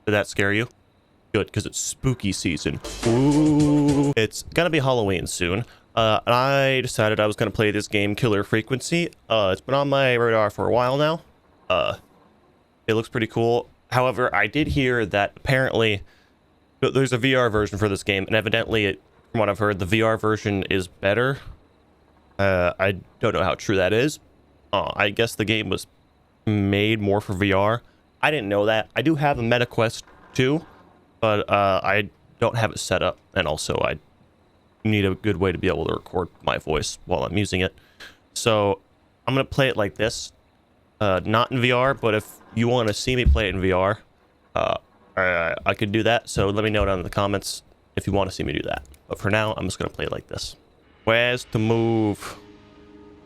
Did that scare you? Good, because it's spooky season. Ooh. It's gonna be Halloween soon. And I decided I was gonna play this game, Killer Frequency. It's been on my radar for a while now. It looks pretty cool. However, I did hear that apparently there's a VR version for this game, and evidently, from what I've heard, the VR version is better. I don't know how true that is. I guess the game was made more for VR. I didn't know that. I do have a Meta Quest 2, but I don't have it set up, and also I need a good way to be able to record my voice while I'm using it. So I'm gonna play it like this, not in VR, but if you want to see me play it in VR, I could do that. So let me know down in the comments if you want to see me do that. But for now, I'm just gonna play it like this. Where's to move?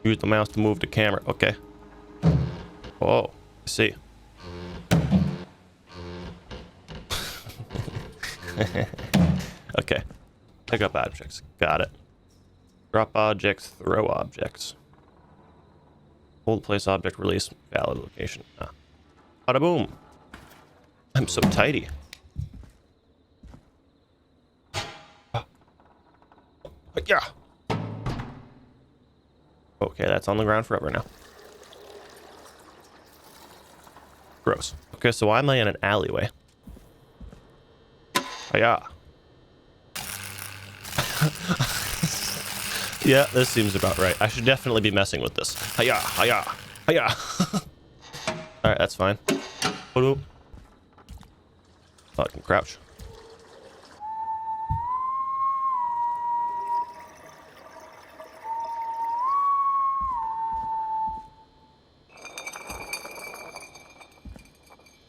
Use the mouse to move the camera. Okay. Oh, I see. Okay. Pick up objects. Got it. Drop objects. Throw objects. Hold place object. Release. Valid location. Bada boom. I'm so tidy. Yeah. Okay, that's on the ground forever now. Gross. Okay, so why am I in an alleyway? Hiya. Yeah, this seems about right. I should definitely be messing with this. Hiya, hiya, hiya. Alright, that's fine. Oh, I can crouch.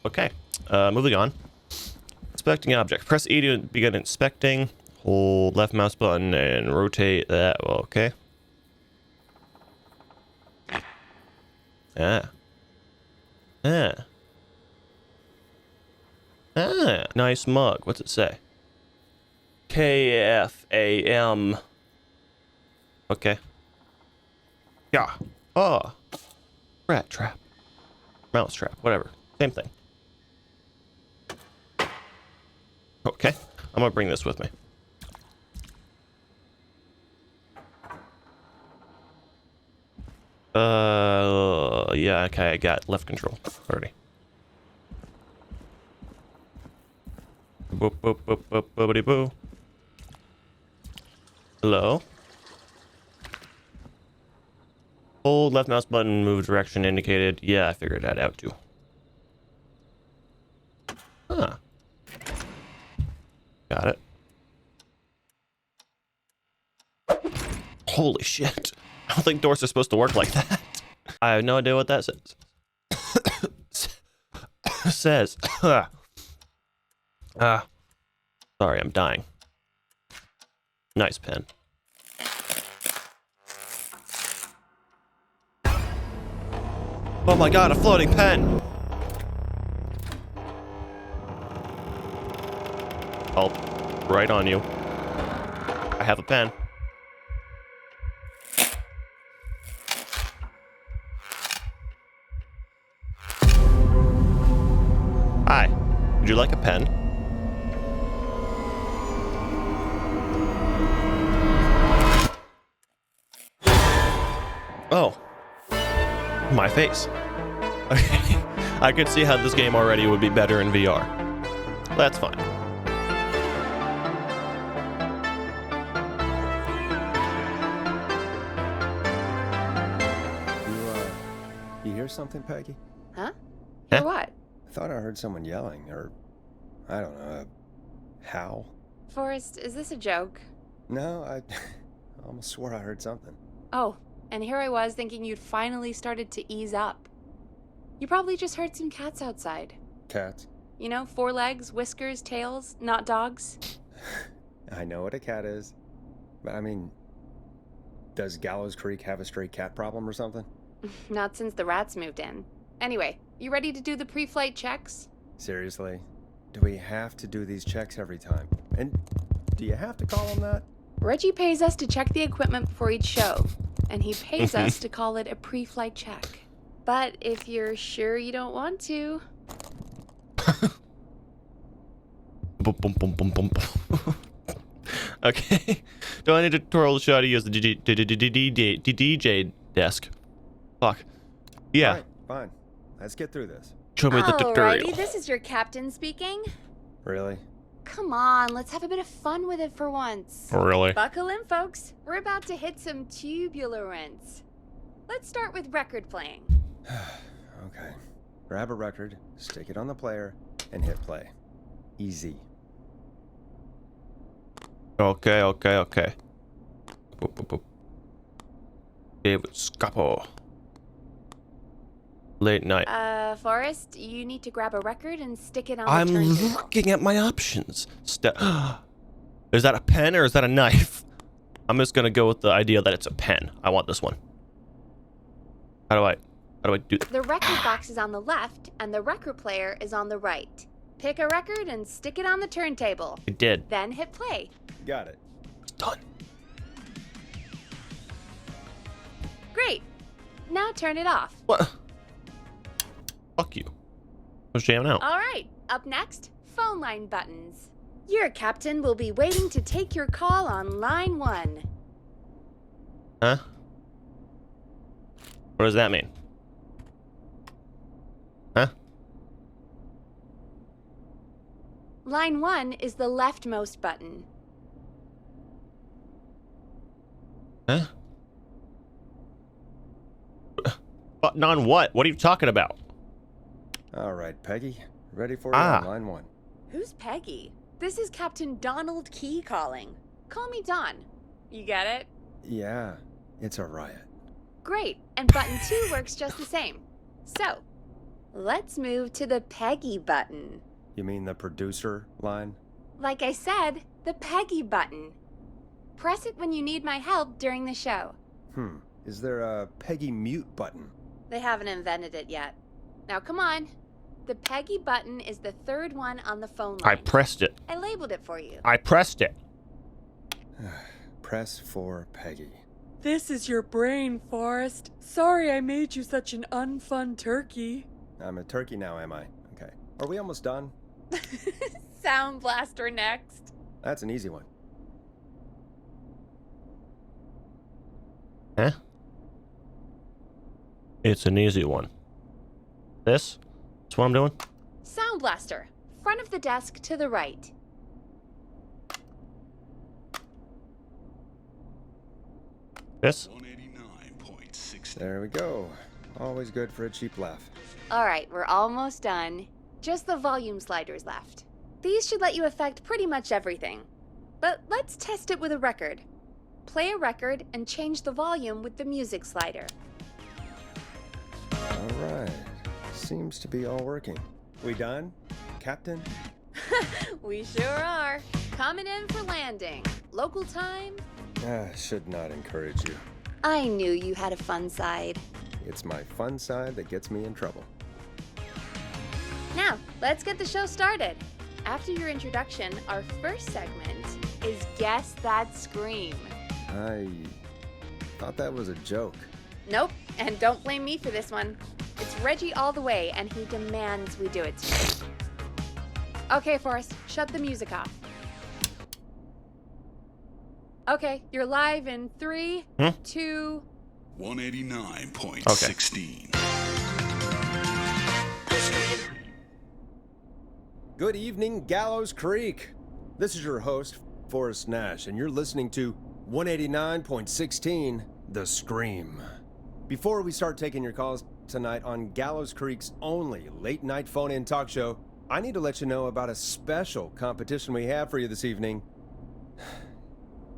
Okay, moving on. Inspecting object. Press E to begin inspecting. Hold left mouse button and rotate that. Well, okay. Ah. Nice mug. What's it say? KFAM. Okay. Yeah. Oh. Rat trap. Mouse trap. Whatever. Same thing. Okay. I'm gonna bring this with me. Yeah, okay, I got left control already. Boop, boop, boop, boop, boopity boo. Hello? Hold left mouse button, move direction indicated. Yeah, I figured that out too. Huh. Got it. Holy shit. I don't think doors are supposed to work like that. I have no idea what that says. Says. Sorry, I'm dying. Nice pen. Oh my god, a floating pen! Oh, right on you. I have a pen. Hi, would you like a pen? Oh, my face. Okay, I could see how this game already would be better in VR. That's fine. You hear something, Peggy? Huh? Huh? Hear what? I thought I heard someone yelling, or I don't know, a howl. Forrest, is this a joke? No, I almost swore I heard something. Oh, and here I was thinking you'd finally started to ease up. You probably just heard some cats outside. Cats? You know, 4 legs, whiskers, tails, not dogs. I know what a cat is, but I mean, does Gallows Creek have a stray cat problem or something? Not since the rats moved in. Anyway, you ready to do the pre-flight checks? Seriously? Do we have to do these checks every time? And do you have to call them that? Reggie pays us to check the equipment before each show, and he pays us to call it a pre-flight check. But if you're sure you don't want to... Boom, boom, boom, boom, boom. Okay. Do I need a tutorial to show how to use the DJ desk? Fuck. Yeah. All right, fine. Let's get through this. Show me the tutorial. Alrighty, this is your captain speaking. Really? Come on, let's have a bit of fun with it for once. Really? Buckle in, folks. We're about to hit some tubular rents. Let's start with record playing. Okay. Grab a record, stick it on the player, and hit play. Easy. Okay. Boop, boop, boop. David Scapo. Late night. Forrest, you need to grab a record and stick it on I'm the turntable. looking at my options. Is that a pen or is that a knife? I'm just gonna go with the idea that it's a pen. I want this one. How do I do that? The record box is on the left, and the record player is on the right. Pick a record and stick it on the turntable. I did. Then hit play. Got it. It's done. Great. Now turn it off. What? Fuck you. I was jamming out. All right, up next, phone line buttons. Your captain will be waiting to take your call on line 1. Huh? What does that mean? Huh? Line 1 is the leftmost button. Huh? Button on what? What are you talking about? All right, Peggy. Ready for you Ah. on line 1. Who's Peggy? This is Captain Donald Key calling. Call me Don. You get it? Yeah, it's a riot. Great, and button 2 works just the same. So, let's move to the Peggy button. You mean the producer line? Like I said, the Peggy button. Press it when you need my help during the show. Is there a Peggy mute button? They haven't invented it yet. Now come on. The Peggy button is the third one on the phone line. I pressed it. I labeled it for you. I pressed it. Press for Peggy. This is your brain, Forrest. Sorry I made you such an unfun turkey. I'm a turkey now, am I? Okay. Are we almost done? Sound Blaster next. That's an easy one. Huh? It's an easy one. This? That's what I'm doing? Sound Blaster. Front of the desk to the right. This? 189.6. There we go. Always good for a cheap laugh. Alright, we're almost done. Just the volume sliders left. These should let you affect pretty much everything. But let's test it with a record. Play a record and change the volume with the music slider. All right. Seems to be all working. We done, Captain? We sure are. Coming in for landing. Local time? Should not encourage you. I knew you had a fun side. It's my fun side that gets me in trouble. Now, let's get the show started. After your introduction, our first segment is Guess That Scream. I thought that was a joke. Nope, and don't blame me for this one. It's Reggie all the way, and he demands we do it today. Okay, Forrest, shut the music off. Okay, you're live in 3, 2... 189.16. Good evening, Gallows Creek. This is your host, Forrest Nash, and you're listening to 189.16, The Scream. Before we start taking your calls tonight on Gallows Creek's only late-night phone-in talk show, I need to let you know about a special competition we have for you this evening.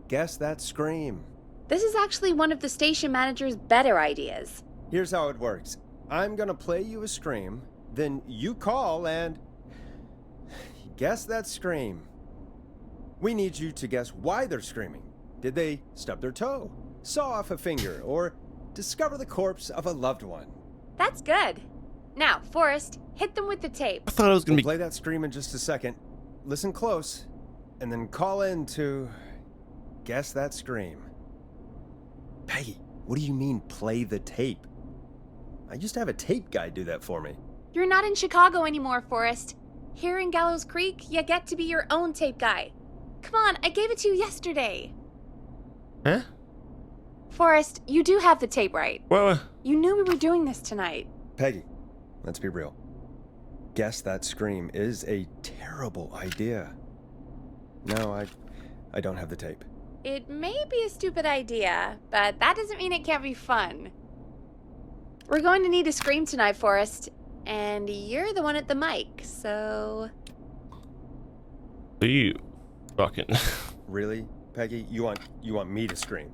Guess That Scream. This is actually one of the station manager's better ideas. Here's how it works. I'm gonna play you a scream, then you call and guess that scream. We need you to guess why they're screaming. Did they stub their toe, saw off a finger, or discover the corpse of a loved one? That's good. Now, Forrest, hit them with the tape. I thought it was gonna We'll be. play that scream in just a second. Listen close, and then call in to guess that scream. Peggy, what do you mean play the tape? I used to have a tape guy do that for me. You're not in Chicago anymore, Forrest. Here in Gallows Creek, you get to be your own tape guy. Come on, I gave it to you yesterday. Huh? Forrest, you do have the tape right. Well, You knew we were doing this tonight. Peggy, let's be real. Guess that scream is a terrible idea. No, I don't have the tape. It may be a stupid idea, but that doesn't mean it can't be fun. We're going to need a scream tonight, Forrest, and you're the one at the mic, so... you fucking... Really, Peggy? You want me to scream?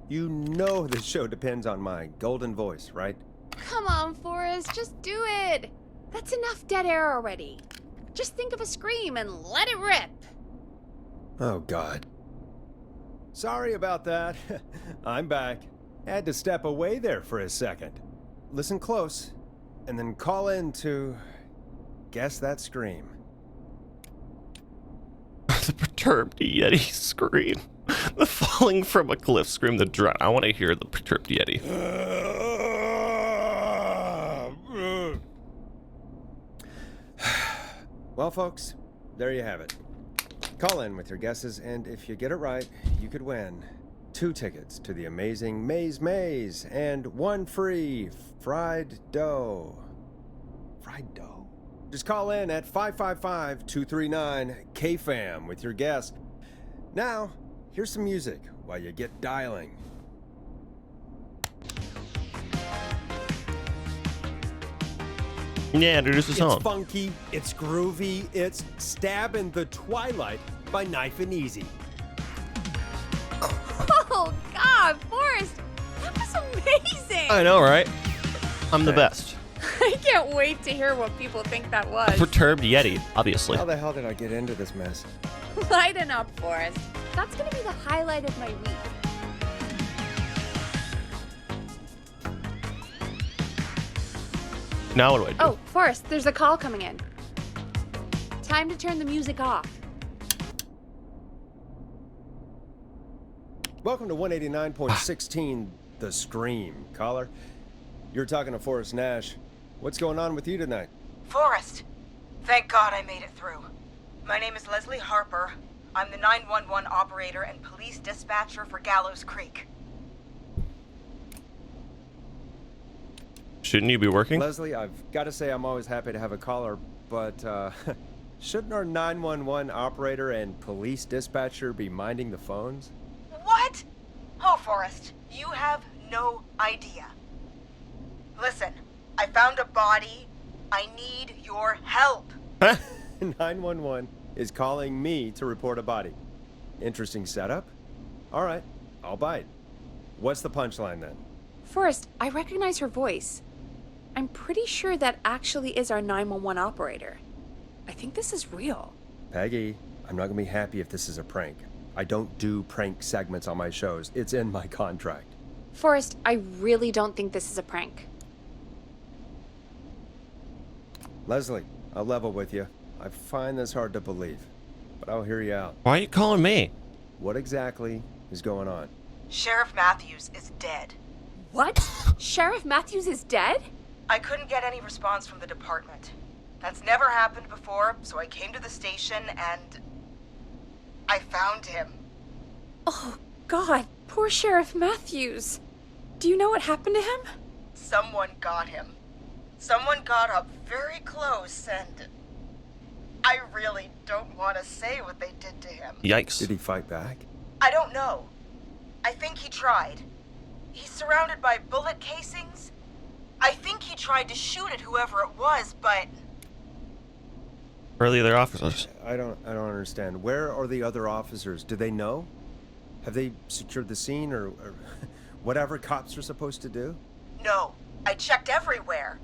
You know this show depends on my golden voice, right? Come on, Forrest, just do it. That's enough dead air already. Just think of a scream and let it rip. Oh, God. Sorry about that. I'm back. Had to step away there for a second. Listen close, and then call in to guess that scream. The perturbed Yeti scream. The falling from a cliff scream, the drown. I want to hear the perturbed Yeti. Well, folks, there you have it. Call in with your guesses, and if you get it right, you could win 2 tickets to the amazing Maze and 1 free fried dough. Fried dough? Just call in at 555-239-KFAM with your guess. Now, here's some music while you get dialing. Yeah, introduce the song. It's funky, it's groovy, it's Stab in the Twilight by Knife and Easy. Oh, God, Forrest, that was amazing. I know, right? I'm the best. I can't wait to hear what people think that was. Perturbed Yeti, obviously. How the hell did I get into this mess? Lighten up, Forrest. That's going to be the highlight of my week. Now what do I do? Oh, Forrest, there's a call coming in. Time to turn the music off. Welcome to 189.16, The Scream. Caller, you're talking to Forrest Nash. What's going on with you tonight? Forrest! Thank God I made it through. My name is Leslie Harper. I'm the 911 operator and police dispatcher for Gallows Creek. Shouldn't you be working? Leslie, I've got to say I'm always happy to have a caller, but shouldn't our 911 operator and police dispatcher be minding the phones? What? Oh, Forrest, you have no idea. Listen, I found a body. I need your help. 911 is calling me to report a body. Interesting setup. All right, I'll bite. What's the punchline then? Forrest, I recognize her voice. I'm pretty sure that actually is our 911 operator. I think this is real. Peggy, I'm not gonna be happy if this is a prank. I don't do prank segments on my shows. It's in my contract. Forrest, I really don't think this is a prank. Leslie, I'll level with you. I find this hard to believe, but I'll hear you out. Why are you calling me? What exactly is going on? Sheriff Matthews is dead. What? Sheriff Matthews is dead? I couldn't get any response from the department. That's never happened before, so I came to the station and I found him. Oh, God, poor Sheriff Matthews. Do you know what happened to him? Someone got him. Someone got up very close and I really don't want to say what they did to him. Yikes. Did he fight back? I don't know. I think he tried. He's surrounded by bullet casings. I think he tried to shoot at whoever it was, but Where are the other officers? I don't understand. Where are the other officers? Do they know? Have they secured the scene or whatever cops are supposed to do? no. I checked everywhere.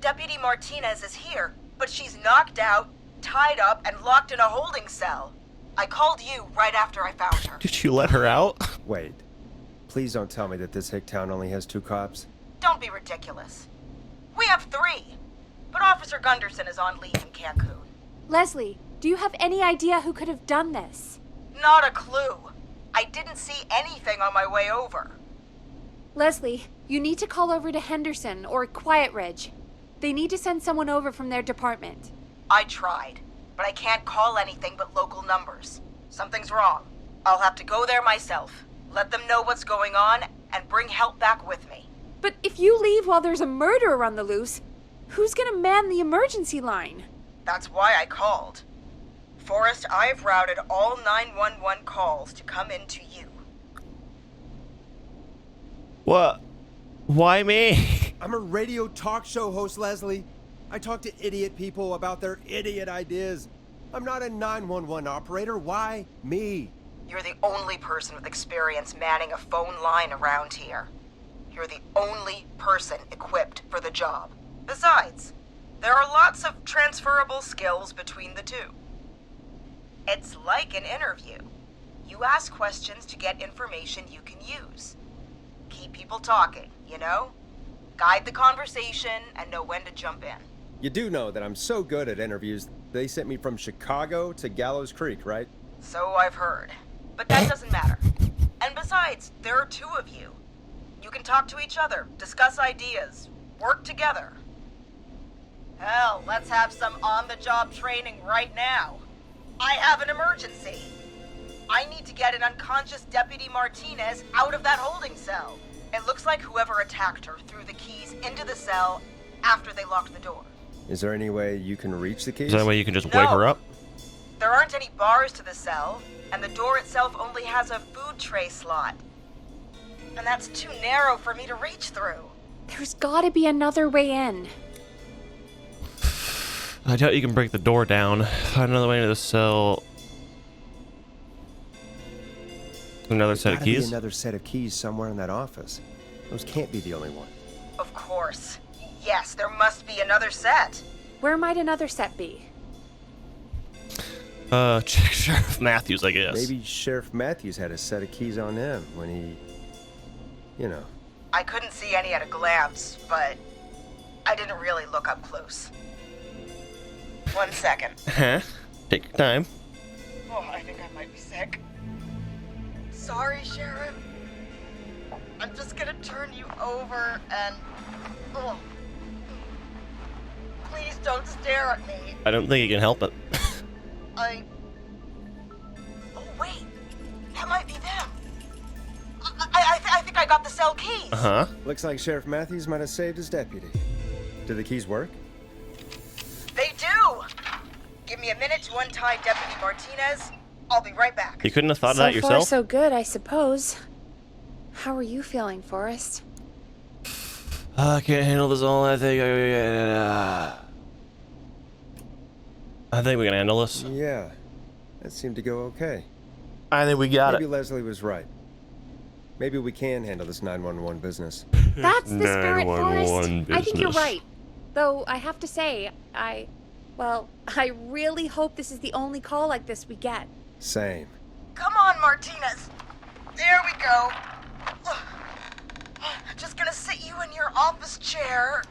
Deputy Martinez is here, but she's knocked out, tied up, and locked in a holding cell. I called you right after I found her. Did you let her out? Wait. Please don't tell me that this hick town only has 2 cops. Don't be ridiculous. We have 3, but Officer Gunderson is on leave in Cancun. Leslie, do you have any idea who could have done this? Not a clue. I didn't see anything on my way over. Leslie, you need to call over to Henderson or Quiet Ridge. They need to send someone over from their department. I tried. but I can't call anything but local numbers. Something's wrong. I'll have to go there myself, let them know what's going on, and bring help back with me. But if you leave while there's a murderer on the loose, who's gonna man the emergency line? That's why I called. Forrest, I've routed all 911 calls to come in to you. What? Why me? I'm a radio talk show host, Leslie. I talk to idiot people about their idiot ideas. I'm not a 911 operator. Why me? You're the only person with experience manning a phone line around here. You're the only person equipped for the job. Besides, there are lots of transferable skills between the two. It's like an interview. You ask questions to get information you can use. Keep people talking, you know? Guide the conversation and know when to jump in. You do know that I'm so good at interviews, they sent me from Chicago to Gallows Creek, right? So I've heard. But that doesn't matter. And besides, there are two of you. You can talk to each other, discuss ideas, work together. Hell, let's have some on-the-job training right now. I have an emergency. I need to get an unconscious Deputy Martinez out of that holding cell. It looks like whoever attacked her threw the keys into the cell after they locked the door. Is there any way you can reach the keys? Is that a way you can just No. wake her up? There aren't any bars to the cell, and the door itself only has a food tray slot. And that's too narrow for me to reach through. There's gotta be another way in. I doubt you can break the door down. Find another way into the cell. Another set of Gotta be keys? another set of keys somewhere in that office. Those can't be the only one. Of course. Yes, there must be another set. Where might another set be? Check Sheriff Matthews, I guess. Maybe Sheriff Matthews had a set of keys on him when he, you know. I couldn't see any at a glance, but I didn't really look up close. 1 second. Huh? Take your time. Oh, I think I might be sick. Sorry, Sheriff. I'm just gonna turn you over and... Oh. Please don't stare at me. I don't think you can help it. Oh, wait. That might be them. I think I got the cell keys. Uh-huh. Looks like Sheriff Matthews might have saved his deputy. Did the keys work? They do. Give me a minute to untie Deputy Martinez. I'll be right back. You couldn't have thought of So that far, yourself? so good, I suppose. How are you feeling, Forrest? I can't handle this all. I think we can handle this. Yeah. That seemed to go okay. I think we got Maybe it. Leslie was right. Maybe we can handle this 911 business. That's the spirit, 911 Forrest. I think you're business. right. Though, I have to say, I really hope this is the only call like this we get. Same. Come on, Martinez. There we go. Just gonna sit you in your office chair.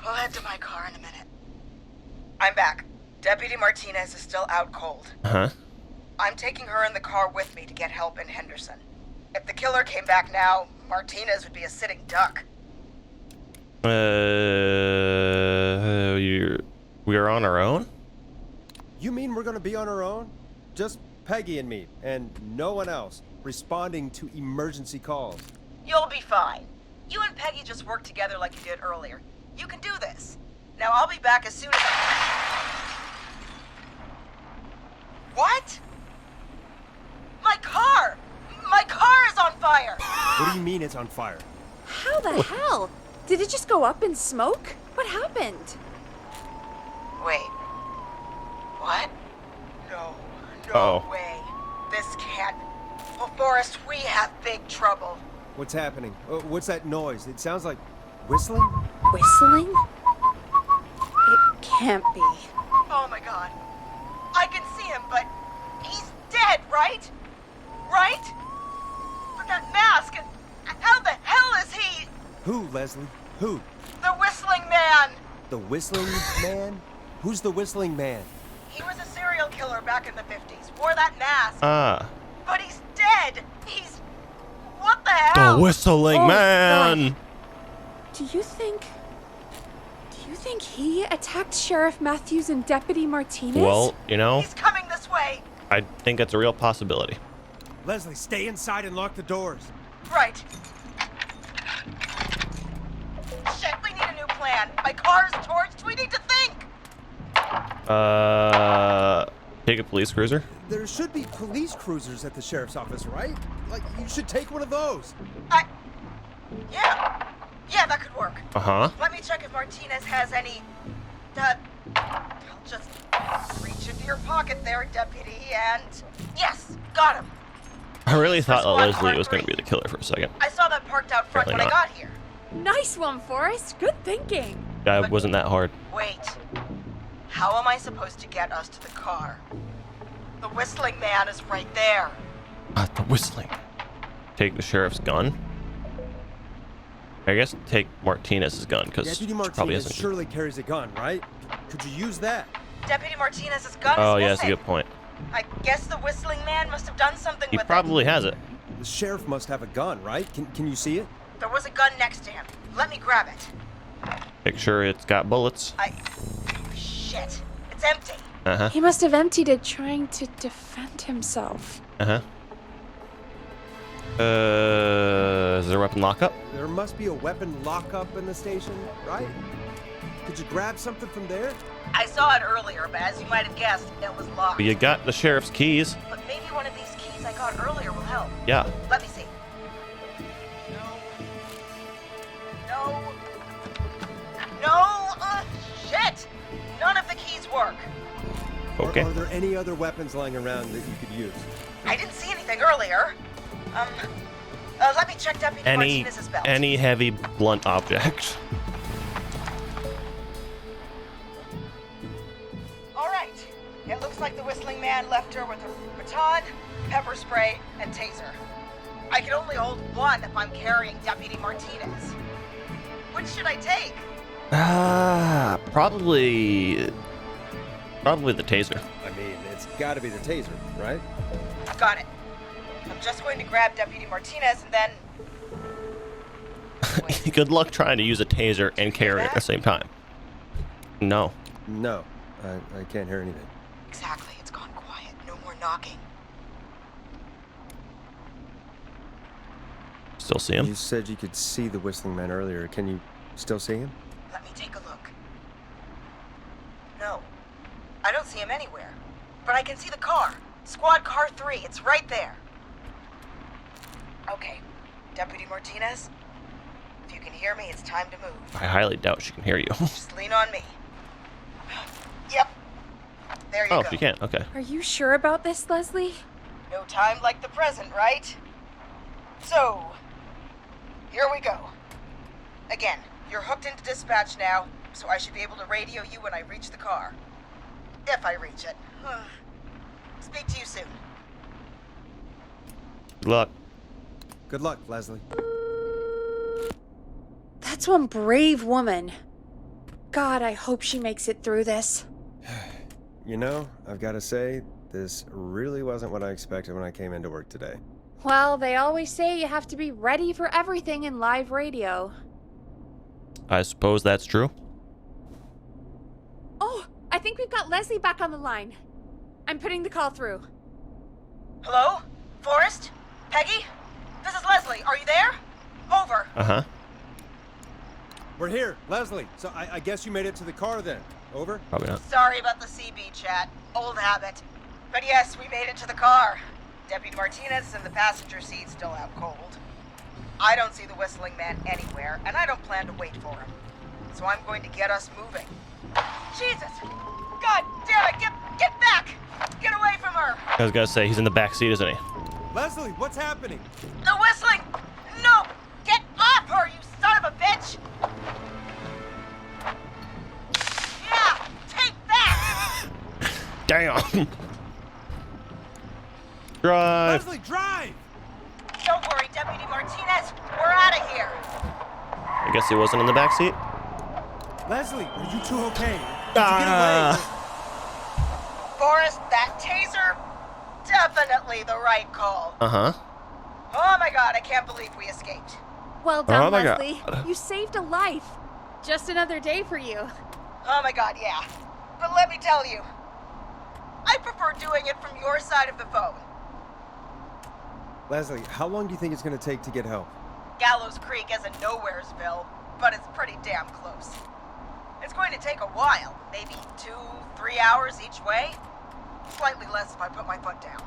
We'll head to my car in a minute. I'm back. Deputy Martinez is still out cold. Uh-huh. I'm taking her in the car with me to get help in Henderson. If the killer came back now, Martinez would be a sitting duck. We are on our own? You mean we're gonna be on our own? Just Peggy and me, and no one else, responding to emergency calls. You'll be fine. You and Peggy just worked together like you did earlier. You can do this. Now I'll be back as soon as What? My car! My car is on fire! What do you mean it's on fire? How the hell? Did it just go up in smoke? What happened? Wait. What? No. No Uh-oh. way. This can't... Well, Forrest, we have big trouble. What's happening? What's that noise? It sounds like whistling? Whistling? It can't be. Oh my god. I can see him, but he's dead, right? Right? But that mask, and how the hell is he? Who, Leslie? Who? The whistling man! The whistling man? Who's the whistling man? He was a serial killer back in the 50s, wore that mask, Ah. but he's dead! He's... What the hell? The whistling Oh, man! Do you think You think he attacked Sheriff Matthews and Deputy Martinez? Well, you know, He's coming this way. I think it's a real possibility. Leslie, stay inside and lock the doors. Right. Shit, we need a new plan. My car's torched. We need to think. Take a police cruiser. There should be police cruisers at the sheriff's office, right? Like, you should take one of those. Yeah. Yeah, that could work. Uh-huh. Let me check if Martinez has any... I'll just reach into your pocket there, Deputy, and... Yes, got him. I really thought that Squad Leslie car was going to 3. be the killer for a second. I saw that parked out front Apparently when I not. got here. Nice one, Forrest. Good thinking. That wasn't that hard. Wait. How am I supposed to get us to the car? The whistling man is right there. The whistling. Take the sheriff's gun. I guess take Martinez's gun, because Deputy probably Martinez isn't. surely carries a gun, right? Could you use that? Deputy Martinez's gun Oh, is yeah, that's a missing. good point. I guess the whistling man must have done something He with probably has it. The sheriff must have a gun, right? Can you see it? it. There was a gun next to him. Let me grab it. Make sure it's got bullets. Shit. It's empty. Uh-huh. He must have emptied it trying to defend himself. Uh-huh. Is there a weapon lockup? There must be a weapon lockup in the station, right? Could you grab something from there? I saw it earlier, but as you might have guessed, it was locked. But you got the sheriff's keys. But maybe one of these keys I got earlier will help. Yeah. Let me see. No. Shit! None of the keys work. Okay. Are there any other weapons lying around that you could use? I didn't see anything earlier. Let me check Deputy Martinez's belt. Any heavy blunt object. All right. It looks like the whistling man left her with a baton, pepper spray, and taser. I can only hold one if I'm carrying Deputy Martinez. Which should I take? Probably the taser. I mean, it's got to be the taser, right? Got it. I'm just going to grab Deputy Martinez and then... Wait, Good luck trying to use a taser and carry it at the same time. No. No, I can't hear anything. exactly. It's gone quiet. No more knocking. Still see him? You said you could see the whistling man earlier. Can you still see him? Let me take a look. No. I don't see him anywhere. But I can see the car. Squad car 3. It's right there. Okay. Deputy Martinez, if you can hear me, it's time to move. I highly doubt she can hear you. Just lean on me. Yep. There you Oh, go. she can. Okay. Are you sure about this, Leslie? No time like the present, right? So, here we go. Again, you're hooked into dispatch now, so I should be able to radio you when I reach the car. If I reach it. Speak to you soon. Good luck. Good luck, Leslie. That's one brave woman. God, I hope she makes it through this. You know, I've got to say, this really wasn't what I expected when I came into work today. Well, they always say you have to be ready for everything in live radio. I suppose that's true. Oh, I think we've got Leslie back on the line. I'm putting the call through. Hello? Forrest? Peggy? This is Leslie. Are you there? Over. Uh-huh. We're here, Leslie. So I guess you made it to the car then. Over? Probably not. Sorry about the CB chat. Old habit. But yes, we made it to the car. Deputy Martinez is in the passenger seat, still out cold. I don't see the whistling man anywhere, and I don't plan to wait for him. So I'm going to get us moving. Jesus! God damn it! Get back! Get away from her! I was gonna say, he's in the back seat, isn't he? Leslie, what's happening? The whistling! No! Get off her, you son of a bitch! Yeah! Take that! Damn! Drive! Leslie, drive! Don't worry, Deputy Martinez. We're out of here. I guess he wasn't in the back seat. Leslie, are you two okay? Did you get away? Forrest, that taser? Definitely the right call. Uh-huh. Oh my god, I can't believe we escaped. Well done, Oh my Leslie. God. You saved a life. Just another day for you. Oh my god, yeah. But let me tell you, I prefer doing it from your side of the phone. Leslie, how long do you think it's going to take to get help? Gallows Creek isn't Nowheresville, but it's pretty damn close. It's going to take a while, maybe 2-3 hours each way. Slightly less if I put my foot down.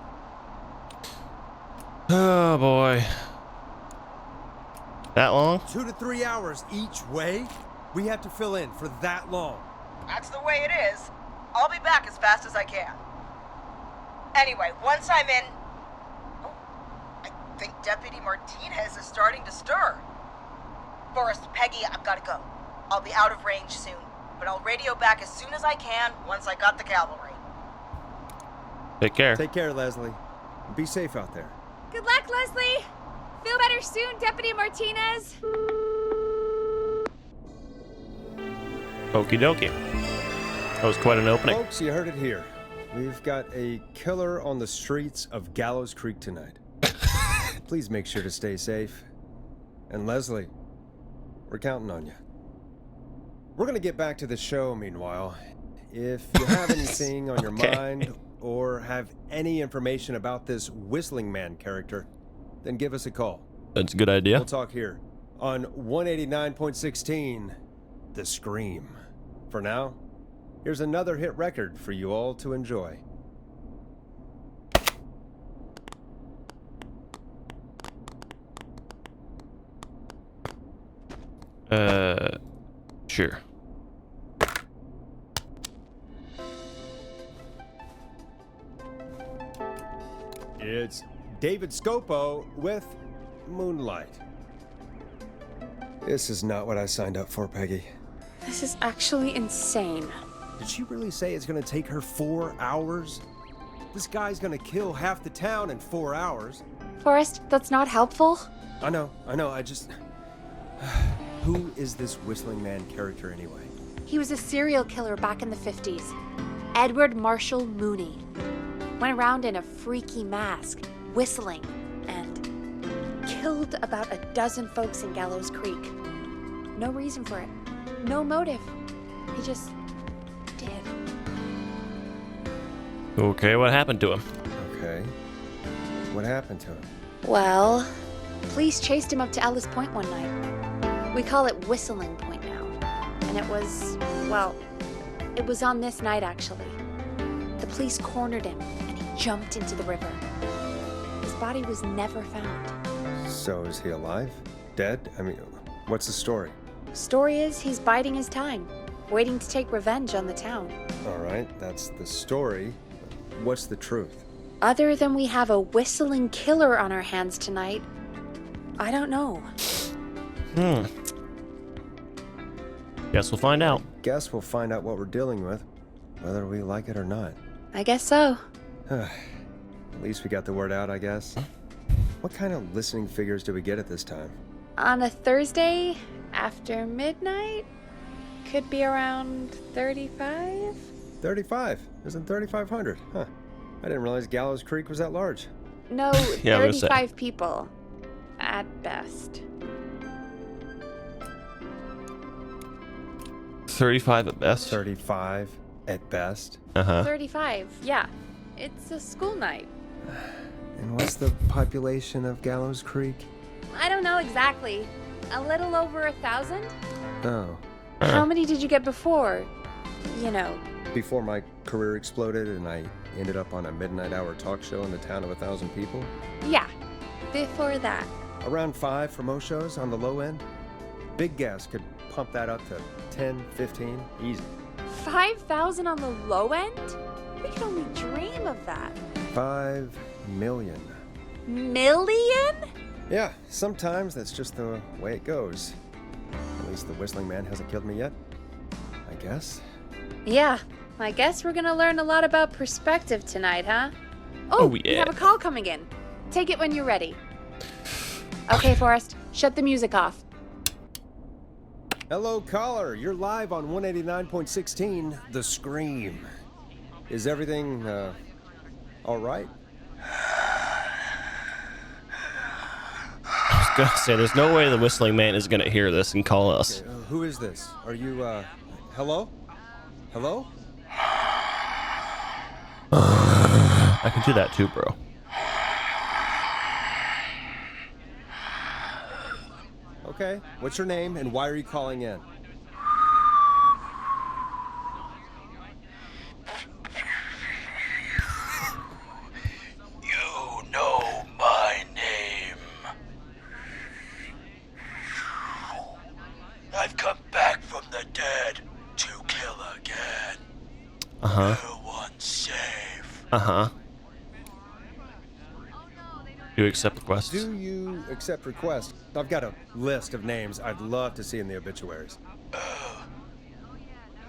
Oh boy. That long? 2 to 3 hours each way? We have to fill in for that long. That's the way it is. I'll be back as fast as I can. Anyway, once I'm in... Oh, I think Deputy Martinez is starting to stir. Forrest, Peggy, I've got to go. I'll be out of range soon, but I'll radio back as soon as I can once I got the cavalry. Take care. Take care, Leslie. Be safe out there. Good luck, Leslie. Feel better soon, Deputy Martinez. Okie dokie. That was quite an opening. Folks, you heard it here. We've got a killer on the streets of Gallows Creek tonight. Please make sure to stay safe. And Leslie, we're counting on you. We're gonna get back to the show meanwhile. If you have anything on your Okay. mind or have any information about this Whistling Man character, then give us a call. That's a good idea. We'll talk here on 189.16, The Scream. For now, here's another hit record for you all to enjoy. Sure. It's David Scopo with Moonlight. This is not what I signed up for, Peggy. This is actually insane. Did she really say it's gonna take her 4 hours? This guy's gonna kill half the town in 4 hours. Forrest, that's not helpful. I know, I just... Who is this Whistling Man character anyway? He was a serial killer back in the 50s. Edward Marshall Mooney. Went around in a freaky mask, whistling, and killed about a dozen folks in Gallows Creek. No reason for it. No motive. He just did. Okay, what happened to him? Okay. What happened to him? Well, police chased him up to Ellis Point one night. We call it Whistling Point now. And it was, well, it was on this night actually. The police cornered him and he jumped into the river. His body was never found. So is he alive? Dead? I mean, what's the story? Story is he's biding his time, waiting to take revenge on the town. All right, that's the story. What's the truth? Other than we have a whistling killer on our hands tonight, I don't know. Guess we'll find out. Guess we'll find out what we're dealing with, whether we like it or not. I guess so. At least we got the word out, I guess. What kind of listening figures do we get at this time? On a Thursday after midnight, could be around 35? 35. Isn't 3,500? Huh. I didn't realize Gallows Creek was that large. No, Yeah, I was gonna say. 35 people. At best. 35 at best. 35 at best. 35, yeah. It's a school night. And what's the population of Gallows Creek? I don't know exactly. A little over 1,000? Oh. How many did you get before? You know. Before my career exploded and I ended up on a midnight hour talk show in the town of 1,000 people? Yeah, before that. Around 5 for most shows on the low end. Big gas could pump that up to 10, 15, easy. 5,000 on the low end? We can only dream of that. 5 million. Million? Yeah, sometimes that's just the way it goes. At least the Whistling Man hasn't killed me yet. I guess. Yeah, I guess we're gonna learn a lot about perspective tonight, huh? Oh, we yeah. have a call coming in. Take it when you're ready. Okay, Forrest, shut the music off. Hello, caller. You're live on 189.16, The Scream. Is everything, all right? I was gonna say, there's no way the Whistling Man is gonna hear this and call us. who is this? Are you, hello? Hello? I can do that too, bro. Okay, what's your name and why are you calling in? You know my name. I've come back from the dead to kill again. Uh-huh. No one's safe. Uh-huh. Do you accept requests? Do you accept requests? I've got a list of names I'd love to see in the obituaries.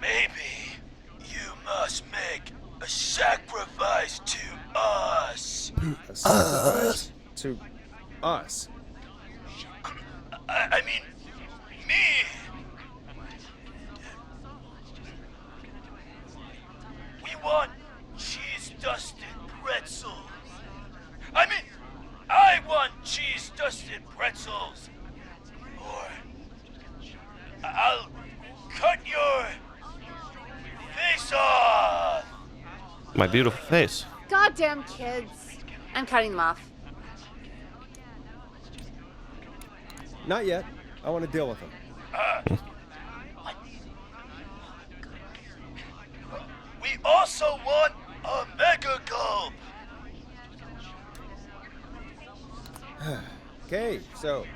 Maybe you must make a sacrifice to us. A sacrifice to us. I mean, me. We want cheese-dusted pretzels. I mean, I want cheese-dusted pretzels. Or I'll cut your face off. My beautiful face. Goddamn kids. I'm cutting them off. Not yet. I want to deal with them. We also want a mega gulp. Okay, so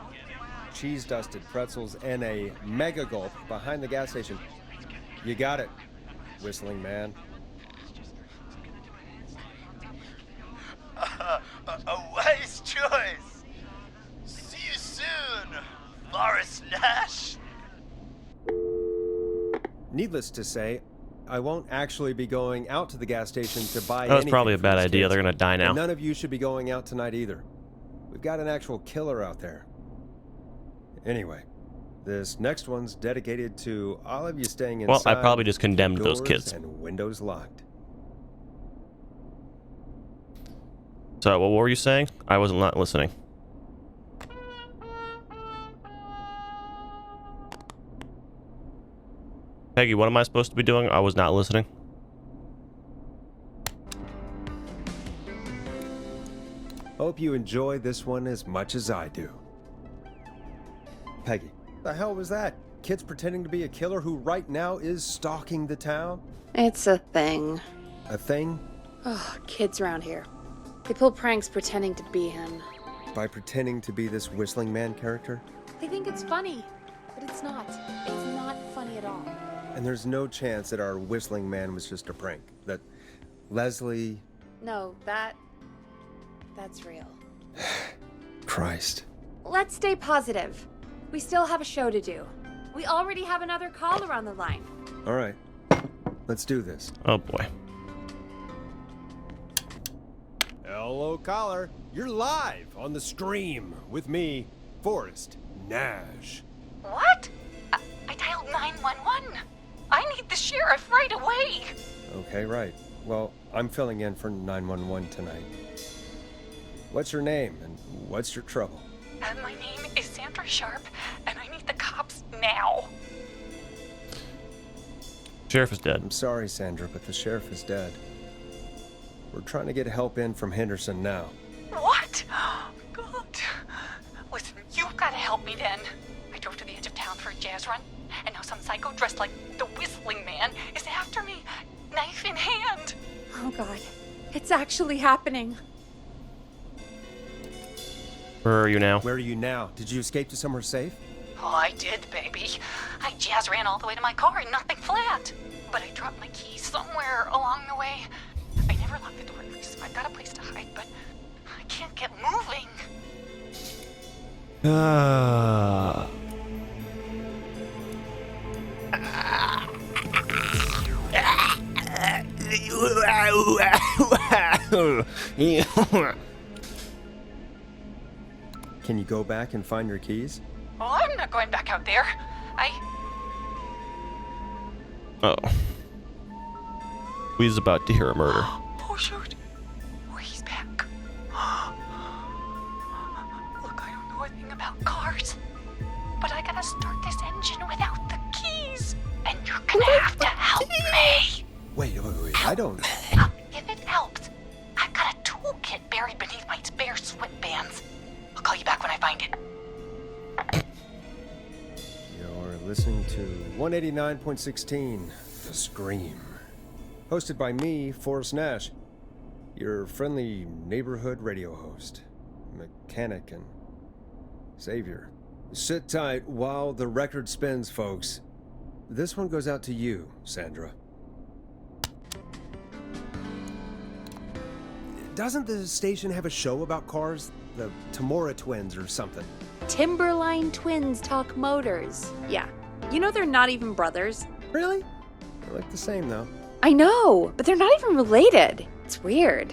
cheese-dusted pretzels and a mega gulp behind the gas station. You got it, Whistling Man. A wise choice. See you soon, Forrest Nash. Needless to say, I won't actually be going out to the gas station to buy That was anything probably a for bad these idea. kids. They're gonna die now. And none of you should be going out tonight either. We've got an actual killer out there. Anyway, this next one's dedicated to all of you staying inside. Well, I probably just condemned those doors kids. and windows locked. So, what were you saying? I wasn't not listening. Peggy, what am I supposed to be doing? I was not listening. Hope you enjoy this one as much as I do. Peggy, the hell was that? Kids pretending to be a killer who right now is stalking the town? It's a thing. A thing? Oh, kids around here. They pull pranks pretending to be him. By pretending to be this Whistling Man character? They think it's funny, but it's not. It's not funny at all. And there's no chance that our Whistling Man was just a prank. That Leslie... No, that's real. Christ. Let's stay positive. We still have a show to do. We already have another caller on the line. All right. Let's do this. Oh boy. Hello, caller. You're live on the stream with me, Forrest Nash. What? I dialed 911. I need the sheriff right away. Okay, right. Well, I'm filling in for 911 tonight. What's your name and what's your trouble? My name is Sandra Sharp, and I need the cops now. Sheriff is dead. I'm sorry, Sandra, but the sheriff is dead. We're trying to get help in from Henderson now. What? God. Listen, you've got to help me then. I drove to the edge of town for a jazz run, and now some psycho dressed like the Whistling Man is after me, knife in hand. Oh God, it's actually happening. Where are you now? Where are you now? Did you escape to somewhere safe? Oh, I did, baby. I jazz ran all the way to my car and nothing flat. But I dropped my keys somewhere along the way. I never locked the door, so I've got a place to hide, but I can't get moving. Can you go back and find your keys? Oh, I'm not going back out there. Oh. We's about to hear a murder. Oh, shoot. Oh, he's back. Look, I don't know a thing about cars, but I gotta start this engine without the You're gonna have to help me. Wait, I don't... If it helps, I've got a toolkit buried beneath my spare sweatbands. I'll call you back when I find it. You're listening to 189.16, The Scream. Hosted by me, Forrest Nash, your friendly neighborhood radio host, mechanic, and savior. Sit tight while the record spins, folks. This one goes out to you, Sandra. Doesn't the station have a show about cars? The Tamora twins or something? Timberline Twins Talk Motors. Yeah. You know they're not even brothers. Really? They look the same, though. I know, but they're not even related. It's weird.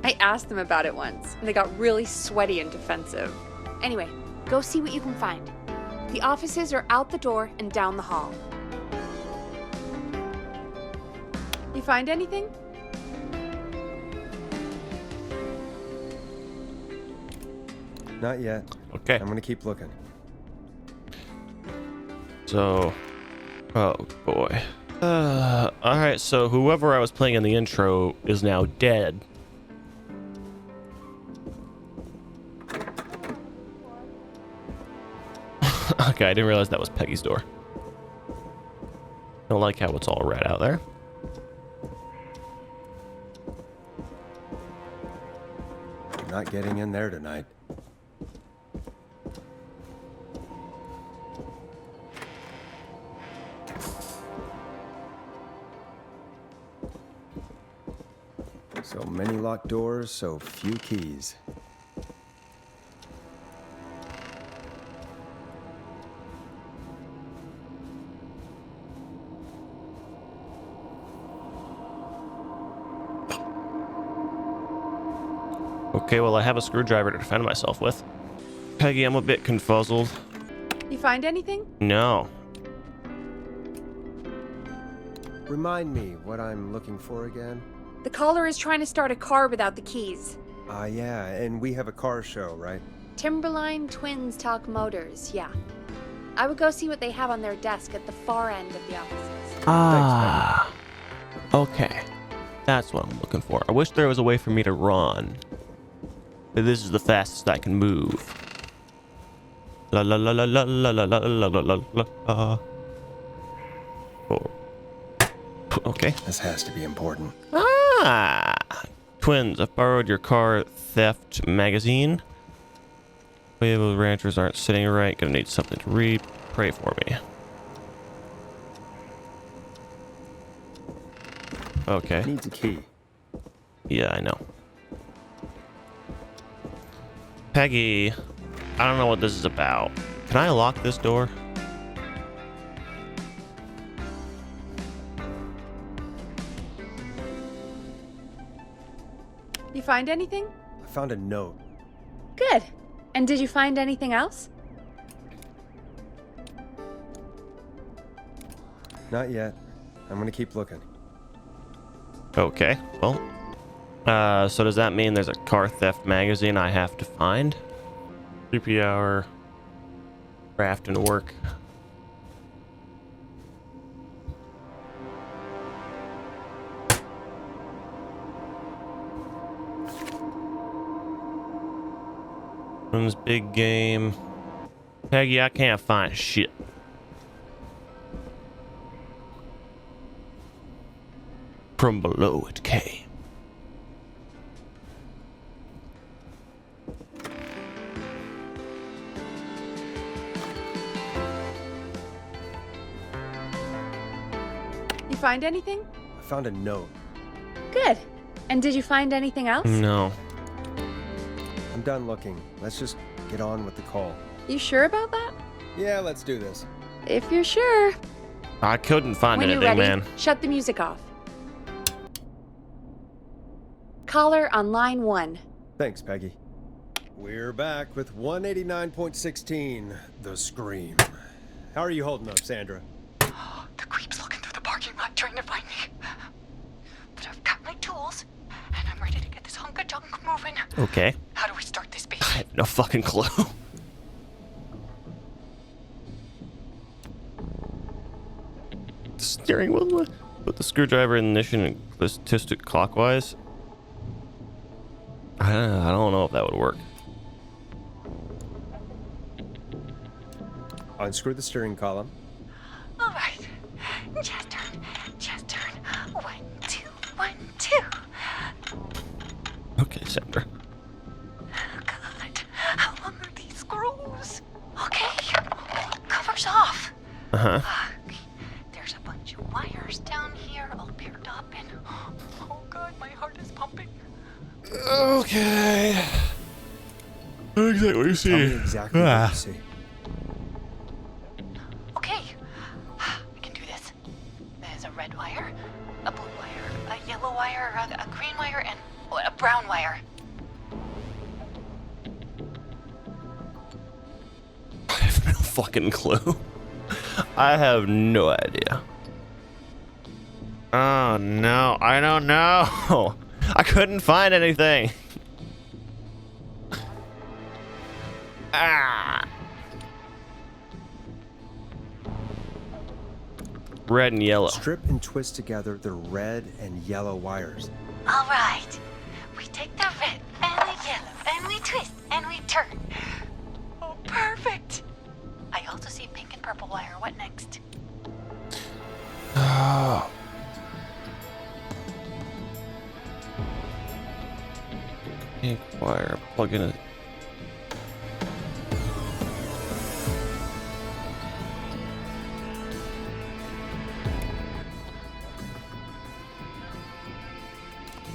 I asked them about it once, and they got really sweaty and defensive. Anyway, go see what you can find. The offices are out the door and down the hall. You find anything? Not yet. Okay. I'm gonna keep looking. So, oh boy. Alright, so whoever I was playing in the intro is now dead. Okay, I didn't realize that was Peggy's door. Don't like how it's all red out there. I'm not getting in there tonight. So many locked doors, so few keys. Okay, well, I have a screwdriver to defend myself with. Peggy, I'm a bit confuzzled. You find anything? No. Remind me what I'm looking for again? The caller is trying to start a car without the keys. Yeah, and we have a car show, right? Timberline Twins Talk Motors, yeah. I would go see what they have on their desk at the far end of the offices. Ah. Okay. That's what I'm looking for. I wish there was a way for me to run. But this is the fastest I can move. La la la la la la la la la la la la. Oh. Okay. This has to be important. Ah! Twins, I've borrowed your car theft magazine. Those ranchers aren't sitting right. Gonna need something to read. Pray for me. Okay. Needs a key. Yeah, I know. Peggy, I don't know what this is about. Can I lock this door? You find anything? I found a note. Good. And did you find anything else? Not yet. I'm gonna keep looking. Okay, well. So does that mean there's a car theft magazine I have to find? Sleepy hour. Craft and work. One's big game. Peggy, I can't find shit. From below it came. You find anything? I found a note. Good. And did you find anything else? No. I'm done looking. Let's just get on with the call. You sure about that? Yeah, let's do this. If you're sure. I couldn't find When you're anything, ready, man. shut the music off. Caller on line 1. Thanks, Peggy. We're back with 189.16, The Scream. How are you holding up, Sandra? The creep's looking through the parking lot trying to find me. But I've got my tools, and I'm ready to get this hunk of junk moving. Okay. How do we start this baby? I have no fucking clue. steering wheel. Put the screwdriver in the ignition and twist it clockwise. I don't know if that would work. Unscrew the steering column. All right. Just turn. Just turn. 1, 2, 1, 2. Okay, Sandra. Oh, God. How long are these screws? Okay. Cover's off. Uh-huh. There's a bunch of wires down here all paired up and... Oh, God, my heart is pumping. Okay. Exactly what you see. Tell me exactly what you see. Okay. I can do this. There's a red wire, a blue wire, a yellow wire, a green wire, and a brown wire. I have no fucking clue. I have no idea. Oh no, I don't know. I couldn't find anything. Red and yellow. Strip and twist together the red and yellow wires. All right. We take the red and the yellow, and we twist, and we turn. Oh, perfect. I also see pink and purple wire. What next? Oh. Pink wire. Plug in a...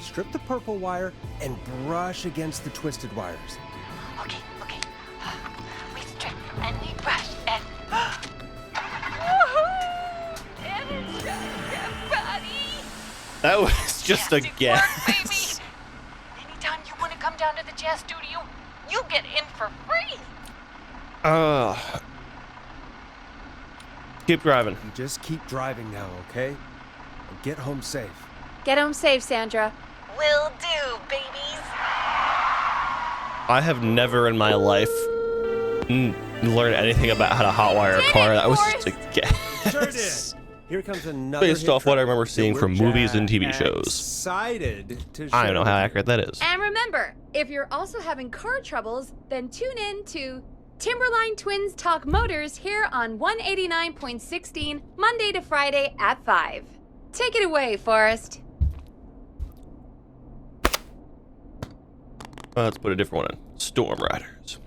Strip the purple wire and brush against the twisted wires. Okay. We strip and we brush and... And it's just body. That was just a Fantastic guess. work, baby. Anytime you want to come down to the jazz studio, you get in for free. Keep driving. You just keep driving now, okay? And get home safe. Get home safe, Sandra. Will do, babies. I have never in my life learned anything about how to hotwire a car. That was just a guess. Sure did. Here comes another Based hit off what I track remember that seeing we're from movies and TV just shows. Excited to I don't share know how with you. accurate that is. And remember, if you're also having car troubles, then tune in to Timberline Twins Talk Motors here on 189.16, Monday to Friday at 5. Take it away, Forrest. Let's put a different one in. Storm Riders.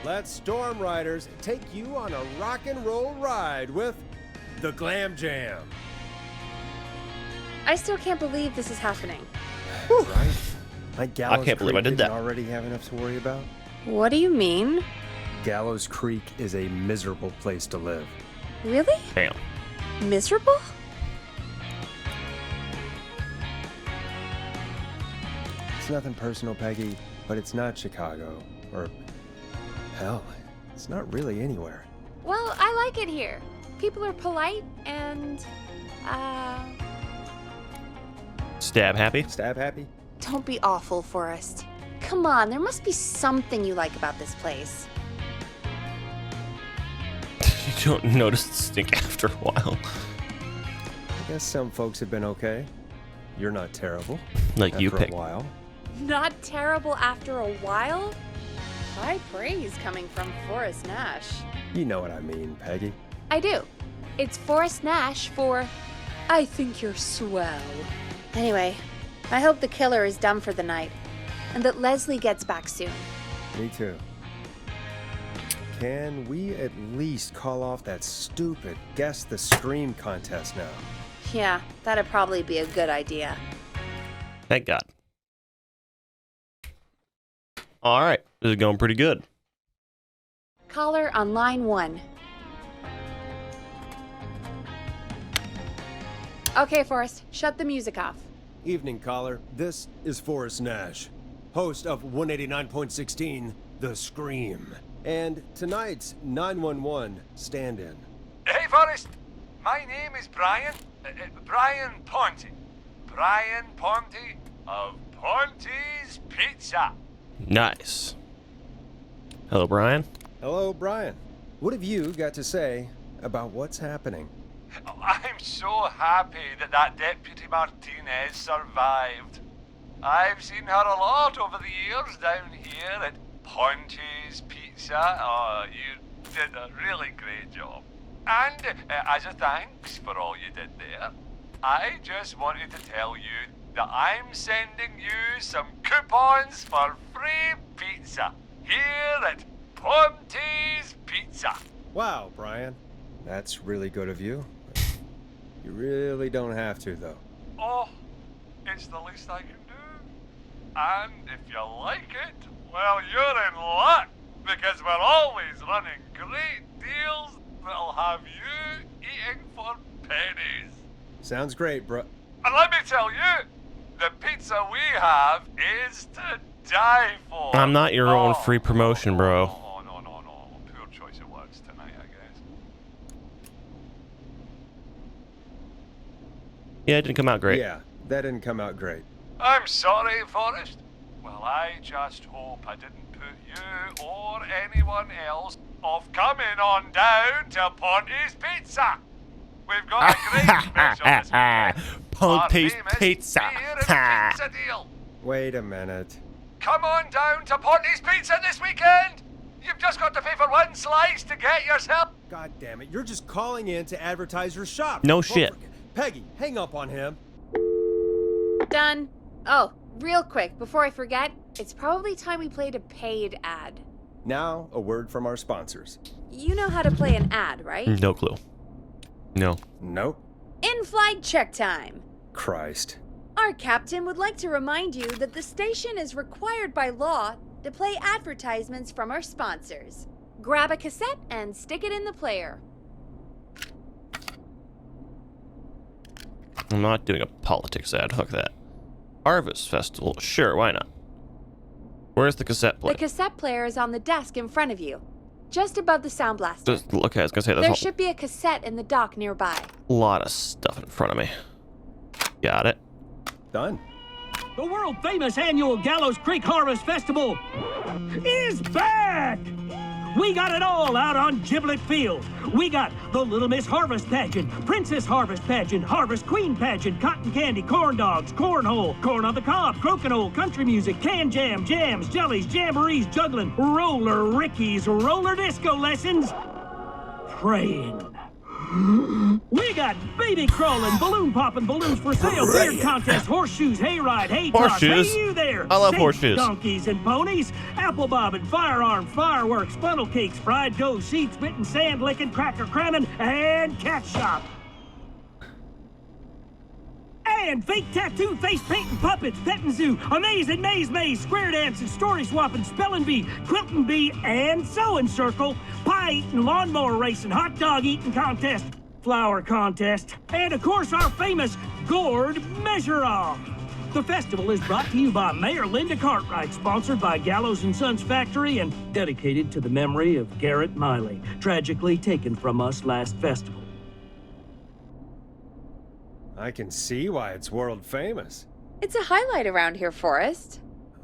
Let Storm Riders take you on a rock and roll ride with the Glam Jam. I still can't believe this is happening. Right? Like Gallows can't believe I Creek did didn't that. already have enough to worry about? What do you mean? Gallows Creek is a miserable place to live. Really? Damn. Miserable? It's nothing personal, Peggy, but it's not Chicago. Or, hell, it's not really anywhere. Well, I like it here. People are polite and, Stab happy? Stab happy? don't be awful, Forrest. Come on, there must be something you like about this place. You don't notice the stink after a while. I guess some folks have been okay. You're not terrible. Like you after picked. a while. Not terrible after a while? High praise coming from Forrest Nash. You know what I mean, Peggy. I do. It's Forrest Nash for I think you're swell. Anyway, I hope the killer is done for the night and that Leslie gets back soon. Me too. Can we at least call off that stupid Guess the Scream contest now? Yeah, that'd probably be a good idea. Thank God. All right. This is going pretty good. Caller on line 1. Okay, Forrest, shut the music off. Evening, caller. This is Forrest Nash, host of 189.16, The Scream, and tonight's 911 stand-in. Hey, Forrest. My name is Brian. Brian Ponte. Brian Ponte of Ponte's Pizza. Nice. Hello, Brian. Hello, Brian. What have you got to say about what's happening? I'm so happy that Deputy Martinez survived. I've seen her a lot over the years down here at Ponte's Pizza. Oh, you did a really great job. And as a thanks for all you did there, I just wanted to tell you that I'm sending you some coupons for free pizza here at Ponte's Pizza. Wow, Brian. That's really good of you. You really don't have to, though. Oh, it's the least I can do. And if you like it, well, you're in luck, because we're always running great deals that'll have you eating for pennies. Sounds great, bro. And let me tell you, the pizza we have is to die for. I'm not your own free promotion, bro. Oh, no. Poor choice of words tonight, I guess. Yeah, it didn't come out great. Yeah, that didn't come out great. I'm sorry, Forrest. Well, I just hope I didn't put you or anyone else off coming on down to Ponte's Pizza. We've got a great special this weekend. Ponte's Our famous Pizza. beer and pizza deal. Wait a minute. Come on down to Ponte's Pizza this weekend. You've just got to pay for one slice to get yourself. God damn it, you're just calling in to advertise your shop. No shit. Peggy, hang up on him. Done. Oh, real quick, before I forget, it's probably time we played a paid ad. Now, a word from our sponsors. You know how to play an ad, right? No clue. No. Nope. In-flight check time. Christ. Our captain would like to remind you that the station is required by law to play advertisements from our sponsors. Grab a cassette and stick it in the player. I'm not doing a politics ad. Fuck that. Harvest Festival. Sure, why not? Where's the cassette player? The cassette player is on the desk in front of you, just above the sound blaster. Okay, I was gonna say There there's should be a cassette in the dock nearby. a lot of stuff in front of me. Got it. Done. The world-famous annual Gallows Creek Harvest Festival is back! We got it all out on Giblet Field. We got the Little Miss Harvest Pageant, Princess Harvest Pageant, Harvest Queen Pageant, Cotton Candy, Corn Dogs, Cornhole, Corn on the Cob, Crokinole, Country Music, Can Jam, Jams, Jellies, Jamborees, Juggling, Roller Rickies, Roller Disco Lessons, Praying. We got baby crawling, balloon popping, balloons for sale, beard contest, horseshoes, hayride, hay toss. Horseshoes. Hey, you there! I love Steak, horseshoes. Donkeys and ponies, apple bobbing, firearms, fireworks, funnel cakes, fried dough, seed spitting, sand licking, cracker cramming, and cat shop. And fake tattoo, face painting, puppets, petting zoo, amazing maze, square dancing, story swapping, spelling bee, quilting bee, and sewing circle, pie eating, lawnmower racing, hot dog eating contest, flower contest, and of course our famous gourd measure-off. The festival is brought to you by Mayor Linda Cartwright, sponsored by Gallows & Sons Factory, and dedicated to the memory of Garrett Miley, tragically taken from us last festival. I can see why it's world famous. It's a highlight around here, Forrest.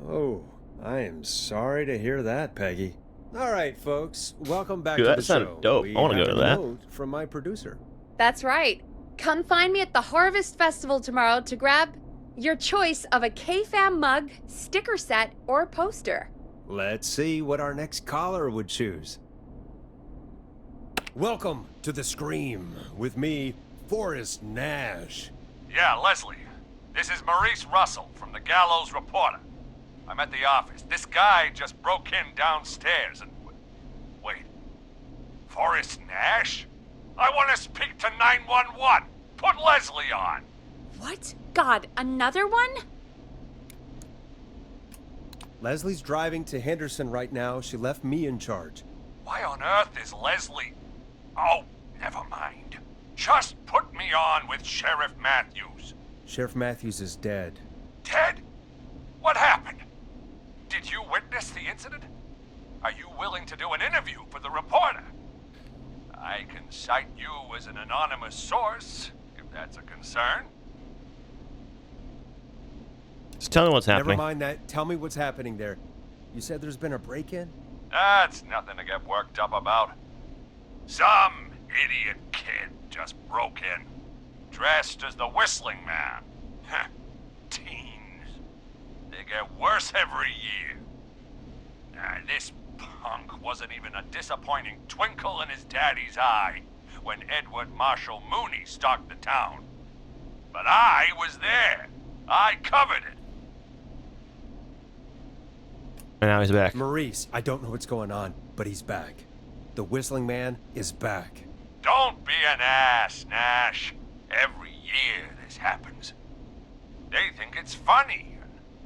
Oh, I am sorry to hear that, Peggy. All right, folks, welcome back Dude, to that the sounded show. dope. We I wanna go have to a that. note from my producer. That's right. Come find me at the Harvest Festival tomorrow to grab your choice of a K-Fam mug, sticker set, or poster. Let's see what our next caller would choose. Welcome to the Scream with me, Forrest Nash. Yeah, Leslie. This is Maurice Russell from the Gallows Reporter. I'm at the office. This guy just broke in downstairs and... Wait. Forrest Nash? I want to speak to 911. Put Leslie on. What? God, another one? Leslie's driving to Henderson right now. She left me in charge. Why on earth is Leslie... Oh, never mind. Just put me on with Sheriff Matthews. Sheriff Matthews is dead. Ted? What happened? Did you witness the incident? Are you willing to do an interview for the reporter? I can cite you as an anonymous source, if that's a concern. Just tell me what's happening. Never mind that. Tell me what's happening there. You said there's been a break-in? That's nothing to get worked up about. Some idiot kid just broke in, dressed as the Whistling Man. Heh, teens. They get worse every year. This punk wasn't even a disappointing twinkle in his daddy's eye when Edward Marshall Mooney stalked the town. But I was there. I covered it. And now he's back. Maurice, I don't know what's going on, but he's back. The Whistling Man is back. Don't be an ass, Nash. Every year this happens. They think it's funny.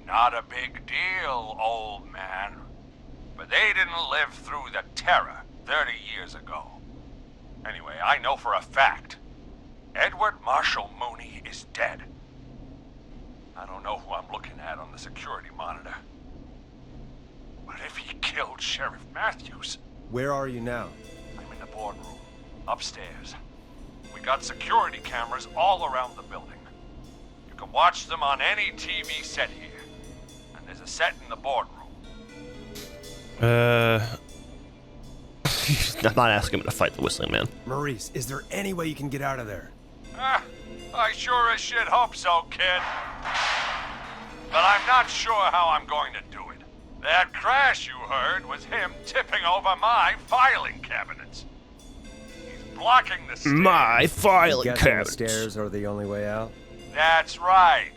Not a big deal, old man. But they didn't live through the terror 30 years ago. Anyway, I know for a fact. Edward Marshall Mooney is dead. I don't know who I'm looking at on the security monitor. But if he killed Sheriff Matthews... Where are you now? I'm in the boardroom, upstairs. We got security cameras all around the building. You can watch them on any TV set here. And there's a set in the boardroom. I'm not asking him to fight the Whistling Man. Maurice, is there any way you can get out of there? I sure as shit hope so, kid. But I'm not sure how I'm going to do it. That crash you heard was him tipping over my filing cabinets. He's blocking the stairs. My filing Guessing cabinets. the stairs are the only way out? That's right.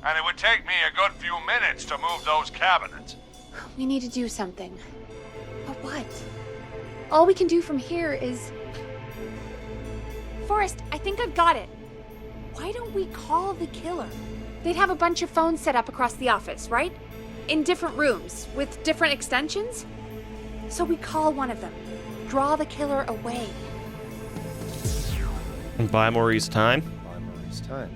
And it would take me a good few minutes to move those cabinets. We need to do something. But what? All we can do from here is... Forrest, I think I've got it. Why don't we call the killer? They'd have a bunch of phones set up across the office, right? In different rooms, with different extensions? So we call one of them. Draw the killer away. And buy Maurice time. Buy Maurice time.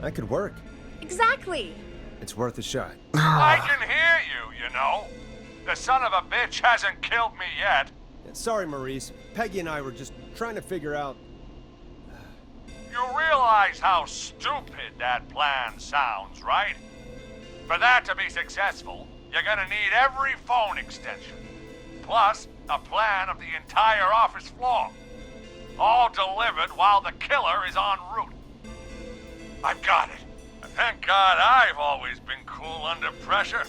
That could work. Exactly! It's worth a shot. I can hear you, you know. The son of a bitch hasn't killed me yet. Sorry, Maurice. Peggy and I were just trying to figure out... You realize how stupid that plan sounds, right? For that to be successful, you're gonna need every phone extension. Plus, a plan of the entire office floor. All delivered while the killer is en route. I've got it. And thank God I've always been cool under pressure.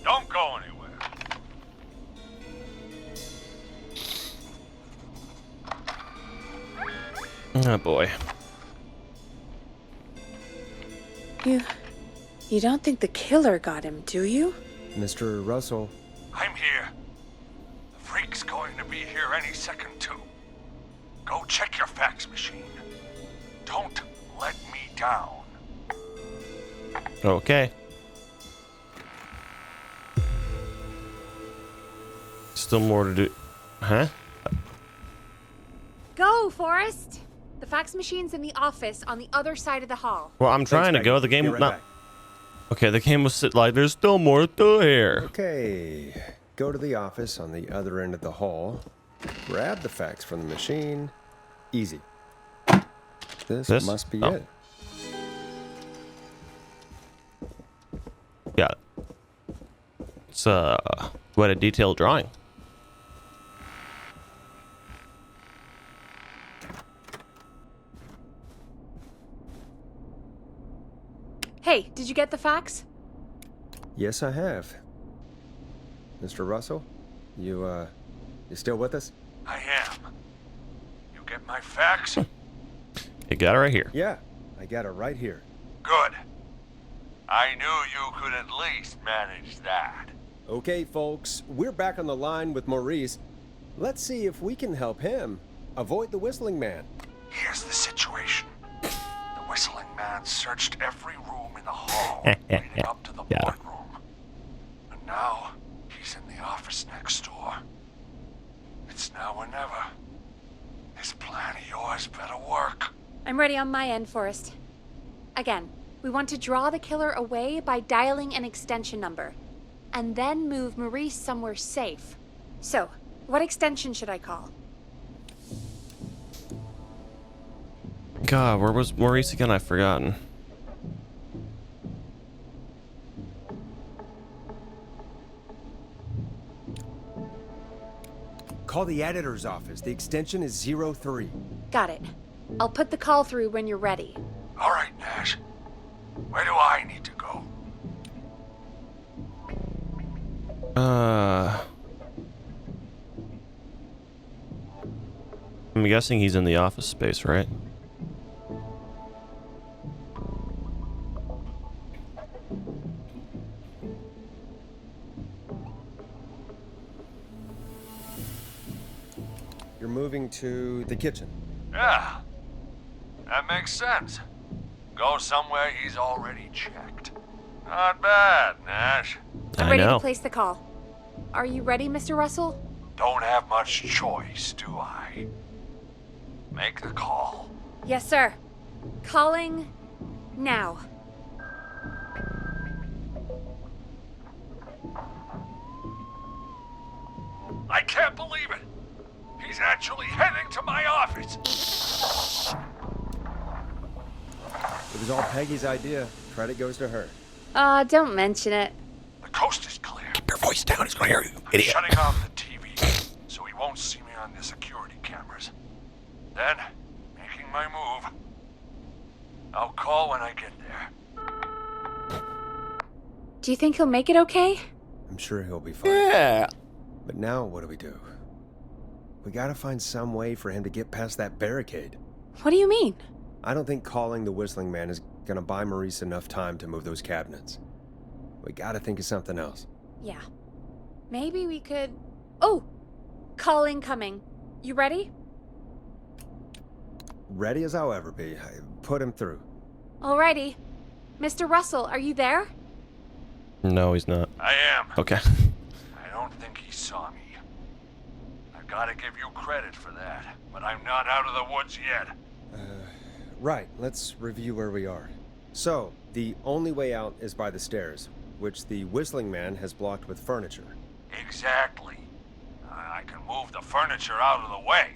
Don't go anywhere. Oh boy. You don't think the killer got him, do you? Mr. Russell, I'm here. The freak's going to be here any second, too. Go check your fax machine. Don't let me down. Okay. Still more to do. Huh? Go, Forrest! The fax machine's in the office on the other side of the hall. Well, I'm trying to Peggy. go. The game Be right not. back. Okay, the game was like, there's still more to do here. Okay, go to the office on the other end of the hall. Grab the fax from the machine. Easy. This must be it. Got it. It's quite a detailed drawing. Hey, did you get the fax? Yes, I have. Mr. Russell, you still with us? I am. You get my fax? You got it right here. Yeah, I got it right here. Good. I knew you could at least manage that. Okay, folks, we're back on the line with Maurice. Let's see if we can help him avoid the Whistling Man. Here's the situation. The Whistling Man searched every room in the hall leading up to the Yeah. boardroom. And now, he's in the office next door. It's now or never. This plan of yours better work. I'm ready on my end, Forrest. Again, we want to draw the killer away by dialing an extension number, and then move Maurice somewhere safe. So, what extension should I call? God, where was Maurice again? I've forgotten. Call Call the editor's office. The extension is 03. Got it. I'll put the call through when you're ready. All right, Nash. Where do I need to go? I'm guessing he's in the office space, right? You're moving to the kitchen. Yeah. That makes sense. Go somewhere he's already checked. Not bad, Nash. I'm I ready know. to place the call. Are you ready, Mr. Russell? Don't have much choice, do I? Make the call. Yes, sir. Calling now. I can't believe it. He's actually heading to my office. It was all Peggy's idea. Credit goes to her. Don't mention it. The coast is clear. Keep your voice down. He's gonna hear you, I'm shutting off the TV so he won't see me on the security cameras. Then, making my move. I'll call when I get there. Do you think he'll make it okay? I'm sure he'll be fine. Yeah. But now what do? We gotta find some way for him to get past that barricade. What do you mean? I don't think calling the Whistling Man is gonna buy Maurice enough time to move those cabinets. We gotta think of something else. Yeah. Maybe we could... Oh! Call incoming. You ready? Ready as I'll ever be. Put him through. Alrighty. Mr. Russell, are you there? No, he's not. I am. Okay. I don't think he saw me. I've gotta give you credit for that, but I'm not out of the woods yet. Right, let's review where we are. So, the only way out is by the stairs, which the Whistling Man has blocked with furniture. Exactly. I can move the furniture out of the way,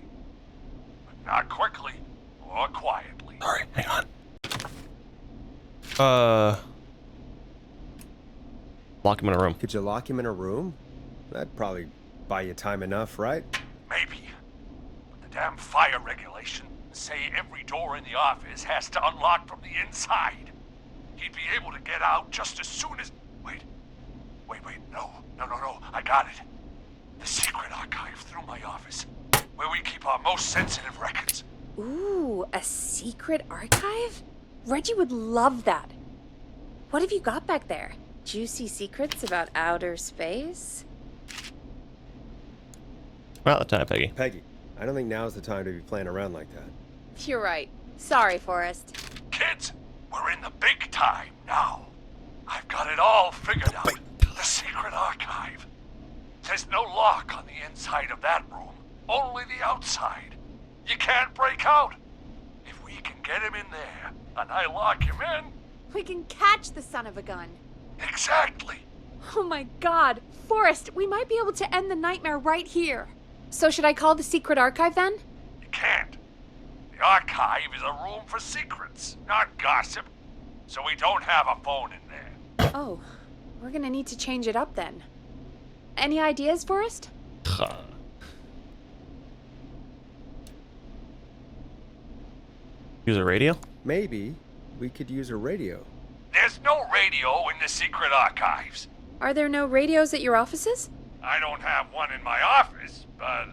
but not quickly or quietly. All right, hang on. Lock him in a room. Could you lock him in a room? That'd probably buy you time enough, right? Maybe. But the damn fire regulations say every door in the office has to unlock from the inside. He'd be able to get out just as soon as... Wait, no. I got it. The secret archive through my office, where we keep our most sensitive records. Ooh, a secret archive? Reggie would love that. What have you got back there? Juicy secrets about outer space? Well, the time, Peggy. Peggy, I don't think now's the time to be playing around like that. You're right. Sorry, Forrest. Kids, we're in the big time now. I've got it all figured out. The secret archive. There's no lock on the inside of that room, only the outside. You can't break out. If we can get him in there, and I lock him in... We can catch the son of a gun. Exactly. Oh my god. Forrest, we might be able to end the nightmare right here. So should I call the secret archive then? You can't. The archive is a room for secrets, not gossip. So we don't have a phone in there. Oh, we're gonna need to change it up then. Any ideas, Forrest? Use a radio? Maybe we could use a radio. There's no radio in the secret archives. Are there no radios at your offices? I don't have one in my office, but...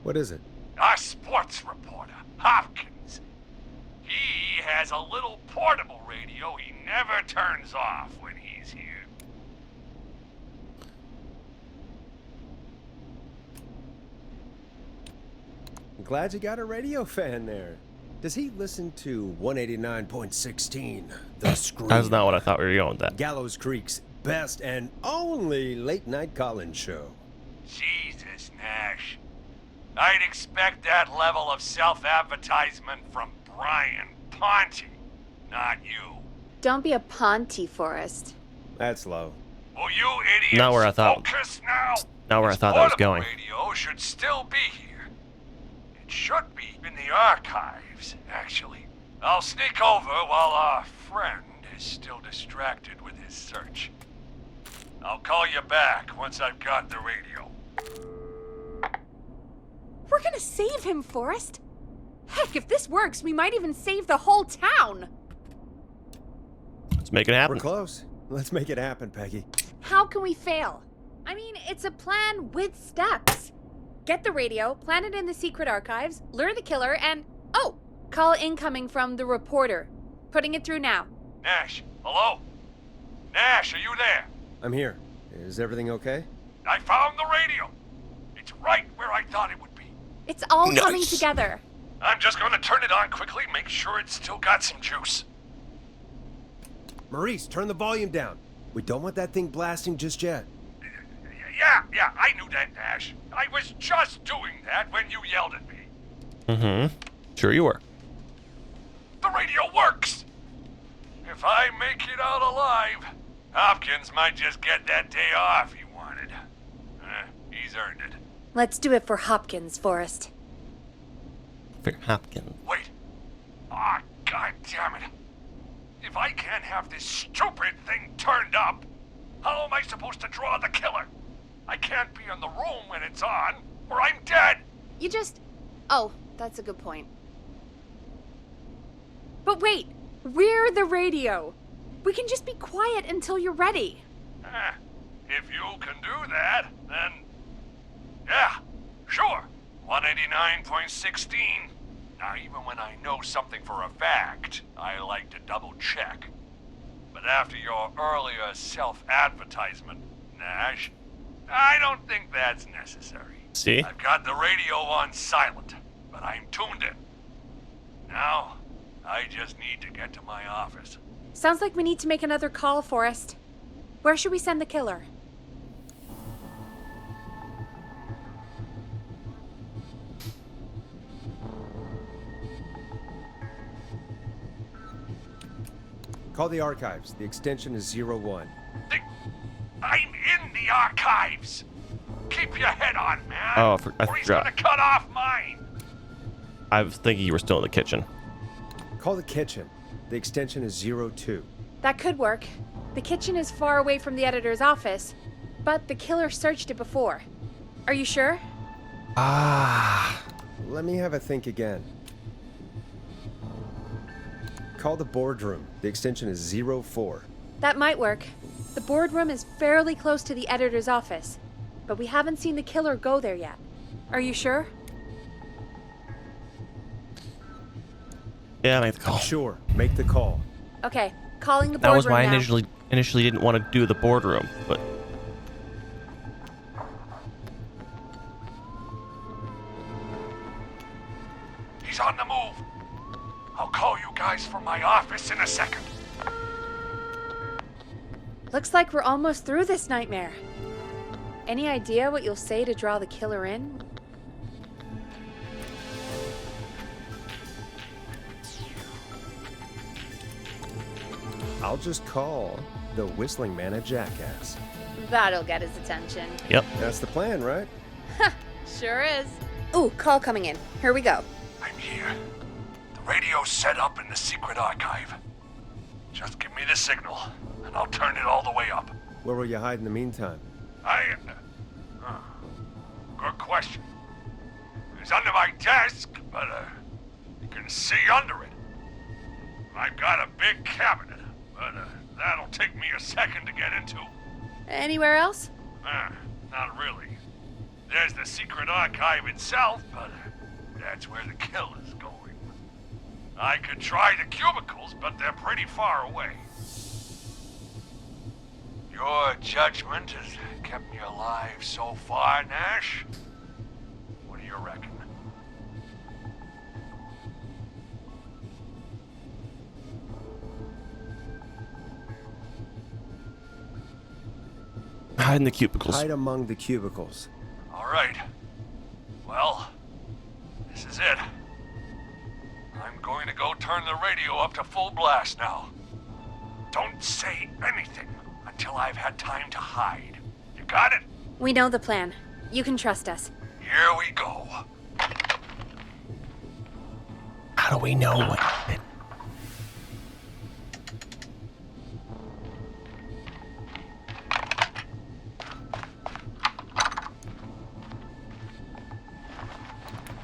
What is it? Our sports reporter, Hopkins. He has a little portable radio he never turns off when he's here. I'm glad you got a radio fan there. Does he listen to 189.16, The Scream? That's not what I thought we were going with that. Gallows Creek's best and only late-night call-in show. Jesus, Nash. I'd expect that level of self-advertisement from Brian Ponte, not you. Don't be a Ponty, Forrest. That's low. Will you idiots Not where I thought- focus now? Not where I This thought that was portable going. radio should still be here. It should be in the archives, actually. I'll sneak over while our friend is still distracted with his search. I'll call you back once I've got the radio. We're gonna save him, Forrest. Heck, if this works, we might even save the whole town. Let's make it happen. We're close. Let's make it happen, Peggy. How can we fail? I mean, it's a plan with steps. Get the radio, plant it in the secret archives, lure the killer, and... oh! Call incoming from the reporter. Putting it through now. Nash, hello? Nash, are you there? I'm here. Is everything okay? I found the radio. It's right where I thought it would be. It's all Nice. coming together. I'm just gonna turn it on quickly, make sure it's still got some juice. Maurice, turn the volume down. We don't want that thing blasting just yet. Yeah, I knew that, Nash. I was just doing that when you yelled at me. Mm-hmm. Sure you were. The radio works! If I make it out alive, Hopkins might just get that day off he wanted. He's earned it. Let's do it for Hopkins, Forrest. For Hopkins. Wait. Ah, God damn it. If I can't have this stupid thing turned up, how am I supposed to draw the killer? I can't be in the room when it's on, or I'm dead. You just... oh, that's a good point. But wait, we're the radio. We can just be quiet until you're ready. If you can do that, then... yeah, sure. 189.16. Now, even when I know something for a fact, I like to double check. But after your earlier self-advertisement, Nash, I don't think that's necessary. See? I've got the radio on silent, but I'm tuned in. Now, I just need to get to my office. Sounds like we need to make another call, Forrest. Where should we send the killer? Call the archives. The extension is 01. I'm in the archives. Keep your head on, man. Oh, I or he's forgot. gonna cut off mine. I was thinking you were still in the kitchen. Call the kitchen. The extension is 02. That could work. The kitchen is far away from the editor's office, but the killer searched it before. Are you sure? Let me have a think again. Call the boardroom. The extension is 04. That might work. The boardroom is fairly close to the editor's office, but we haven't seen the killer go there yet. Are you sure? Yeah, make the call. Sure. Make the call. Okay, calling the That boardroom was why I now. initially didn't want to do the boardroom, but He's on the move. I'll call you guys from my office in a second. Looks like we're almost through this nightmare. Any idea what you'll say to draw the killer in? I'll just call the whistling man a jackass. That'll get his attention. yep. That's the plan, right? Sure is. Ooh, call coming in. Here we go. I'm here. The radio's set up in the secret archive. Just give me the signal, and I'll turn it all the way up. Where will you hide in the meantime? Good question. It's under my desk, but you can see under it. I've got a big cabinet, but that'll take me a second to get into. Anywhere else? Not really. There's the secret archive itself, but that's where the kill is going. I could try the cubicles, but they're pretty far away. Your judgment has kept me alive so far, Nash. What do you reckon? Hide in the cubicles. Hide among the cubicles. All right. Well, this is it. I'm going to go turn the radio up to full blast now. Don't say anything until I've had time to hide. You got it? We know the plan. You can trust us. Here we go. How do we know what happened?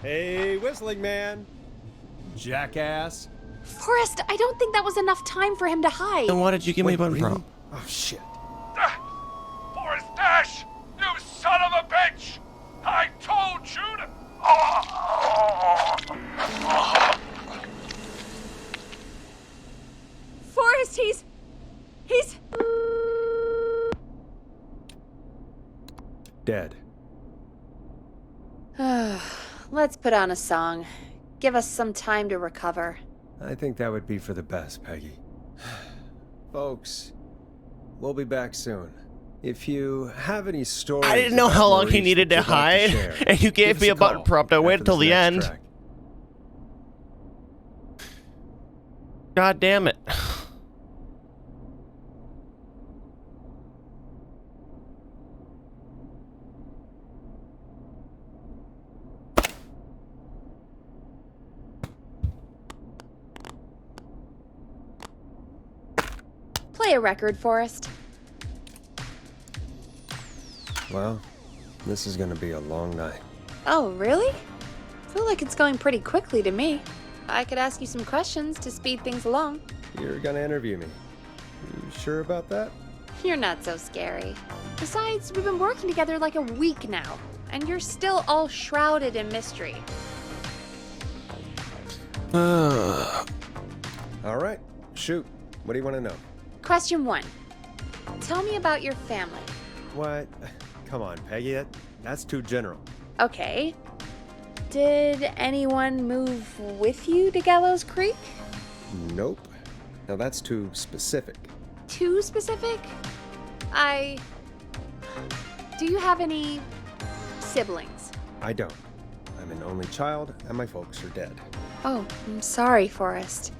Hey, whistling man. Jackass. Forrest, I don't think that was enough time for him to hide. Then why did you give me a button really? from? Oh, shit. Forrest Nash! You son of a bitch! I told you to... Forrest, he's... Dead. Let's put on a song. Give us some time to recover. I think that would be for the best, Peggy. Folks, we'll be back soon. If you have any stories... I didn't know about how long he Maurice needed that to you'd like hide, share, and you gave give me us a button call prompt. I waited after till this the next end. track. God damn it. Play a record, Forrest. Well, this is gonna be a long night. Oh, really? I feel like it's going pretty quickly to me. I could ask you some questions to speed things along. You're gonna interview me. You sure about that? You're not so scary. Besides, we've been working together like a week now, and you're still all shrouded in mystery. All right, shoot. What do you want to know? Question 1. Tell me about your family. What? Come on, Peggy. That's too general. Okay. Did anyone move with you to Gallows Creek? Nope. Now that's too specific. Too specific? Do you have any siblings? I don't. I'm an only child, and my folks are dead. Oh, I'm sorry, Forrest.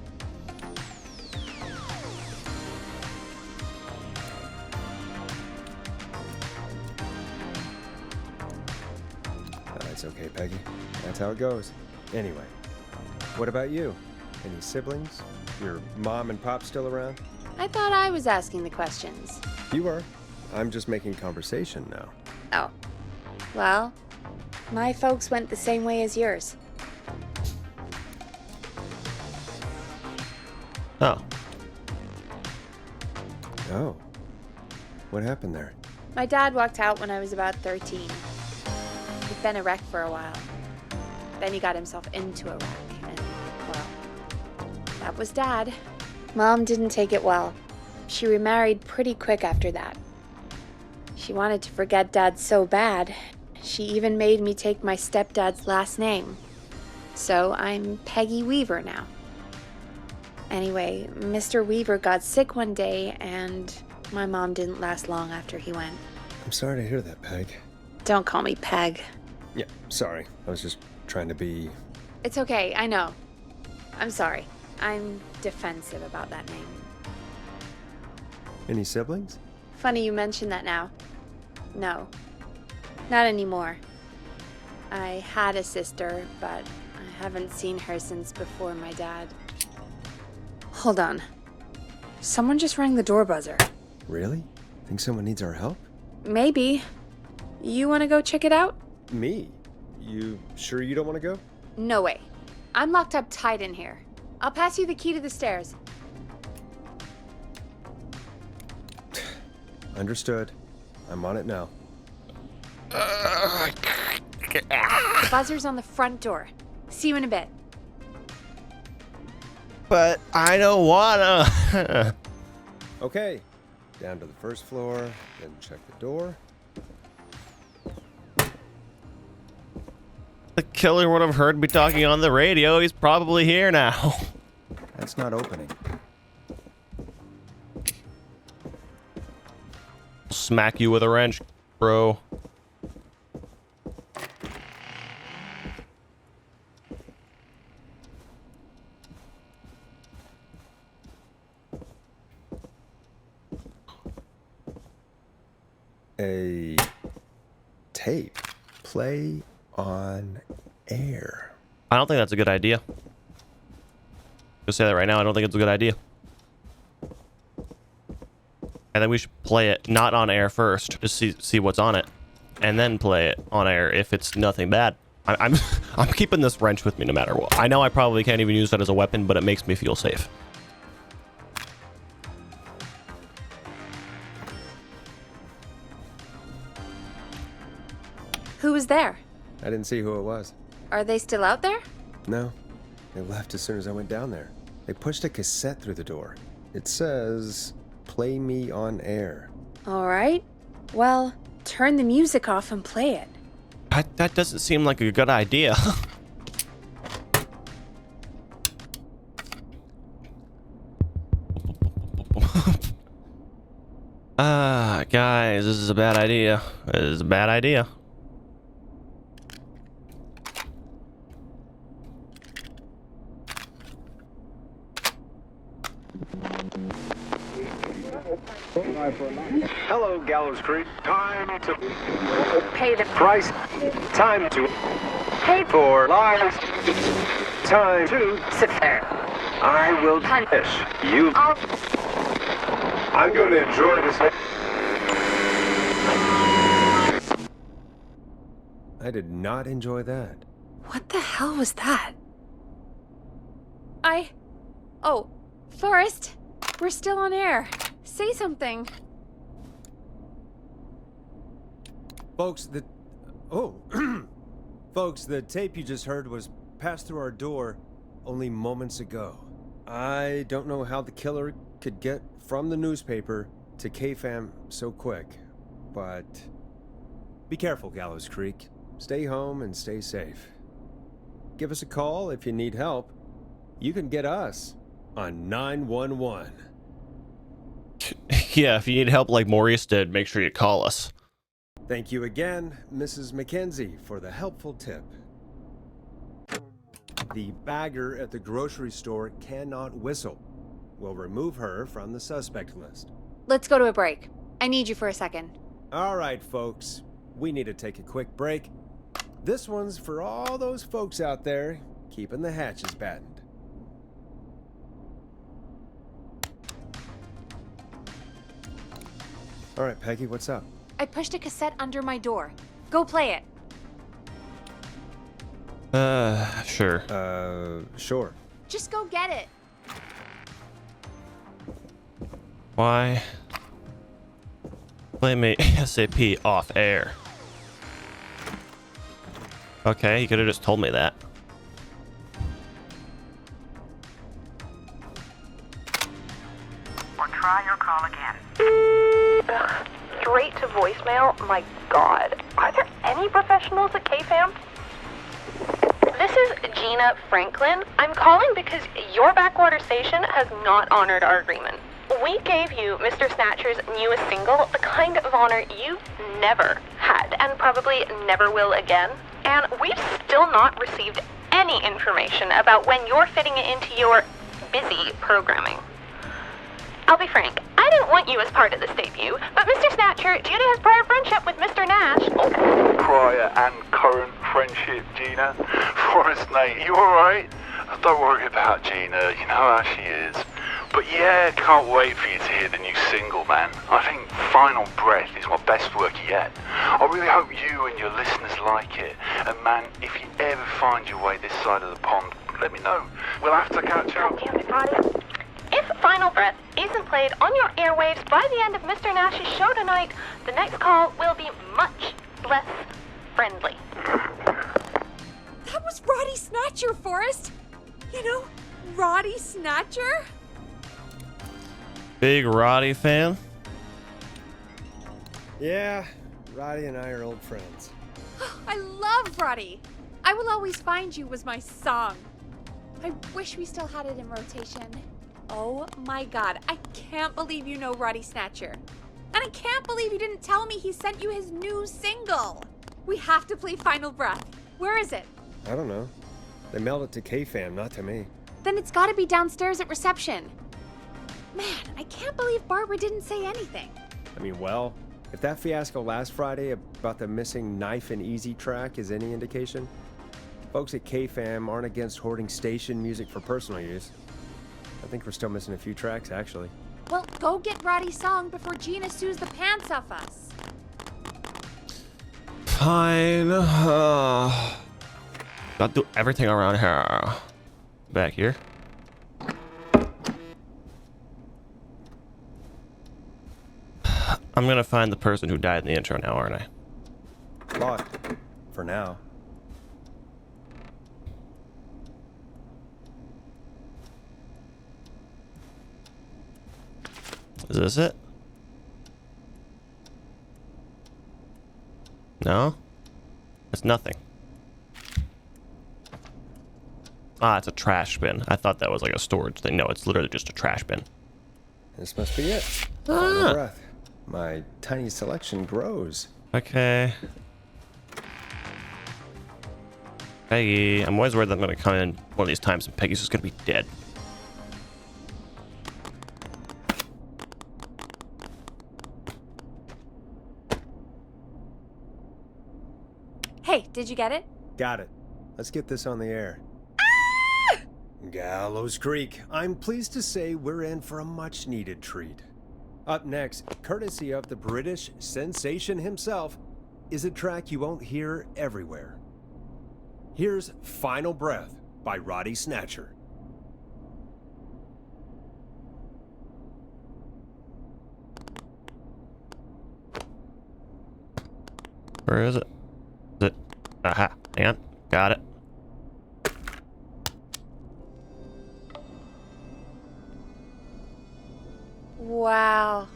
It's okay, Peggy. That's how it goes. Anyway, what about you? Any siblings? Your mom and pop still around? I thought I was asking the questions. You are. I'm just making conversation now. Oh. Well, my folks went the same way as yours. Oh. Oh. What happened there? My dad walked out when I was about 13. He'd been a wreck for a while. Then he got himself into a wreck, and, well, that was Dad. Mom didn't take it well. She remarried pretty quick after that. She wanted to forget Dad so bad, she even made me take my stepdad's last name. So I'm Peggy Weaver now. Anyway, Mr. Weaver got sick one day, and my mom didn't last long after he went. I'm sorry to hear that, Peg. Don't call me Peg. Yeah, sorry. I was just trying to be... It's okay, I know. I'm sorry. I'm defensive about that name. Any siblings? Funny you mention that now. No, not anymore. I had a sister, but I haven't seen her since before my dad. Hold on. Someone just rang the door buzzer. Really? Think someone needs our help? Maybe. You want to go check it out? Me? You sure you don't want to go? No way. I'm locked up tight in here. I'll pass you the key to the stairs. Understood. I'm on it now. The buzzer's on the front door. See you in a bit. But I don't wanna. Okay. Down to the first floor, then check the door. The killer would have heard me talking on the radio. He's probably here now. That's not opening. Smack you with a wrench, bro. A tape. Play on air. I don't think that's a good idea. Just say that right now. I don't think it's a good idea. And then we should play it not on air first, just see what's on it, and then play it on air if it's nothing bad. I'm I'm keeping this wrench with me no matter what. I know I probably can't even use that as a weapon, but it makes me feel safe. Who was there? I didn't see who it was. Are they still out there? No, they left as soon as I went down there. They pushed a cassette through the door. It says, "Play me on air." All right. Well, turn the music off and play it. That doesn't seem like a good idea. Guys, this is a bad idea. This is a bad idea. Hello, Gallows Creek. Time to Pay the price. Time to pay for lives. Time to sit there. I will punish you. I'm going to enjoy this. I did not enjoy that. What the hell was that? Oh, Forrest, we're still on air. Say something. Folks, Folks, the tape you just heard was passed through our door only moments ago. I don't know how the killer could get from the newspaper to KFAM so quick, but be careful, Gallows Creek. Stay home and stay safe. Give us a call if you need help. You can get us on 911. Yeah, if you need help like Maurice did, make sure you call us. Thank you again, Mrs. McKenzie, for the helpful tip. The bagger at the grocery store cannot whistle. We'll remove her from the suspect list. Let's go to a break. I need you for a second. All right, folks. We need to take a quick break. This one's for all those folks out there keeping the hatches battened. All right, Peggy, what's up? I pushed a cassette under my door. Go play it. Sure. Sure. Just go get it. Why? Play me ASAP off air. Okay, you could have just told me that. Or try your call again. Straight to voicemail? My God. Are there any professionals at KFAM? This is Gina Franklin. I'm calling because your backwater station has not honored our agreement. We gave you Mr. Snatcher's newest single, the kind of honor you never had and probably never will again. And we've still not received any information about when you're fitting it into your busy programming. I'll be frank, I didn't want you as part of this debut, but Mr. Snatcher, due to his prior friendship with Mr. Nash... Prior and current friendship, Gina. Forrest Nash, you alright? Don't worry about Gina, you know how she is. But yeah, can't wait for you to hear the new single, man. I think Final Breath is my best work yet. I really hope you and your listeners like it. And man, if you ever find your way this side of the pond, let me know. We'll have to catch up. If Final Breath isn't played on your airwaves by the end of Mr. Nash's show tonight, the next call will be much less friendly. That was Roddy Snatcher, Forrest. You know, Roddy Snatcher? Big Roddy fan? Yeah, Roddy and I are old friends. I love Roddy. I Will Always Find You was my song. I wish we still had it in rotation. Oh my God, I can't believe you know Roddy Snatcher. And I can't believe you didn't tell me he sent you his new single. We have to play Final Breath. Where is it? I don't know. They mailed it to KFAM, not to me. Then it's gotta be downstairs at reception. Man, I can't believe Barbara didn't say anything. I mean, well, if that fiasco last Friday about the missing Knife and Easy track is any indication, folks at KFAM aren't against hoarding station music for personal use. I think we're still missing a few tracks, actually. Well, go get Roddy's song before Gina sues the pants off us. Fine. Gotta do everything around here. Back here. I'm gonna find the person who died in the intro now, aren't I? Locked. For now. Is this it? No? It's nothing. Ah, it's a trash bin. I thought that was like a storage thing. No, it's literally just a trash bin. This must be it. Final breath. My tiny selection grows. Okay. Peggy. I'm always worried that I'm going to come in one of these times and Peggy's just going to be dead. Hey, did you get it? Got it. Let's get this on the air. Gallows Creek. I'm pleased to say we're in for a much-needed treat. Up next, courtesy of the British sensation himself, is a track you won't hear everywhere. Here's Final Breath by Roddy Snatcher. Where is it? Is it? Aha. Hang on. Got it. Wow.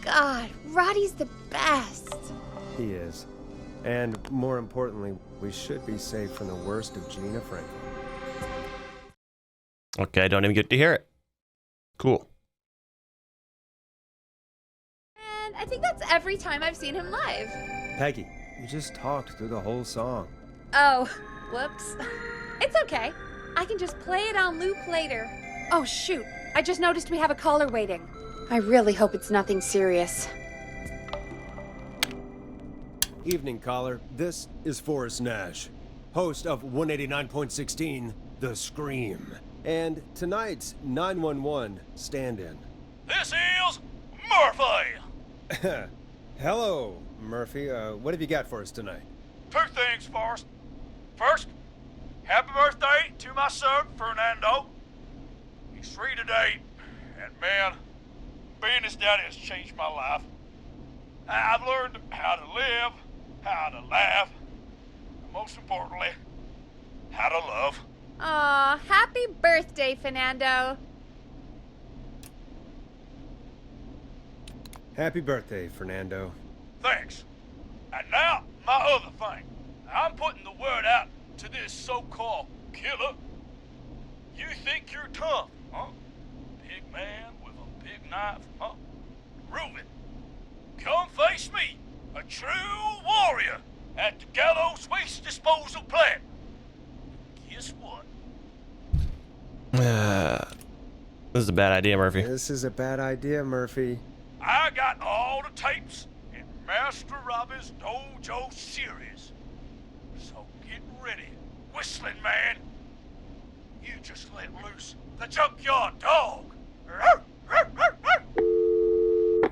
God, Roddy's the best. He is. And more importantly, we should be safe from the worst of Gina Franklin. Okay, I don't even get to hear it. Cool. And I think that's every time I've seen him live. Peggy, you just talked through the whole song. Oh, whoops. It's okay. I can just play it on loop later. Oh, shoot. I just noticed we have a caller waiting. I really hope it's nothing serious. Evening, caller. This is Forrest Nash, host of 189.16, The Scream, and tonight's 911 stand-in. This is Murphy. Hello, Murphy. What have you got for us tonight? Two things, Forrest. First, happy birthday to my son, Fernando. He's 3 today, and man, being his daddy has changed my life. I've learned how to live, how to laugh, and most importantly, how to love. Aw, happy birthday, Fernando. Happy birthday, Fernando. Thanks. And now, my other thing. I'm putting the word out to this so-called killer. You think you're tough, huh? Big man with a big knife, huh? Prove it. Come face me, a true warrior, at the Gallows Waste Disposal Plant. Guess what? This is a bad idea, Murphy. This is a bad idea, Murphy. I got all the tapes in Master Robbie's Dojo series. So get ready, whistling man. You just let loose the junkyard dog.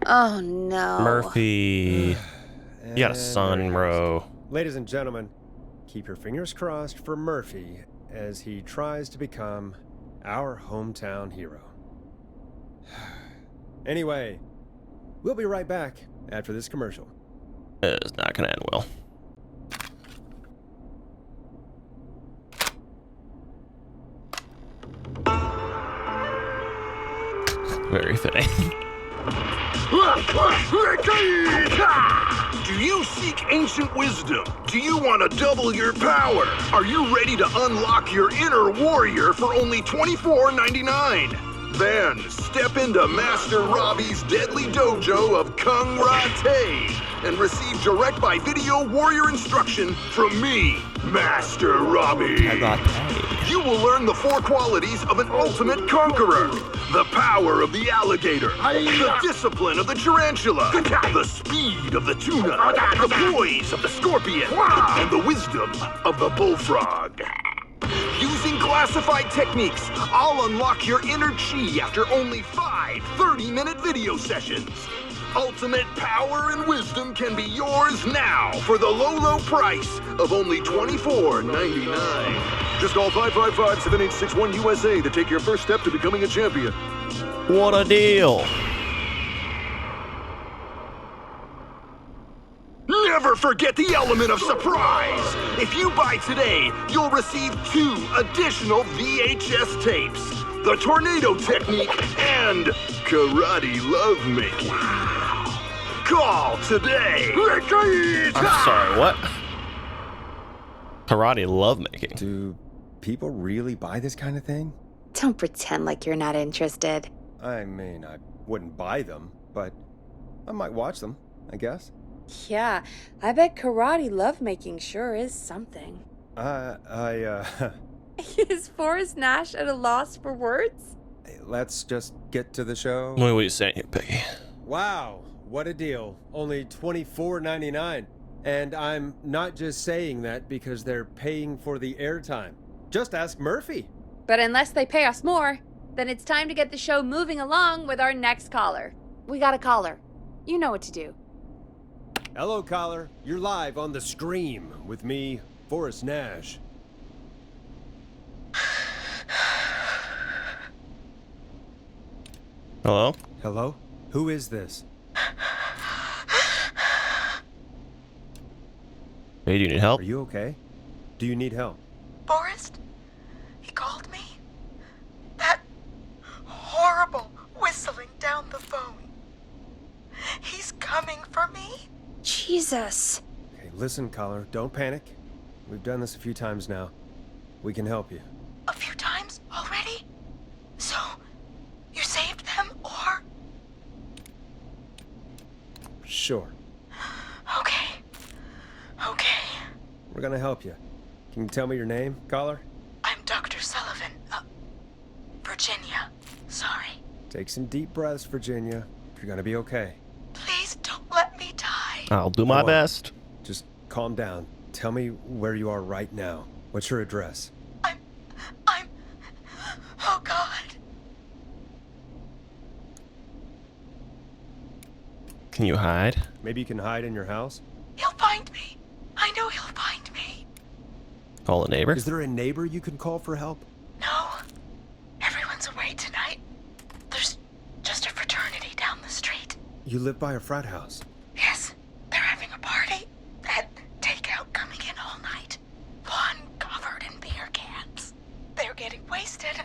Oh, no. Murphy. You got a son, bro. Ladies and gentlemen, keep your fingers crossed for Murphy as he tries to become our hometown hero. Anyway, we'll be right back after this commercial. It's not gonna end well. Very fitting. Do you seek ancient wisdom? Do you want to double your power? Are you ready to unlock your inner warrior for only $24.99? Then step into Master Robbie's deadly dojo of Kung Ra-Te and receive direct by video warrior instruction from me, Master Robbie. You will learn the 4 qualities of an ultimate conqueror. The power of the alligator, the discipline of the tarantula, the speed of the tuna, the poise of the scorpion, and the wisdom of the bullfrog. Using classified techniques, I'll unlock your inner chi after only 5 30-minute video sessions. Ultimate power and wisdom can be yours now for the low, low price of only $24.99. Just call 555-7861 USA to take your first step to becoming a champion. What a deal. Never forget the element of surprise! If you buy today, you'll receive 2 additional VHS tapes. The Tornado Technique and Karate Lovemaking. Call today! I'm sorry, what? Karate lovemaking. Do people really buy this kind of thing? Don't pretend like you're not interested. I mean, I wouldn't buy them, but I might watch them, I guess. Yeah, I bet karate lovemaking sure is something. Is Forrest Nash at a loss for words? Let's just get to the show. What are you saying here, Peggy? Wow, what a deal. Only $24.99. And I'm not just saying that because they're paying for the airtime. Just ask Murphy. But unless they pay us more, then it's time to get the show moving along with our next caller. We got a caller. You know what to do. Hello, caller. You're live on The Scream with me, Forrest Nash. Hello? Hello? Who is this? Hey, do you need help? Are you okay? Do you need help? Forrest? He called me? That horrible whistling down the phone. He's coming for me? Jesus. Okay, listen, caller. Don't panic. We've done this a few times now. We can help you. A few times already? So, you saved them, or? Sure. Okay. Okay. We're gonna help you. Can you tell me your name, caller? I'm Dr. Sullivan. Virginia. Sorry. Take some deep breaths, Virginia. You're gonna be okay. Please don't let me die. I'll do my best. Just calm down. Tell me where you are right now. What's your address? Oh, God. Can you hide? Maybe you can hide in your house? He'll find me. I know he'll find me. Call a neighbor? Is there a neighbor you can call for help? No. Everyone's away tonight. There's just a fraternity down the street. You live by a frat house. Yes. They're having a party. Had takeout coming in all night. Lawn covered in beer cans. They're getting wasted.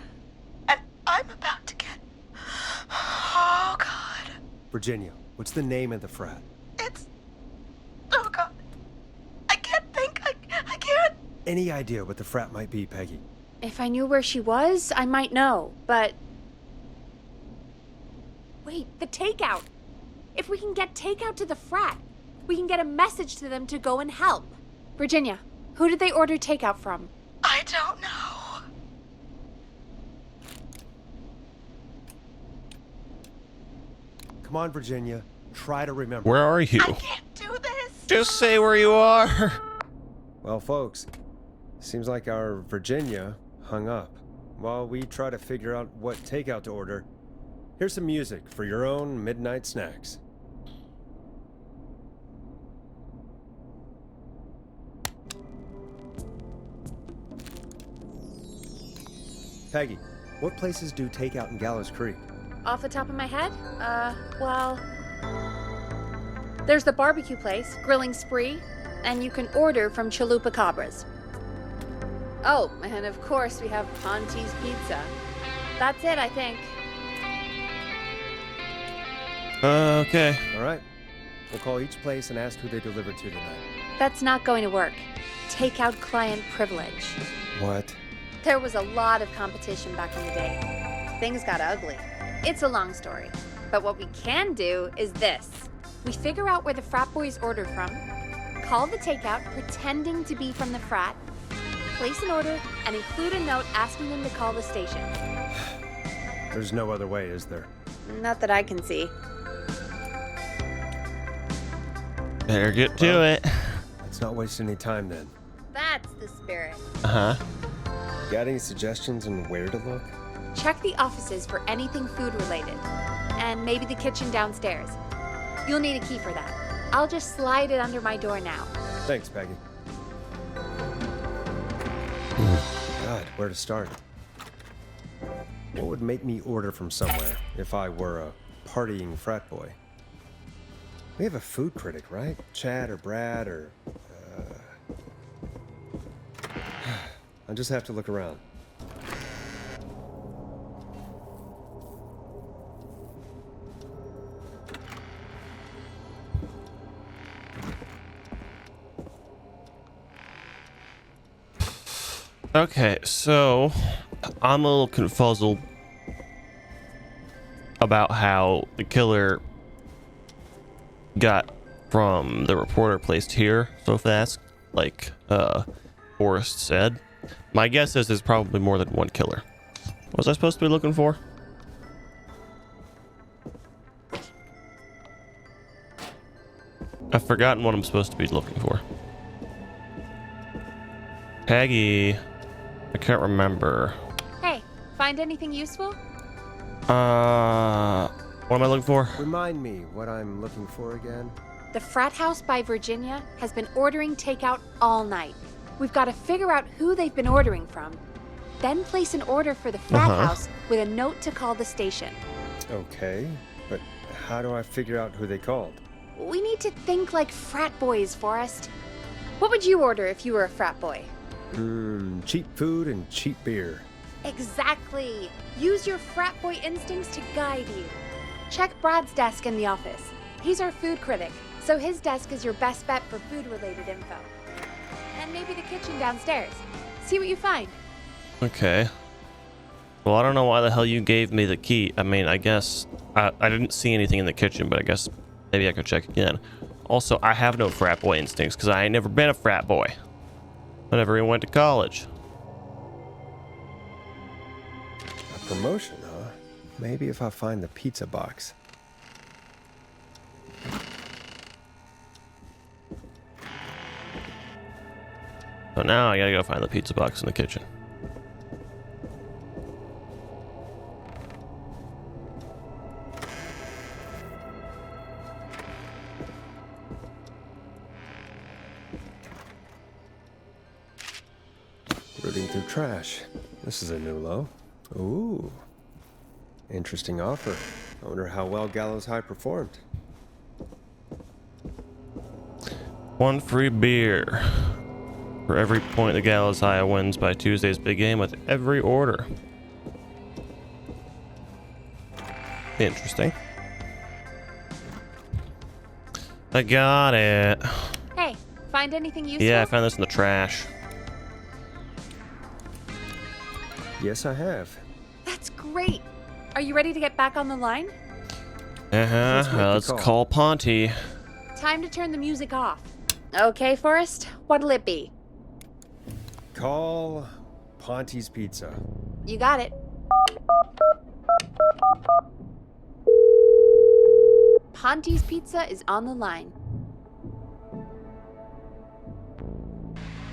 And I'm about to get... Oh, God. Virginia, what's the name of the frat? It's... Oh, God. I can't think. I can't... Any idea what the frat might be, Peggy? If I knew where she was, I might know, but... Wait, the takeout! If we can get takeout to the frat, we can get a message to them to go and help. Virginia, who did they order takeout from? I don't know. Come on, Virginia. Try to remember. Where are you? I can't do this. Just say where you are. Well, folks, seems like our Virginia hung up. While we try to figure out what takeout to order, here's some music for your own midnight snacks. Peggy, what places do takeout in Gallows Creek? Off the top of my head? Well... There's the barbecue place, Grilling Spree, and you can order from Chalupa Cabras. Oh, and of course we have Ponte's Pizza. That's it, I think. Okay. All right. We'll call each place and ask who they delivered to tonight. That's not going to work. Takeout client privilege. What? There was a lot of competition back in the day. Things got ugly. It's a long story. But what we can do is this. We figure out where the frat boys ordered from, call the takeout pretending to be from the frat, place an order, and include a note asking them to call the station. There's no other way, is there? Not that I can see. Better get to it. Let's not waste any time then. That's the spirit. Uh-huh. Got any suggestions on where to look? Check the offices for anything food related, and maybe the kitchen downstairs. You'll need a key for that. I'll just slide it under my door now. Thanks, Peggy. God, where to start? What would make me order from somewhere if I were a partying frat boy? We have a food critic, right? Chad or Brad or... I'll just have to look around. Okay, so I'm a little confuzzled about how the killer got from the reporter placed here so fast, like Forrest said. My guess is there's probably more than one killer. What was I supposed to be looking for? I've forgotten what I'm supposed to be looking for. Peggy. I can't remember. Hey, find anything useful? What am I looking for? Remind me what I'm looking for again. The frat house by Virginia has been ordering takeout all night. We've got to figure out who they've been ordering from. Then place an order for the frat house with a note to call the station. Okay, but how do I figure out who they called? We need to think like frat boys, Forrest. What would you order if you were a frat boy? Cheap food and cheap beer. Exactly. Use your frat boy instincts to guide you. Check Brad's desk in the office. He's our food critic, so his desk is your best bet for food-related info. And maybe the kitchen downstairs. See what you find. Okay. Well, I don't know why the hell you gave me the key. I mean, I guess I didn't see anything in the kitchen, but I guess maybe I could check again. Also, I have no frat boy instincts because I ain't never been a frat boy. I never even went to college. A promotion, huh? Maybe if I find the pizza box. So now I gotta go find the pizza box in the kitchen. Rooting through trash. This is a new low. Ooh. Interesting offer. I wonder how well Gallows High performed. 1 free beer for every point the Gallows High wins by Tuesday's big game with every order. Interesting. I got it. Hey, find anything useful? Yeah, I found this in the trash. Yes, I have. That's great. Are you ready to get back on the line? Let's call Ponty. Time to turn the music off. Okay, Forrest, what'll it be? Call Ponty's Pizza. You got it. Ponty's Pizza is on the line.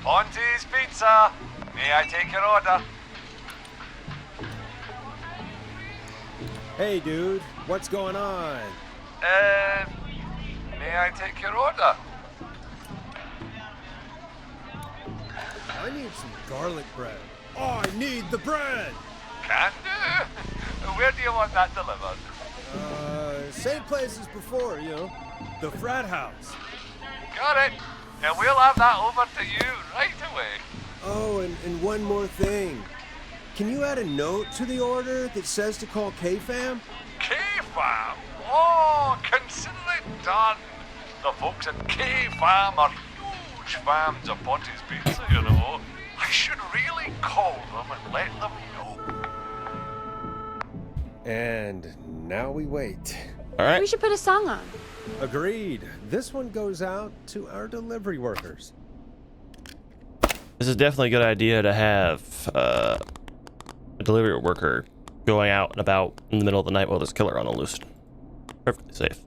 Ponty's Pizza. May I take your order? Hey, dude, what's going on? May I take your order? I need some garlic bread. Oh, I need the bread! Can do. Where do you want that delivered? Same place as before, you know. The frat house. Got it. And we'll have that over to you right away. Oh, and one more thing. Can you add a note to the order that says to call K-Fam? K-Fam? Oh, consider it done. The folks at K-Fam are huge fans of Ponty's Pizza, you know. I should really call them and let them know. And now we wait. All right. We should put a song on. Agreed. This one goes out to our delivery workers. This is definitely a good idea to have a delivery worker going out and about in the middle of the night while there's a killer on the loose. Perfectly safe.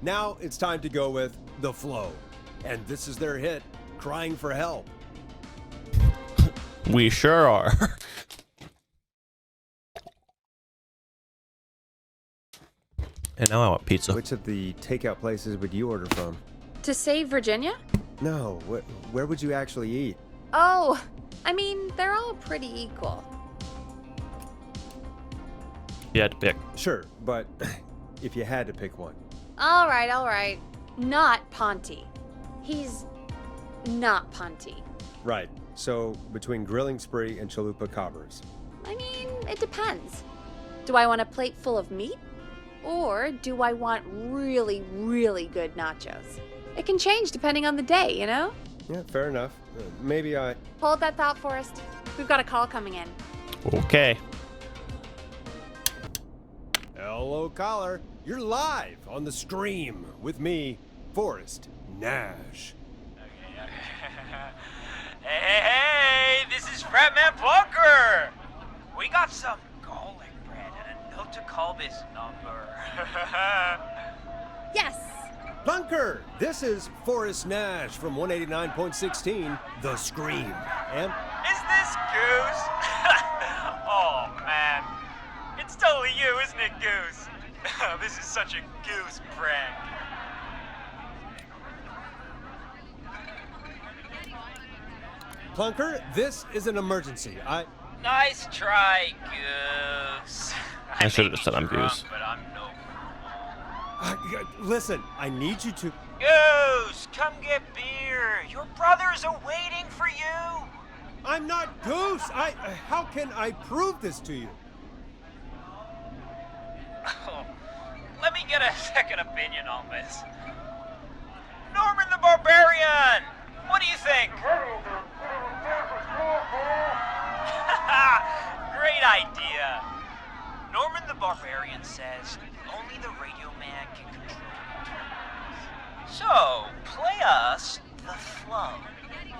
Now it's time to go with The Flow. And this is their hit, Crying for Help. We sure are. And now I want pizza. Which of the takeout places would you order from? To save Virginia? No, where would you actually eat? Oh, I mean, they're all pretty equal. You had to pick. Sure, but if you had to pick one. All right. Not Ponty. He's not Ponty. Right, so between Grilling Spree and Chalupa Cobbers. I mean, it depends. Do I want a plate full of meat? Or do I want really, really good nachos? It can change depending on the day, you know? Yeah, fair enough. Maybe I... Hold that thought, Forrest. We've got a call coming in. Okay. Hello, caller. You're live on the stream with me, Forrest Nash. Hey, this is Fratman Bunker. We got some garlic bread and a note to call this number. Yes. Bunker, this is Forrest Nash from 189.16, The Scream. And Is this Goose? Oh, man. It's totally you, isn't it, Goose? This is such a Goose prank. Plunker, this is an emergency. Nice try, Goose. I should have said I'm Goose. But I'm no. Listen, I need you to... Goose, come get beer. Your brothers are waiting for you. I'm not Goose. How can I prove this to you? Let me get a second opinion on this. Norman the Barbarian! What do you think? Great idea. Norman the Barbarian says only the radio man can control it. So, play us the flow.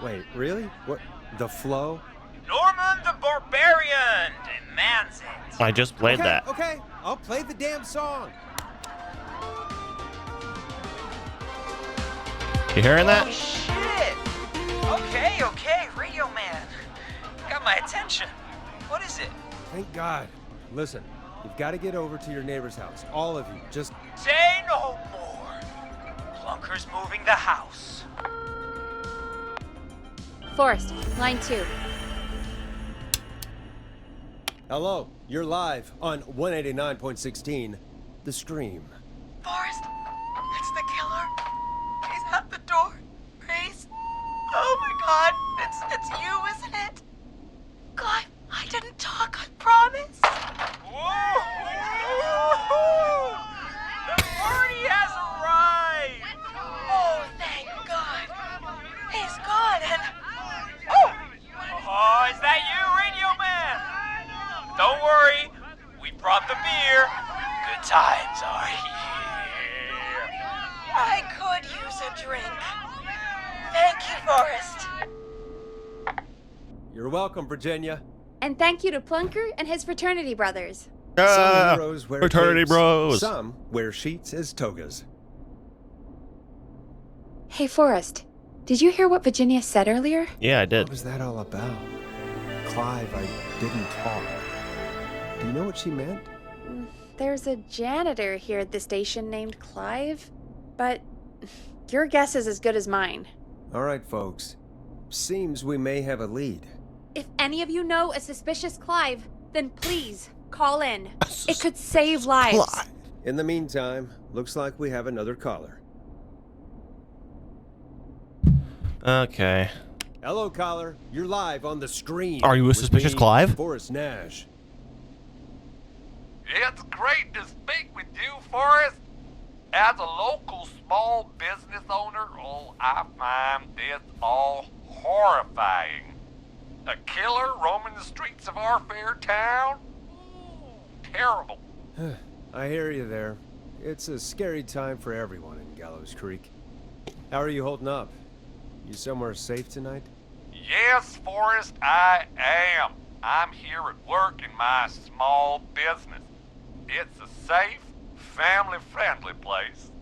Wait, really? What? The flow? Norman the Barbarian demands it. I just played that. Okay, I'll play the damn song. You hearing that? Oh, shit! Okay, radio man. Got my attention. What is it? Thank God. Listen, you've got to get over to your neighbor's house. All of you. Just... Say no more. Plunker's moving the house. Forrest, line 2. Hello, you're live on 189.16, The Scream. Forrest, it's the killer. He's at the door. Grace. Oh my God, it's you, isn't it? God, I didn't talk, I promise. Woo-hoo! The party has arrived! Oh, thank God. He's gone and... Oh, is that you, radio man? Don't worry, we brought the beer. Good times are here. I could use a drink. Thank you, Forrest. You're welcome, Virginia. And thank you to Plunker and his fraternity brothers. Some heroes wear fraternity capes. bros. Some wear sheets as togas. Hey, Forrest, did you hear what Virginia said earlier? Yeah, I did. What was that all about? Clive, I didn't talk. Do you know what she meant? There's a janitor here at the station named Clive, but your guess is as good as mine. All right, folks. Seems we may have a lead. If any of you know a suspicious Clive, then please call in. It could save lives. In the meantime, looks like we have another caller. Okay. Hello, caller. You're live on The Scream. Are you a with suspicious me, Clive? Forrest Nash. It's great to speak with you, Forrest. As a local small business owner, I find this all horrifying. A killer roaming the streets of our fair town? Ooh, terrible. I hear you there. It's a scary time for everyone in Gallows Creek. How are you holding up? You somewhere safe tonight? Yes, Forrest, I am. I'm here at work in my small business. It's a safe, family-friendly place.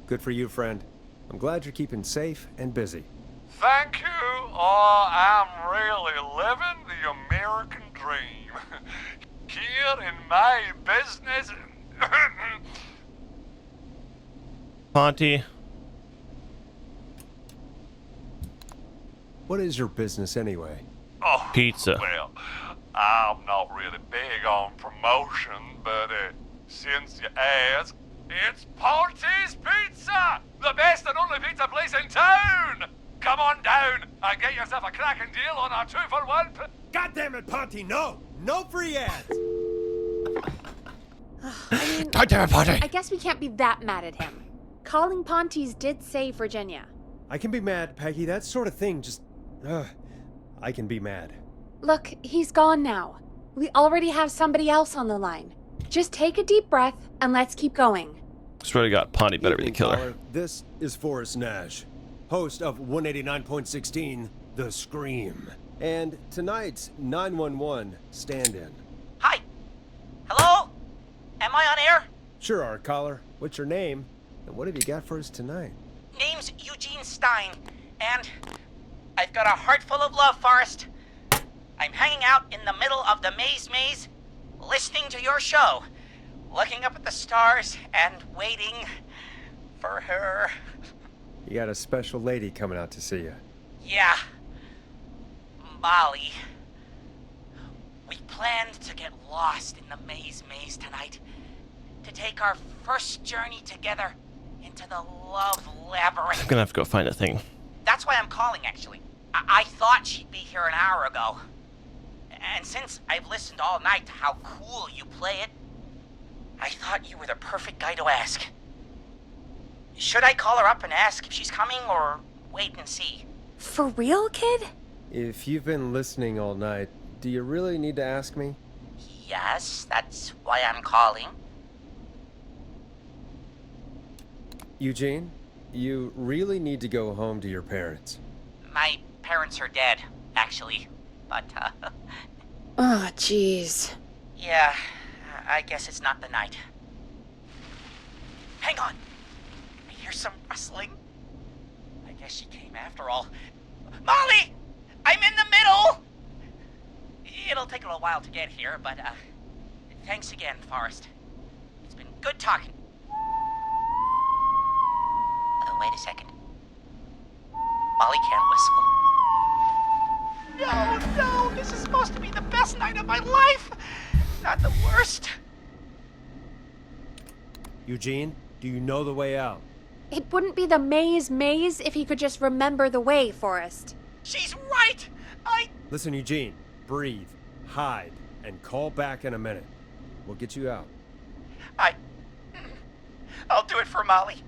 Good for you, friend. I'm glad you're keeping safe and busy. Thank you. Oh, I'm really living the American dream. scream. Here in my business. Ponty. What is your business anyway? Oh, Pizza. Well, I'm not really big on promotion, but since you ask, it's Ponty's Pizza! The best and only pizza place in town! Come on down and get yourself a cracking deal on our 2-for-1. God damn it, Ponty, no! No free ads! I guess we can't be that mad at him. Calling Ponty's did save Virginia. I can be mad, Peggy. That sort of thing just... I can be mad. Look, he's gone now. We already have somebody else on the line. Just take a deep breath and let's keep going. Swear to God, Ponty better be the Evening, killer. caller. This is Forrest Nash, host of 189.16, The Scream. And tonight's 911 stand-in. Hi. Hello? Am I on air? Sure are, caller. What's your name? And what have you got for us tonight? Name's Eugene Stein, and I've got a heart full of love, Forrest. I'm hanging out in the middle of the maze, listening to your show, looking up at the stars and waiting for her. You got a special lady coming out to see you. Yeah. Molly. We planned to get lost in the maze tonight, to take our first journey together into the love labyrinth. I'm gonna have to go find a thing. That's why I'm calling, actually. I thought she'd be here an hour ago. And since I've listened all night to how cool you play it, I thought you were the perfect guy to ask. Should I call her up and ask if she's coming, or wait and see? For real, kid? If you've been listening all night, do you really need to ask me? Yes, that's why I'm calling. Eugene, you really need to go home to your parents. My parents are dead, actually. But, Oh, jeez. yeah, I guess it's not the night. Hang on. I hear some rustling. I guess she came after all. Molly! I'm in the middle! It'll take a little while to get here, but, thanks again, Forrest. It's been good talking. Oh, wait a second. Molly can't whistle. No, this is supposed to be the best night of my life! Not the worst. Eugene, do you know the way out? It wouldn't be the maze if he could just remember the way, Forrest. She's right! Listen, Eugene, breathe, hide, and call back in a minute. We'll get you out. I'll do it for Molly.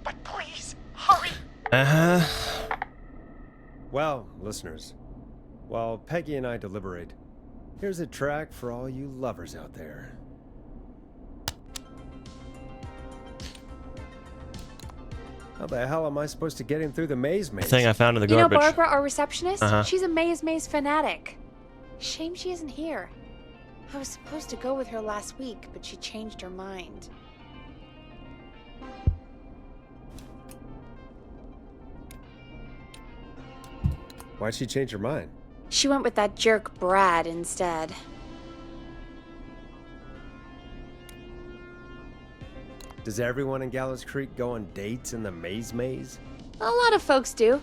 But please, hurry! Well, listeners, while Peggy and I deliberate, here's a track for all you lovers out there. How the hell am I supposed to get him through the maze? Thing I found in the You know garbage. Barbara, our receptionist? Uh-huh. She's a maze fanatic. Shame she isn't here. I was supposed to go with her last week, but she changed her mind. Why'd she change her mind? She went with that jerk Brad instead. Does everyone in Gallows Creek go on dates in the maze? A lot of folks do.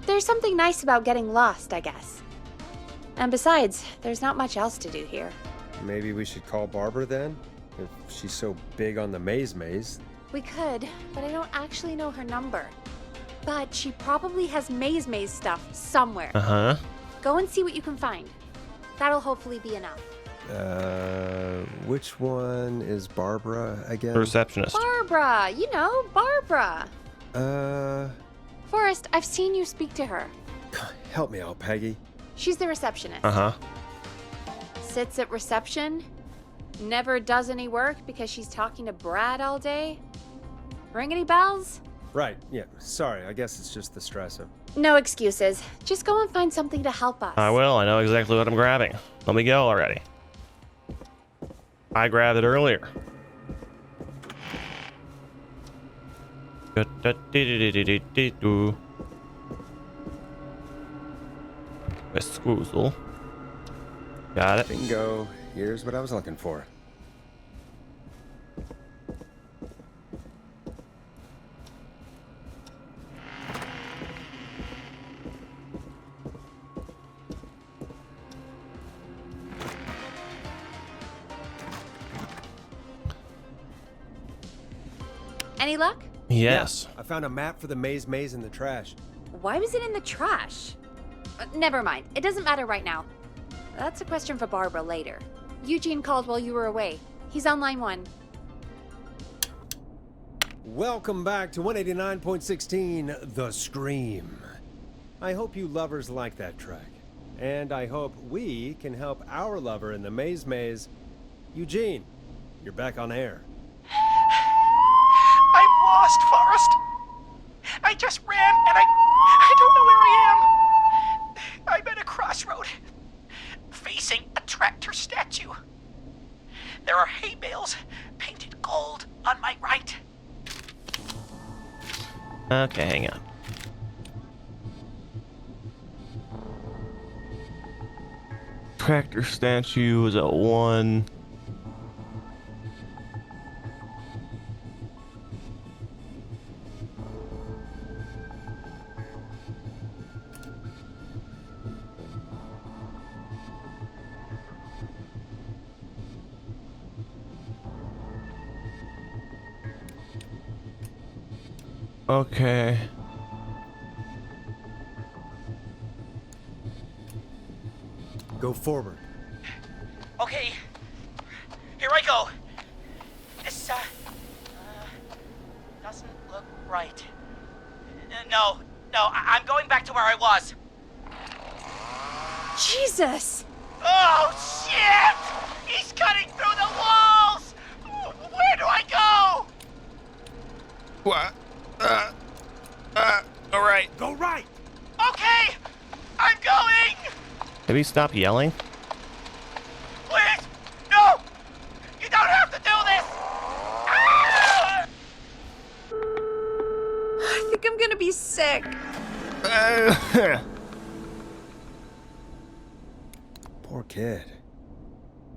There's something nice about getting lost, I guess. And besides, there's not much else to do here. Maybe we should call Barbara then? If she's so big on the maze. We could, but I don't actually know her number. But she probably has maze stuff somewhere. Uh-huh. Go and see what you can find. That'll hopefully be enough. Which one is Barbara again? The receptionist. Barbara! You know, Barbara! Forrest, I've seen you speak to her. Help me out, Peggy. She's the receptionist. Uh-huh. Sits at reception. Never does any work because she's talking to Brad all day. Ring any bells? Right, yeah. Sorry, I guess it's just the stress of... No excuses. Just go and find something to help us. I will. I know exactly what I'm grabbing. Let me go already. I grabbed it earlier. Westwoozle. Got it. Bingo. Here's what I was looking for. Any luck? Yes. Yeah, I found a map for the maze in the trash. Why was it in the trash? Never mind. It doesn't matter right now. That's a question for Barbara later. Eugene called while you were away. He's on line 1. Welcome back to 189.16, The Scream. I hope you lovers like that track. And I hope we can help our lover in the maze. Eugene, you're back on air. I'm lost, Forrest. I just ran and I don't know where I am. I'm at a crossroad, facing a tractor statue. There are hay bales painted gold on my right. Okay, hang on. Tractor statue is at 1. Okay. Go forward. Okay, here I go. This, doesn't look right. No, I'm going back to where I was. Jesus! Oh, shit! He's cutting through the walls! Where do I go? What? All right. Go right! Okay, I'm going! Maybe stop yelling. Please, no! You don't have to do this! Ah! I think I'm gonna be sick. Poor kid.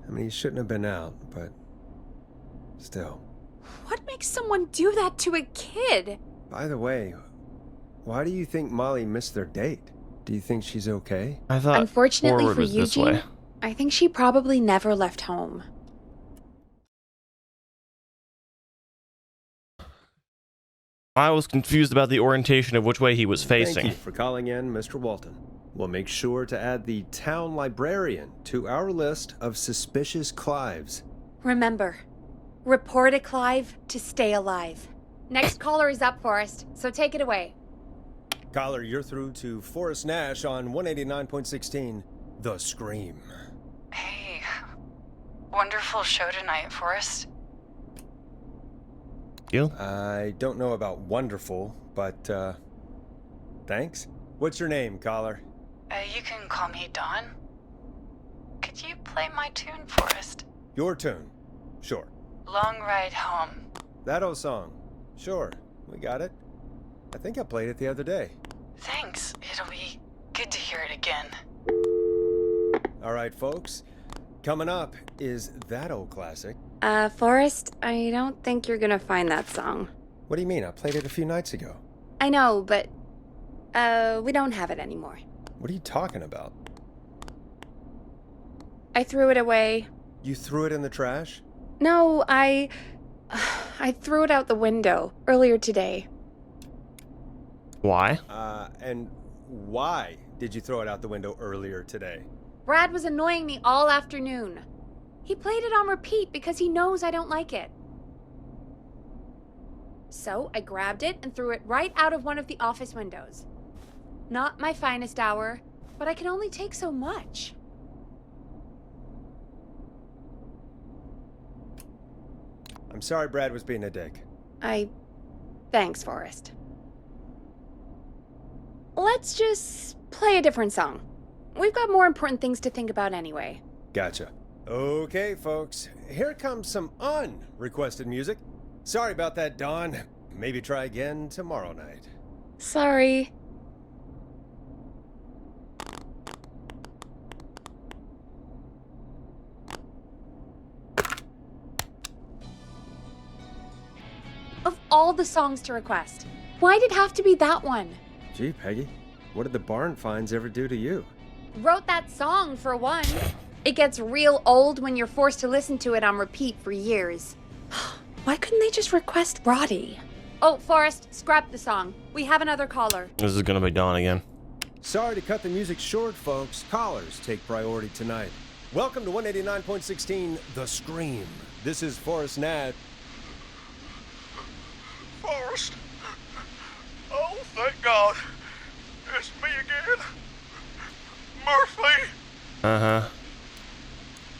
I mean, he shouldn't have been out, but still. What makes someone do that to a kid? By the way, why do you think Molly missed their date? Do you think she's okay? I thought Unfortunately forward for was this Eugene, way. I think she probably never left home. I was confused about the orientation of which way he was facing. Thank you for calling in, Mr. Walton. We'll make sure to add the town librarian to our list of suspicious Clives. Remember, report a Clive to stay alive. Next caller is up, Forrest, so take it away. Caller, you're through to Forrest Nash on 189.16, The Scream. Hey, wonderful show tonight, Forrest. You? I don't know about wonderful, but, thanks. What's your name, caller? You can call me Dawn. Could you play my tune, Forrest? Your tune. Sure. Long Ride Home. That old song. Sure. We got it. I think I played it the other day. Thanks. It'll be good to hear it again. All right, folks. Coming up is that old classic. Forrest, I don't think you're gonna find that song. What do you mean? I played it a few nights ago. I know, but, we don't have it anymore. What are you talking about? I threw it away. You threw it in the trash? No, I threw it out the window earlier today. Why? And why did you throw it out the window earlier today? Brad was annoying me all afternoon. He played it on repeat because he knows I don't like it. So I grabbed it and threw it right out of one of the office windows. Not my finest hour, but I can only take so much. I'm sorry Brad was being a dick. Thanks, Forrest. Let's just play a different song. We've got more important things to think about anyway. Gotcha. Okay, folks. Here comes some unrequested music. Sorry about that, Dawn. Maybe try again tomorrow night. Sorry. all the songs to request. Why'd it have to be that one? Gee, Peggy, what did the barn finds ever do to you? Wrote that song, for one. It gets real old when you're forced to listen to it on repeat for years. Why couldn't they just request Roddy? Oh, Forrest, scrap the song. We have another caller. This is gonna be Dawn again. Sorry to cut the music short, folks. Callers take priority tonight. Welcome to 189.16, The Scream. This is Forrest Nash. Forrest. Oh, thank God. It's me again. Murphy. Uh-huh.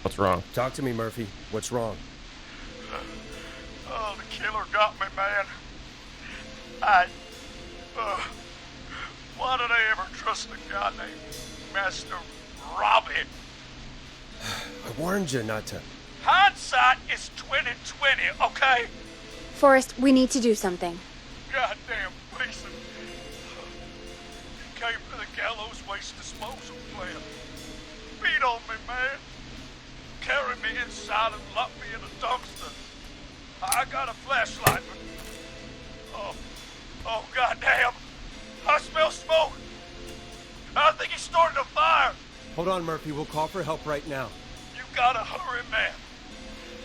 What's wrong? Talk to me, Murphy. What's wrong? Oh, the killer got me, man. Why did I ever trust a guy named Master Robbie? I warned you not to. Hindsight is 2020, okay? Forrest, we need to do something. Goddamn Gleason. He came to the Gallows waste disposal plant. Beat on me, man. Carried me inside and locked me in a dumpster. I got a flashlight, but... Oh, goddamn. I smell smoke. I think he started a fire. Hold on, Murphy. We'll call for help right now. You gotta hurry, man.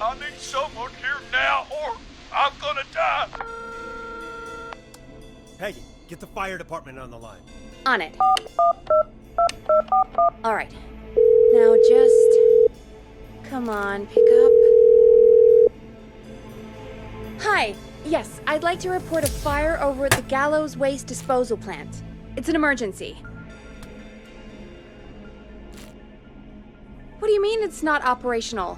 I need someone here now or I'm gonna die. Peggy, get the fire department on the line. On it. All right. Now just... Come on, pick up. Hi. Yes, I'd like to report a fire over at the Gallows Waste Disposal Plant. It's an emergency. What do you mean it's not operational?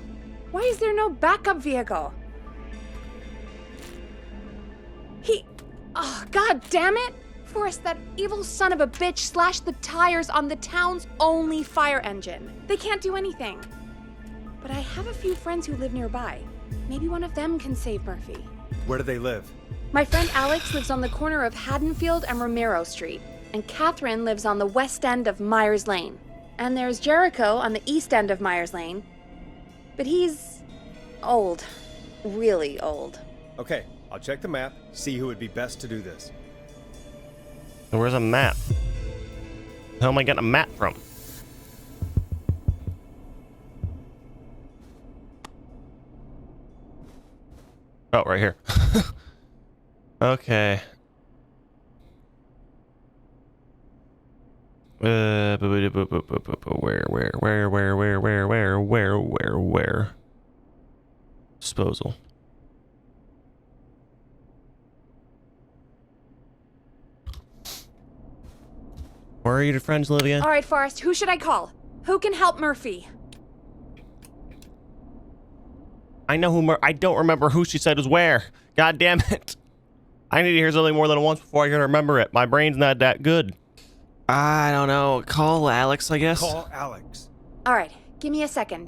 Why is there no backup vehicle? Oh, god damn it! Forrest, that evil son of a bitch slashed the tires on the town's only fire engine. They can't do anything. But I have a few friends who live nearby. Maybe one of them can save Murphy. Where do they live? My friend Alex lives on the corner of Haddonfield and Romero Street, and Catherine lives on the west end of Myers Lane. And there's Jericho on the east end of Myers Lane. But he's old. Really old. Okay, I'll check the map, see who would be best to do this. Where's a map? How am I getting a map from? Oh, right here. Okay. Where? Disposal. Where are your friends, Olivia? All right, Forrest, who should I call? Who can help Murphy? I know who I don't remember who she said was where. God damn it. I need to hear something more than once before I can remember it. My brain's not that good. I don't know. Call Alex, I guess. Call Alex. All right, give me a second.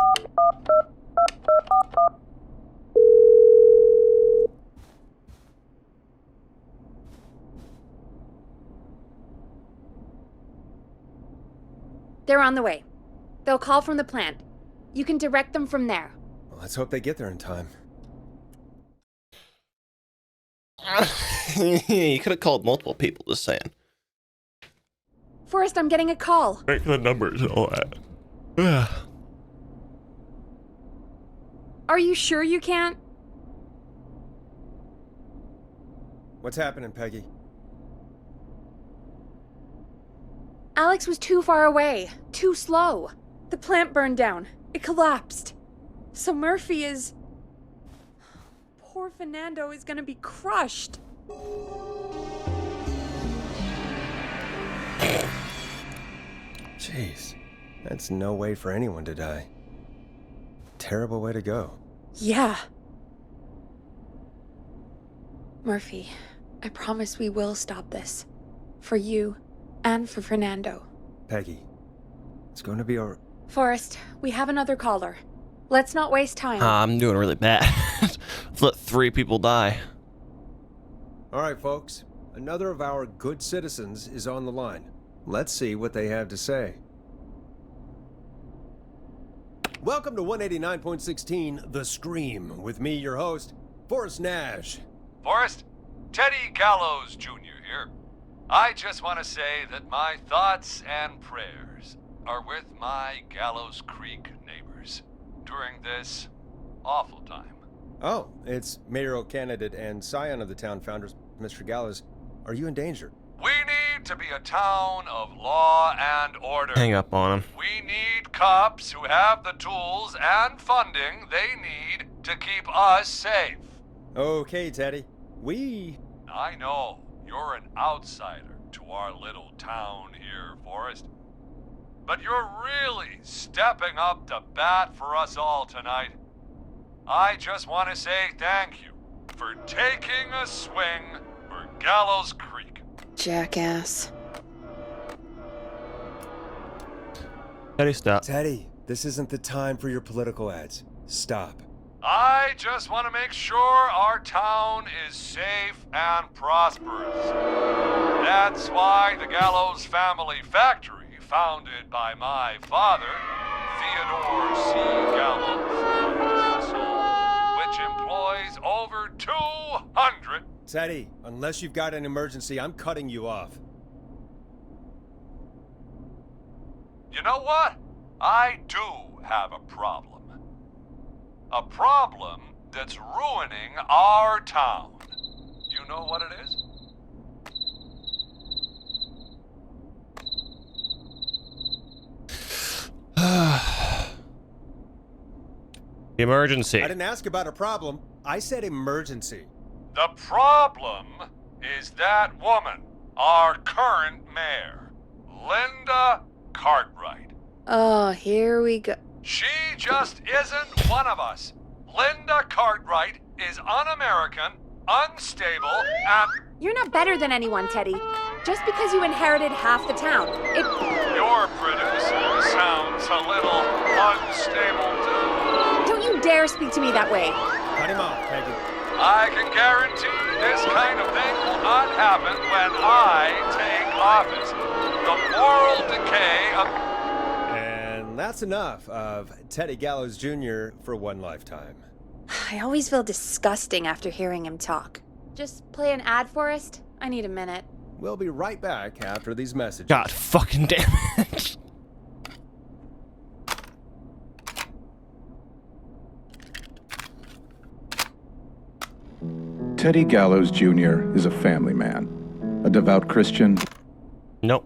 They're on the way. They'll call from the plant. You can direct them from there. Well, let's hope they get there in time. You could have called multiple people, just saying. Forrest, I'm getting a call. Make the numbers and all that. Are you sure you can't? What's happening, Peggy? Alex was too far away. Too slow. The plant burned down. It collapsed. So Murphy is... Poor Fernando is gonna be crushed. Jeez, that's no way for anyone to die. Terrible way to go. Yeah. Murphy, I promise we will stop this. For you and for Fernando. Peggy, it's going to be all... Forrest, we have another caller. Let's not waste time. I'm doing really bad. Let's let 3 people die. All right, folks. Another of our good citizens is on the line. Let's see what they have to say. Welcome to 189.16, The Scream, with me, your host, Forrest Nash. Forrest, Teddy Gallows Jr. here. I just want to say that my thoughts and prayers are with my Gallows Creek neighbors during this awful time. Oh, it's mayoral candidate and scion of the town founders, Mr. Gallows. Are you in danger? We need to be a town of law and order. Hang up on him. We need cops who have the tools and funding they need to keep us safe. Okay, Teddy. I know you're an outsider to our little town here, Forrest. But you're really stepping up to bat for us all tonight. I just want to say thank you for taking a swing for Gallows Creek. Jackass. Teddy, stop. Teddy, this isn't the time for your political ads. Stop. I just want to make sure our town is safe and prosperous. That's why the Gallows Family Factory, founded by my father, Theodore C. Gallows, was sold, which employs over 200. Teddy, unless you've got an emergency, I'm cutting you off. You know what? I do have a problem. A problem that's ruining our town. You know what it is? Emergency. I didn't ask about a problem. I said emergency. The problem is that woman, our current mayor, Linda Cartwright. Oh, here we go. She just isn't one of us. Linda Cartwright is un-American, unstable, and... You're not better than anyone, Teddy. Just because you inherited half the town. Your producer sounds a little unstable, too. Don't you dare speak to me that way. Cut him off, Peggy. I can guarantee this kind of thing will not happen when I take office. The moral decay of... And that's enough of Teddy Gallows Jr. for one lifetime. I always feel disgusting after hearing him talk. Just play an ad, Forrest. I need a minute. We'll be right back after these messages. God fucking damn it. Teddy Gallows Jr. is a family man, a devout Christian. Nope.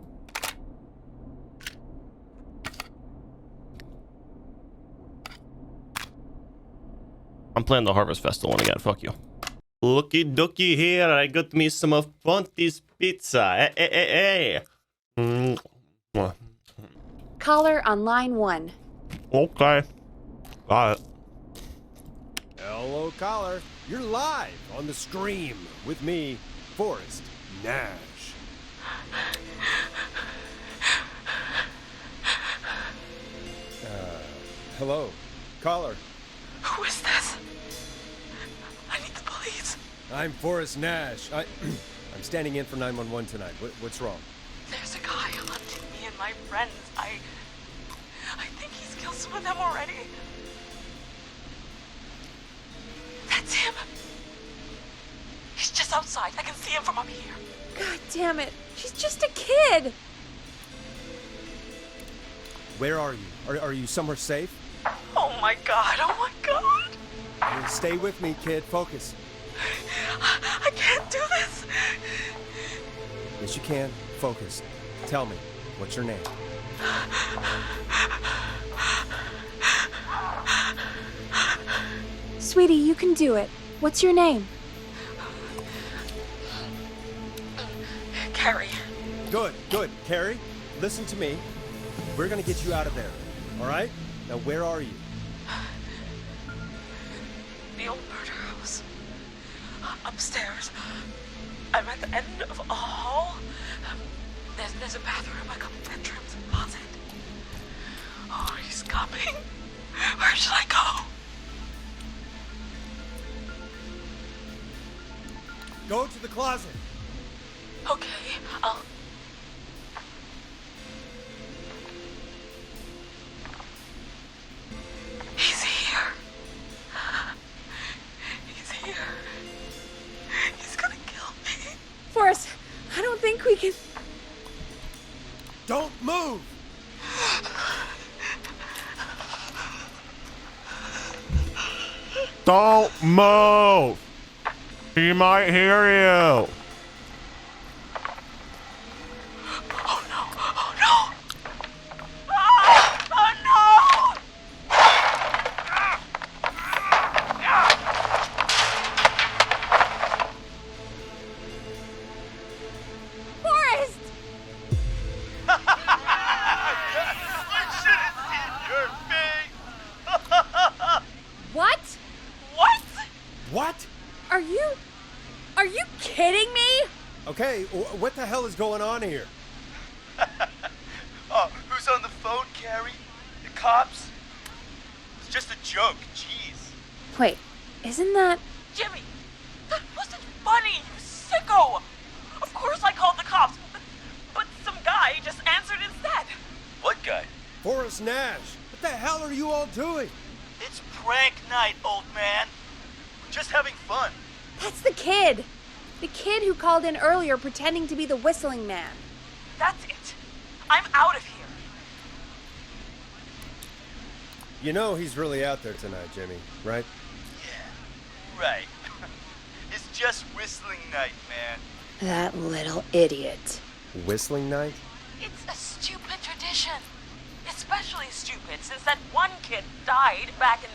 I'm playing the Harvest Festival one again. Fuck you. Looky dooky here. I got me some of Ponti's pizza. Hey. Caller on line 1. Okay. Got it. Hello, caller. You're live on the Scream with me, Forrest Nash. Hello, caller. Who is this? I need the police. I'm Forrest Nash. I'm standing in for 911 tonight. What's wrong? There's a guy hunting me and my friends. I think he's killed some of them already. That's him. He's just outside. I can see him from up here. God damn it. She's just a kid. Where are you? Are you somewhere safe? Oh my god. Oh my god. Stay with me, kid. Focus. I can't do this. Yes, you can. Focus. Tell me, what's your name? Sweetie, you can do it. What's your name? Carrie. Good. Carrie, listen to me. We're gonna get you out of there, all right? Now, where are you? The old murder house. Upstairs. I'm at the end of a hall. There's a bathroom, a couple bedrooms, a closet. Oh, he's coming. Where should I go? Go to the closet. Okay, I'll... He's here. He's here. He's gonna kill Move! Don't move! He might hear you! Oh no! Oh no! Oh no! Forrest! What? What? What? Are you kidding me? Okay, what the hell is going on here? Oh, who's on the phone, Carrie? The cops? It's just a joke, jeez. Wait, isn't that... Jimmy, that wasn't funny, you sicko! Of course I called the cops, but some guy just answered instead. What guy? Forrest Nash, what the hell are you all doing? It's prank night, old man. We're just having fun. That's the kid! The kid who called in earlier pretending to be the whistling man. That's it. I'm out of here. You know he's really out there tonight, Jimmy, right? Yeah, right. It's just whistling night, man. That little idiot. Whistling night? It's a stupid tradition. Especially stupid since that one kid died back in...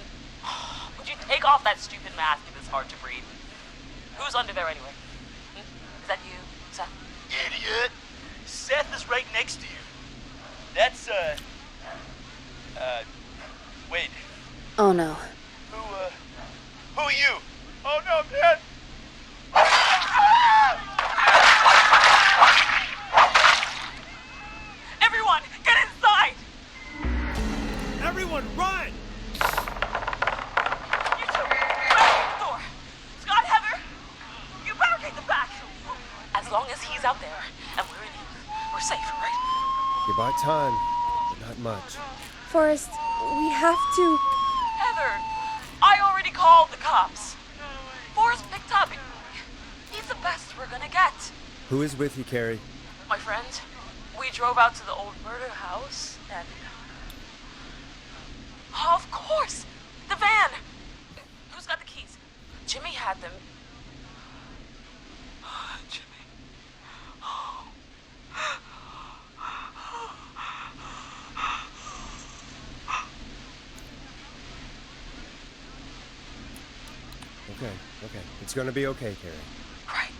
Would you take off that stupid mask if it's hard to breathe? Who's under there anyway? Is that you, Seth? Idiot! Seth is right next to you. That's, wait. Oh no. Who are you? Oh no, man! Everyone, get inside! Everyone, run! You two, barricade the door. Scott, Heather, you barricade the back. As long as he's out there and we're in here, we're safe, right? You bought time, but not much. Forrest, we have to... Heather, I already called the cops. Forrest picked up. He's the best we're gonna get. Who is with you, Carrie? My friend, we drove out to the old murder house and... Oh, of course! The van! Who's got the keys? Jimmy had them. Jimmy. Okay. It's gonna be okay, Carrie. Right.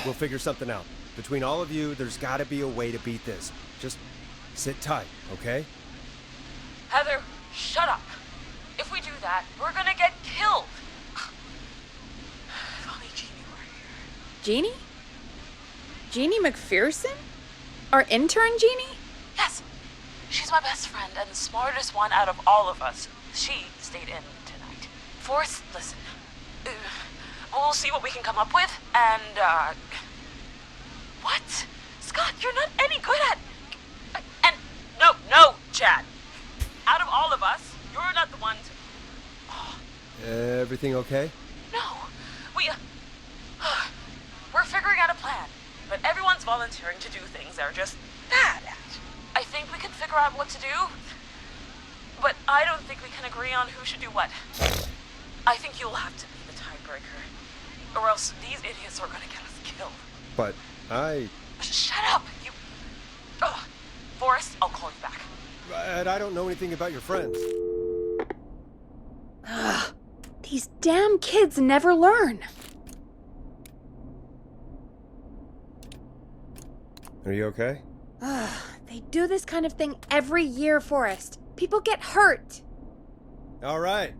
We'll figure something out. Between all of you, there's gotta be a way to beat this. Just sit tight, okay? Heather, shut up. If we do that, we're gonna get killed. If only Jeannie were here. Jeannie? Jeannie McPherson? Our intern Jeannie? Yes. She's my best friend and the smartest one out of all of us. She stayed in tonight. Forrest, listen. We'll see what we can come up with, and, What? Scott, you're not any good at... And, no, Chad. Out of all of us, you're not the one to... Everything okay? No, we're figuring out a plan, but everyone's volunteering to do things they're just bad at. I think we can figure out what to do, but I don't think we can agree on who should do what. I think you'll have to be the tiebreaker, or else these idiots are gonna get us killed. But Shut up, you... Forrest, I'll call you back. But I don't know anything about your friends. These damn kids never learn. Are you okay? They do this kind of thing every year, Forrest. People get hurt. All right,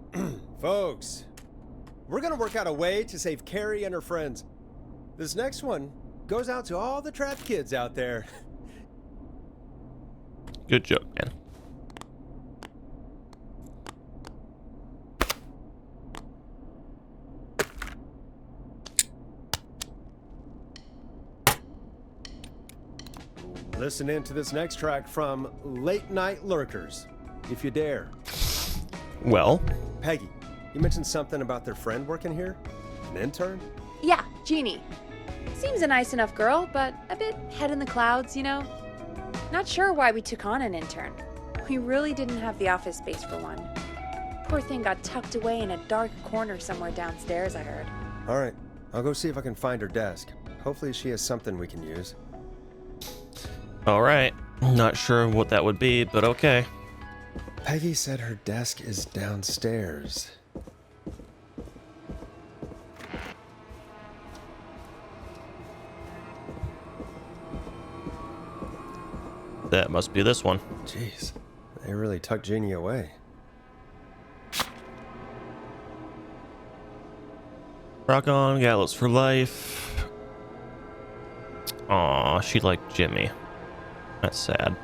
folks. We're gonna work out a way to save Carrie and her friends. This next one goes out to all the trapped kids out there. Good joke, man. Listen in to this next track from Late Night Lurkers, if you dare. Well? Peggy, you mentioned something about their friend working here? An intern? Yeah, Jeannie. Seems a nice enough girl, but a bit head in the clouds, you know? Not sure why we took on an intern. We really didn't have the office space for one. Poor thing got tucked away in a dark corner somewhere downstairs, I heard. All right, I'll go see if I can find her desk. Hopefully she has something we can use. All right. Not sure what that would be, but okay. Peggy said her desk is downstairs. That must be this one. Jeez, they really tucked Jeannie away. Rock on, Gallows for life. Aw, she liked Jimmy. That's sad.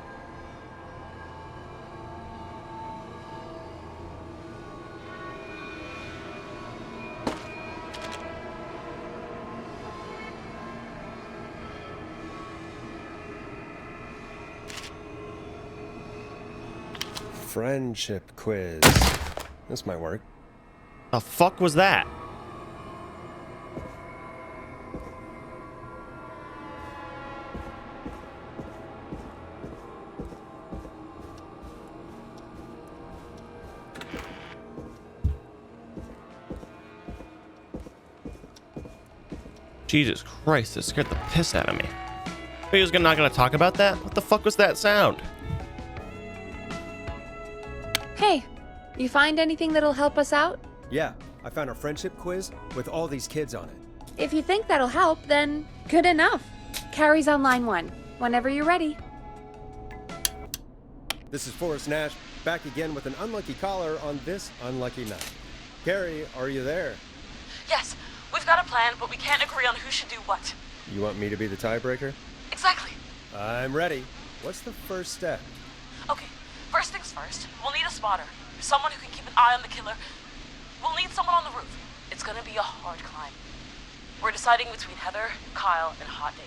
Friendship quiz. This might work. The fuck was that? Jesus Christ, it scared the piss out of me. He was not gonna talk about that? What the fuck was that sound? Hey, you find anything that'll help us out? Yeah, I found a friendship quiz with all these kids on it. If you think that'll help, then good enough. Carrie's on line 1, whenever you're ready. This is Forrest Nash, back again with an unlucky caller on this unlucky night. Carrie, are you there? Yes, we've got a plan, but we can't agree on who should do what. You want me to be the tiebreaker? Exactly. I'm ready. What's the first step? Okay, first things first, we'll need a spotter. Someone who can keep an eye on the killer. We'll need someone on the roof. It's gonna be a hard climb. We're deciding between Heather, Kyle, and Hot David.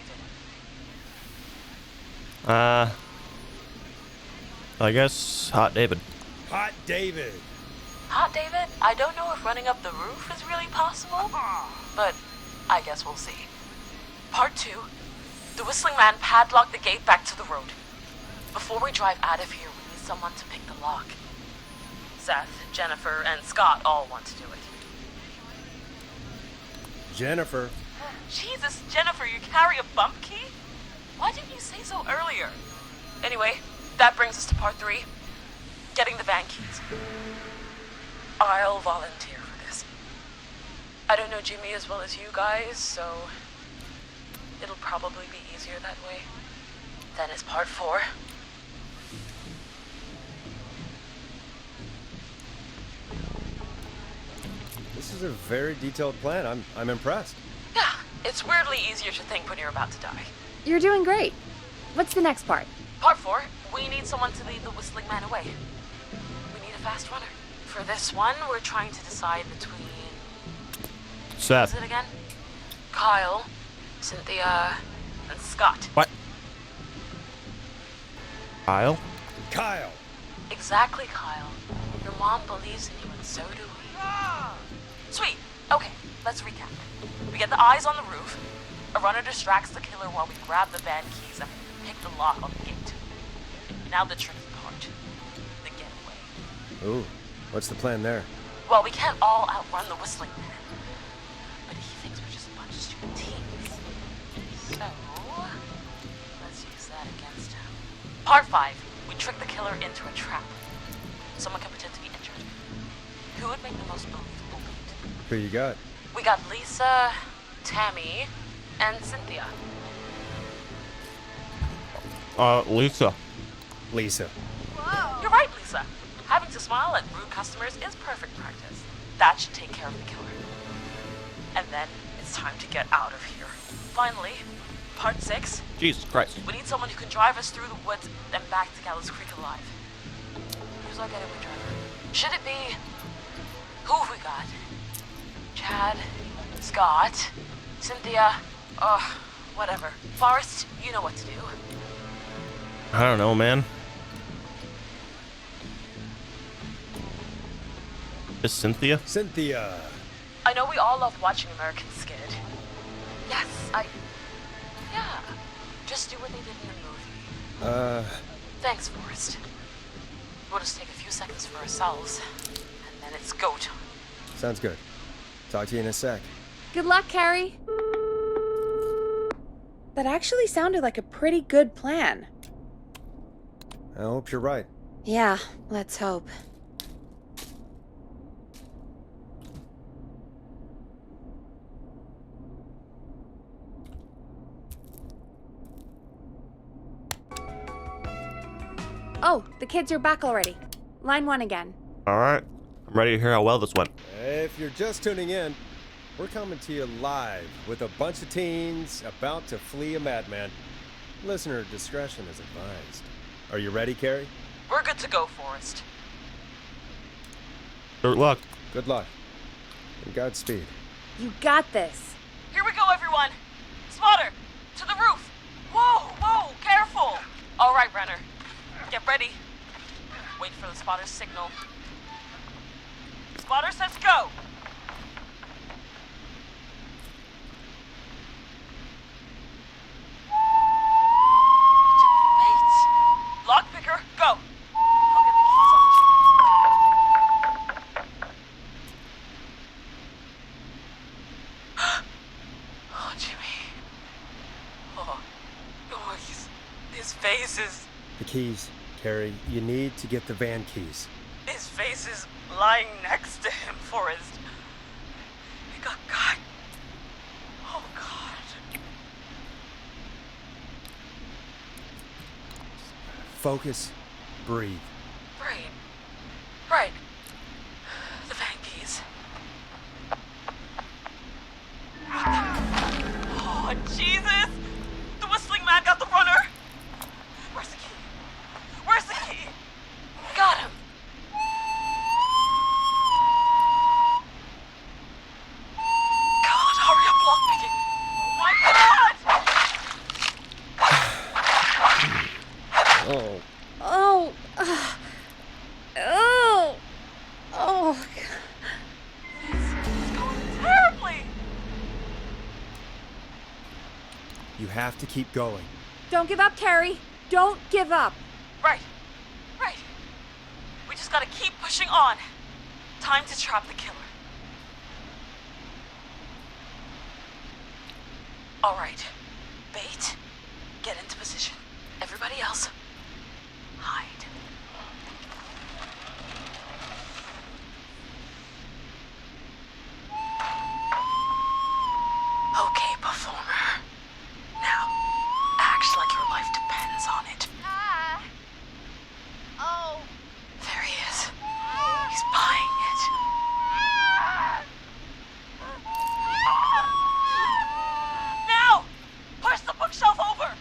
I guess Hot David. Hot David. Hot David? I don't know if running up the roof is really possible, but I guess we'll see. Part 2. The Whistling Man padlocked the gate back to the road. Before we drive out of here, we need someone to pick the lock. Seth, Jennifer, and Scott all want to do it. Jennifer. Jesus, Jennifer, you carry a bump key? Why didn't you say so earlier? Anyway, that brings us to part 3. Getting the van keys. I'll volunteer for this. I don't know Jimmy as well as you guys, so it'll probably be easier that way. Then it's part 4. This is a very detailed plan. I'm impressed. Yeah, it's weirdly easier to think when you're about to die. You're doing great. What's the next part? Part 4, we need someone to lead the Whistling Man away. We need a fast runner. For this one, we're trying to decide between... Seth. What is it again? Kyle, Cynthia, and Scott. What? Kyle? Kyle! Exactly, Kyle. Your mom believes in you, and so do we. Sweet. Okay, let's recap. We get the eyes on the roof. A runner distracts the killer while we grab the van keys and pick the lock on the gate. Now the tricky part. The getaway. Ooh, what's the plan there? Well, we can't all outrun the Whistling Man. But he thinks we're just a bunch of stupid teens. So, let's use that against him. Part 5. We trick the killer into a trap. Someone can pretend to be injured. Who would make the most believable lead? Who you got? We got Lisa, Tammy, and Cynthia. Lisa. Lisa. You're right, Lisa. Having to smile at rude customers is perfect practice. That should take care of the killer. And then it's time to get out of here. Finally, part 6. Jesus Christ. We need someone who can drive us through the woods and back to Gallows Creek alive. Who's our getaway driver? Should it be... Who have we got? Chad, Scott, Cynthia, whatever. Forrest, you know what to do. I don't know, man. Is Cynthia? Cynthia. I know we all love watching American Skid. Yes, Just do what they did in the movie. Thanks, Forrest. We'll just take a few seconds for ourselves, and then it's go time. Sounds good. Talk to you in a sec. Good luck, Carrie. That actually sounded like a pretty good plan. I hope you're right. Yeah, let's hope. Oh, the kids are back already. Line 1 again. All right. I'm ready to hear how well this went. If you're just tuning in, we're coming to you live with a bunch of teens about to flee a madman. Listener discretion is advised. Are you ready, Carrie? We're good to go, Forrest. Good luck. Good luck. And Godspeed. You got this. Here we go, everyone. Spotter, to the roof. Whoa, careful. All right, Renner. Get ready. Wait for the spotter's signal. Spotter says go. Wait. Lockpicker, go. I'll get the keys off Jimmy. Oh, Jimmy. Oh, his face is... The keys, Carrie. You need to get the van keys. His face is lying next to him, Forrest. He got cut. Oh, God. Focus. Breathe. Right. The van keys. Oh, Jesus! The whistling man got the runner! Where's the key? Where's the key? Got him! God, hurry up, lockpicking! Oh my God! Oh. Oh. Oh. Oh. This is going terribly! You have to keep going. Don't give up, Carrie. Don't give up. Right. We just gotta keep pushing on. Time to trap the killer. All right. Bait. Get into position. Everybody else, hide. Okay, performer. Now, act like your life depends on it. Oh. There he is. He's buying it. Now! Push the bookshelf over!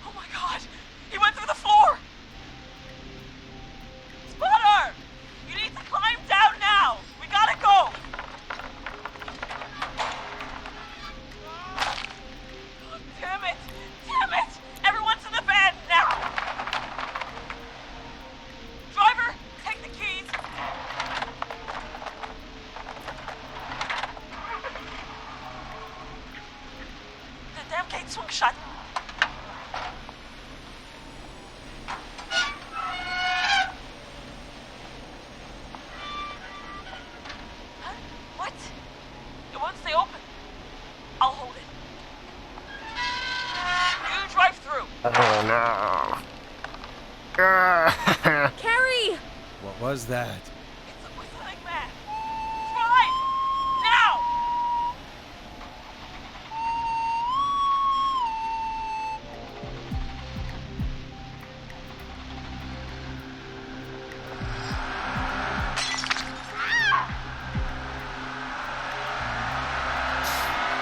Oh my God! He went through the floor! Spotter! You need to climb down now! We gotta go! Oh, damn it! Everyone's in the van now! Driver, take the keys! The damn gate swung shut. Huh? What? It won't stay open. I'll hold it. You drive through. Oh, no. Carrie! What was that? It's a whistling man. Drive! Now!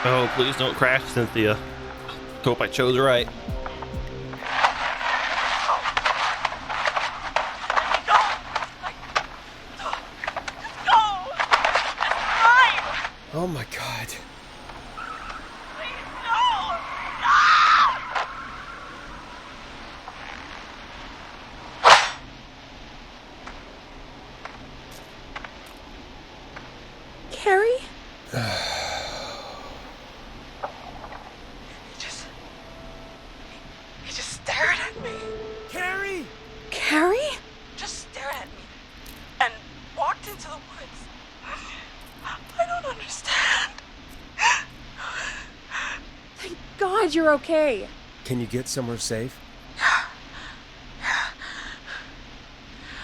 Oh, please don't crash, Cynthia. Hope I chose right. Oh my God. Carrie? glad you're okay. Can you get somewhere safe?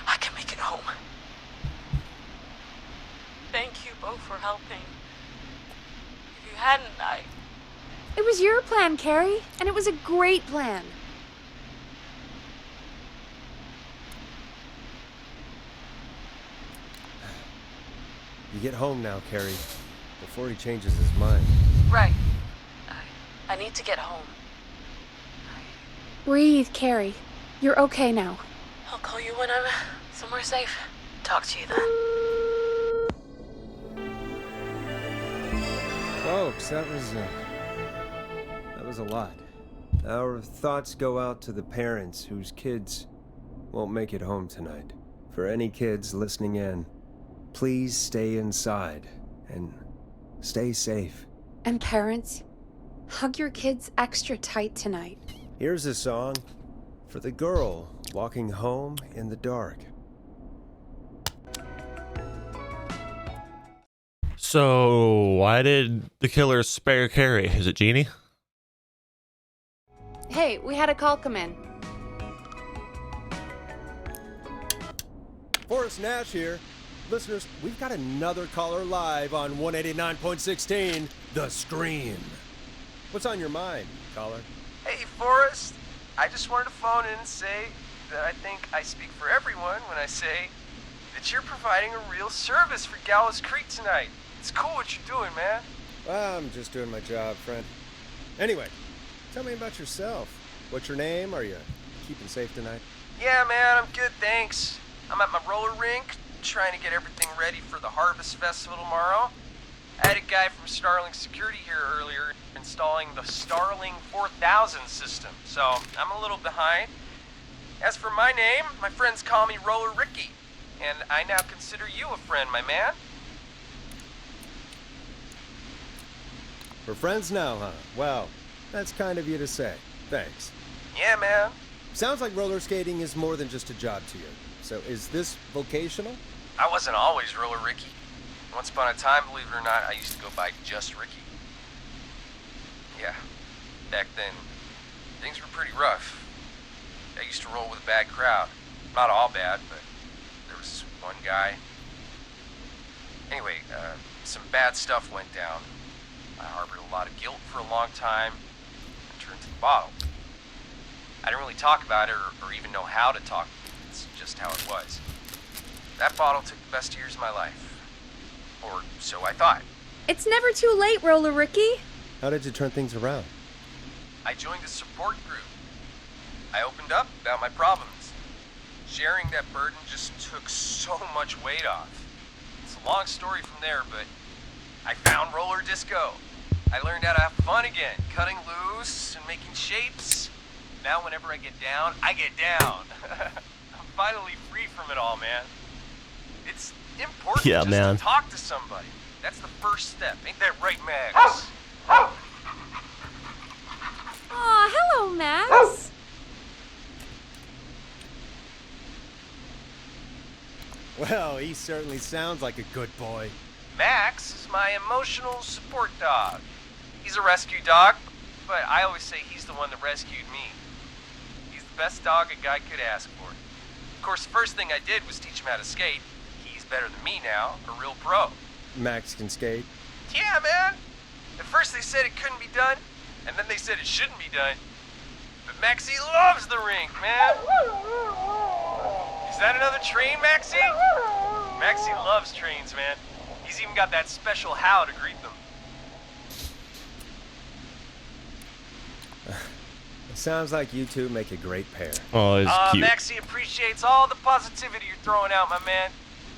I can make it home. Thank you both for helping. If you hadn't, It was your plan, Carrie, and it was a great plan. You get home now, Carrie, before he changes his mind. Right. I need to get home. Breathe, Carrie. You're okay now. I'll call you when I'm somewhere safe. Talk to you then. Folks, that was a lot. Our thoughts go out to the parents whose kids won't make it home tonight. For any kids listening in, please stay inside and stay safe. And parents, hug your kids extra tight tonight. Here's a song for the girl walking home in the dark. So, why did the killer spare Carrie? Is it Jeannie? Hey, we had a call come in. Forrest Nash here. Listeners, we've got another caller live on 189.16, The Scream. What's on your mind, caller? Hey, Forrest. I just wanted to phone in and say that I think I speak for everyone when I say that you're providing a real service for Gallows Creek tonight. It's cool what you're doing, man. Well, I'm just doing my job, friend. Anyway, tell me about yourself. What's your name? Are you keeping safe tonight? Yeah, man, I'm good, thanks. I'm at my roller rink, trying to get everything ready for the Harvest Festival tomorrow. I had a guy from Starling Security here earlier installing the Starling 4000 system, so I'm a little behind. As for my name, my friends call me Roller Ricky, and I now consider you a friend, my man. We're friends now, huh? Well, that's kind of you to say. Thanks. Yeah, man. Sounds like roller skating is more than just a job to you. So is this vocational? I wasn't always Roller Ricky. Once upon a time, believe it or not, I used to go by just Ricky. Yeah, back then, things were pretty rough. I used to roll with a bad crowd. Not all bad, but there was one guy. Anyway, some bad stuff went down. I harbored a lot of guilt for a long time and turned to the bottle. I didn't really talk about it or even know how to talk. It's just how it was. That bottle took the best years of my life. Or so I thought. It's never too late, Roller Ricky. How did you turn things around? I joined a support group. I opened up about my problems. Sharing that burden just took so much weight off. It's a long story from there, but I found roller disco. I learned how to have fun again, cutting loose and making shapes. Now whenever I get down, I get down. I'm finally free from it all, man. It's important to talk to somebody. That's the first step. Ain't that right, Max? Aw, hello, Max. Well, he certainly sounds like a good boy. Max is my emotional support dog. He's a rescue dog, but I always say he's the one that rescued me. He's the best dog a guy could ask for. Of course, the first thing I did was teach him how to skate. He's better than me now, a real pro. Max can skate? Yeah, man. At first they said it couldn't be done, and then they said it shouldn't be done. But Maxie loves the rink, man. Is that another train, Maxie? Maxie loves trains, man. He's even got that special how to greet them. It sounds like you two make a great pair. Oh, it's cute. Maxie appreciates all the positivity you're throwing out, my man.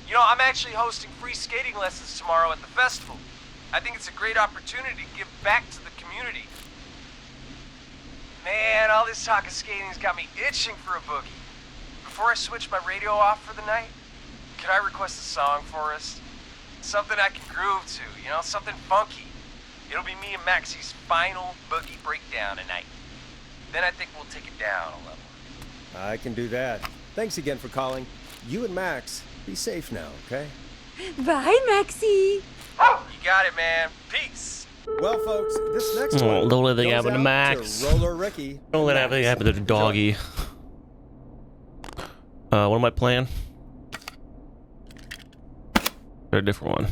You know, I'm actually hosting free skating lessons tomorrow at the festival. I think it's a great opportunity to give back to the community. Man, all this talk of skating's got me itching for a boogie. Before I switch my radio off for the night, could I request a song for us? Something I can groove to, you know, something funky. It'll be me and Maxie's final boogie breakdown tonight. Then I think we'll take it down a level. I can do that. Thanks again for calling. You and Max, be safe now, okay? Bye, Maxie. You got it, man. Peace. Well, folks, this next one don't let anything goes happen to out Max. Roller Ricky. Don't let anything happen to the doggy. What am I playing? A different one.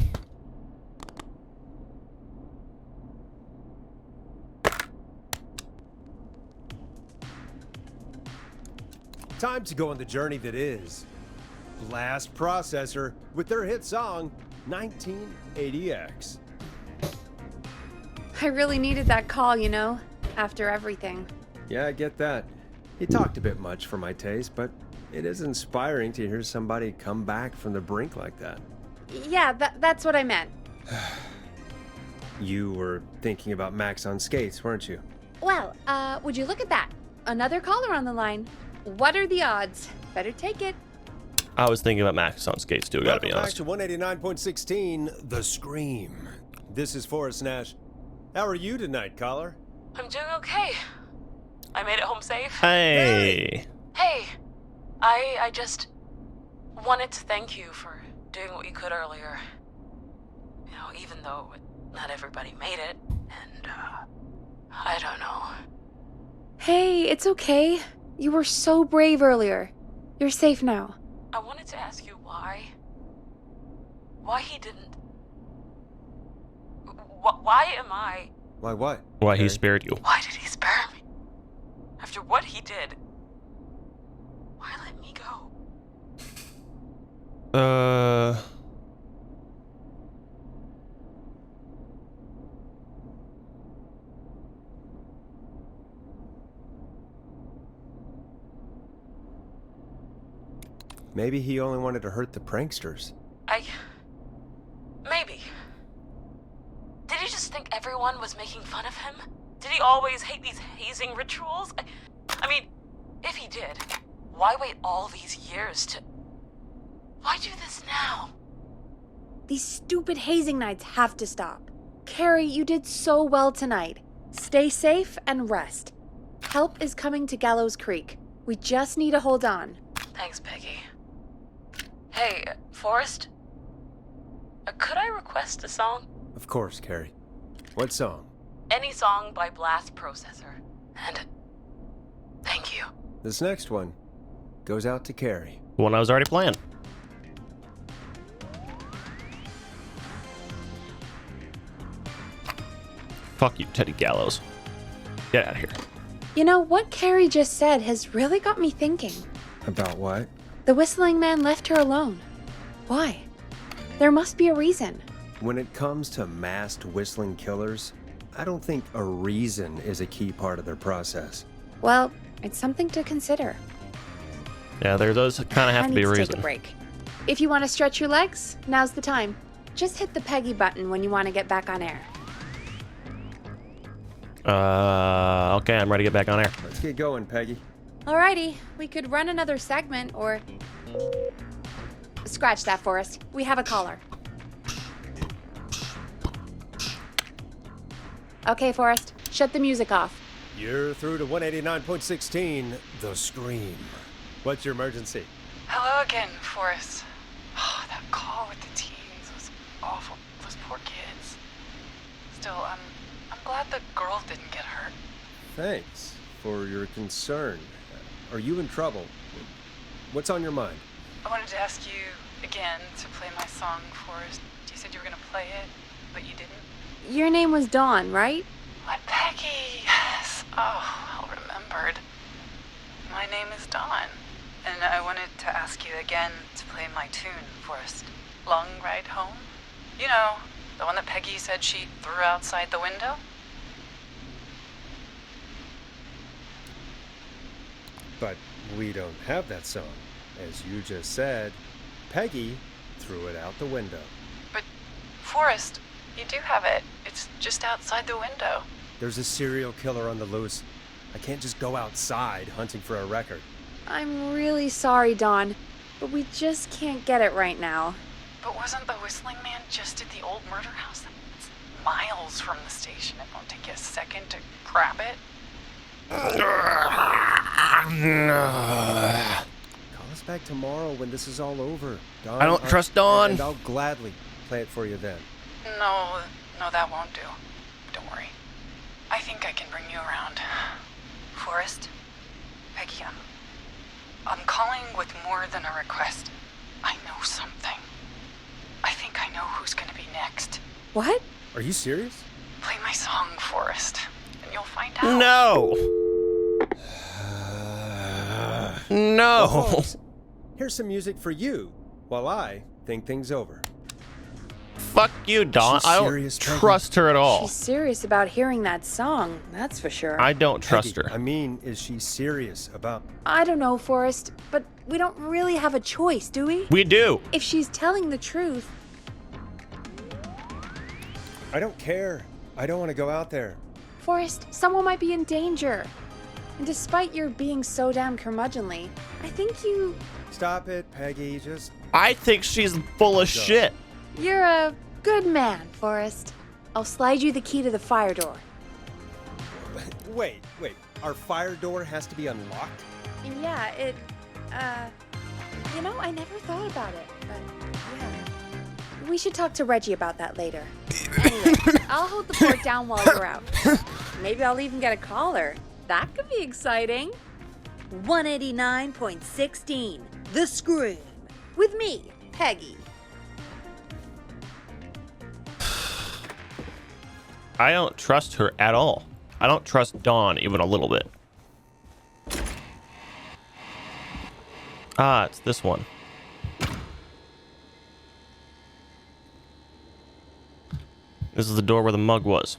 Time to go on the journey that is Blast Processor with their hit song 1980X. I really needed that call, you know, after everything. Yeah, I get that. He talked a bit much for my taste, but it is inspiring to hear somebody come back from the brink like that. Yeah, that's what I meant. You were thinking about Max on skates, weren't you? Well, would you look at that? Another caller on the line. What are the odds? Better take it. I was thinking about Max on skates too, gotta be honest. Back to 189.16, The Scream. This is Forrest Nash. How are you tonight, caller? I'm doing okay. I made it home safe. Hey. Hey, I just wanted to thank you for doing what you could earlier. You know, even though not everybody made it, and, I don't know. Hey, it's okay. You were so brave earlier. You're safe now. I wanted to ask you why. Why he didn't... Why am I... Why what? Why he spared you. Why did he spare me? After what he did, why let me go? Maybe he only wanted to hurt the pranksters. Maybe. Did he just think everyone was making fun of him? Did he always hate these hazing rituals? I mean, if he did, why wait all these years to... Why do this now? These stupid hazing nights have to stop. Carrie, you did so well tonight. Stay safe and rest. Help is coming to Gallows Creek. We just need to hold on. Thanks, Peggy. Hey, Forrest? Could I request a song? Of course, Carrie. What song? Any song by Blast Processor. And thank you. This next one goes out to Carrie. The one I was already playing. Fuck you, Teddy Gallows. Get out of here. You know, what Carrie just said has really got me thinking. About what? The whistling man left her alone. Why? There must be a reason. When it comes to masked whistling killers, I don't think a reason is a key part of their process. Well, it's something to consider. Yeah, there does kind of have to be a reason. Take a break. If you want to stretch your legs, now's the time. Just hit the Peggy button when you want to get back on air. Okay, I'm ready to get back on air. Let's get going, Peggy. Alrighty, we could run another segment or... Scratch that, Forrest. We have a caller. Okay, Forrest, shut the music off. You're through to 189.16, The Scream. What's your emergency? Hello again, Forrest. Oh, that call with the teens was awful. Those poor kids. Still, I'm glad the girl didn't get hurt. Thanks for your concern. Are you in trouble? What's on your mind? I wanted to ask you again to play my song, Forrest. You said you were going to play it, but you didn't. Your name was Dawn, right? What, Peggy? Yes. Oh, well remembered. My name is Dawn, and I wanted to ask you again to play my tune, Forrest. Long Ride Home? You know, the one that Peggy said she threw outside the window? But we don't have that song. As you just said, Peggy threw it out the window. But, Forrest, you do have it. It's just outside the window. There's a serial killer on the loose. I can't just go outside hunting for a record. I'm really sorry, Dawn, but we just can't get it right now. But wasn't the whistling man just at the old murder house? It's miles from the station. It won't take you a second to grab it. Call us back tomorrow when this is all over, Dawn. I don't trust Dawn. And I'll gladly play it for you then. No, that won't do. Don't I think I can bring you around. Forrest? Peggy, I'm calling with more than a request. I know something. I think I know who's gonna be next. What? Are you serious? Play my song, Forrest, and you'll find out. No. No. Well, folks, here's some music for you while I think things over. Fuck you, Dawn. She's I don't serious, Peggy? trust her at all. She's serious about hearing that song, that's for sure. I don't trust Peggy, her. I mean, is she serious about... I don't know, Forrest, but we don't really have a choice, do we? We do. If she's telling the truth... I don't care. I don't want to go out there. Forrest, someone might be in danger. And despite your being so damn curmudgeonly, I think you... Stop it, Peggy. Just... I think she's full of shit. You're a good man, Forrest. I'll slide you the key to the fire door. Wait. Our fire door has to be unlocked? Yeah, it... You know, I never thought about it, but yeah. We should talk to Reggie about that later. Anyway, I'll hold the fort down while you're out. Maybe I'll even get a caller. That could be exciting. 189.16, The Scream. With me, Peggy. I don't trust her at all. I don't trust Dawn even a little bit. Ah, it's this one. This is the door where the mug was.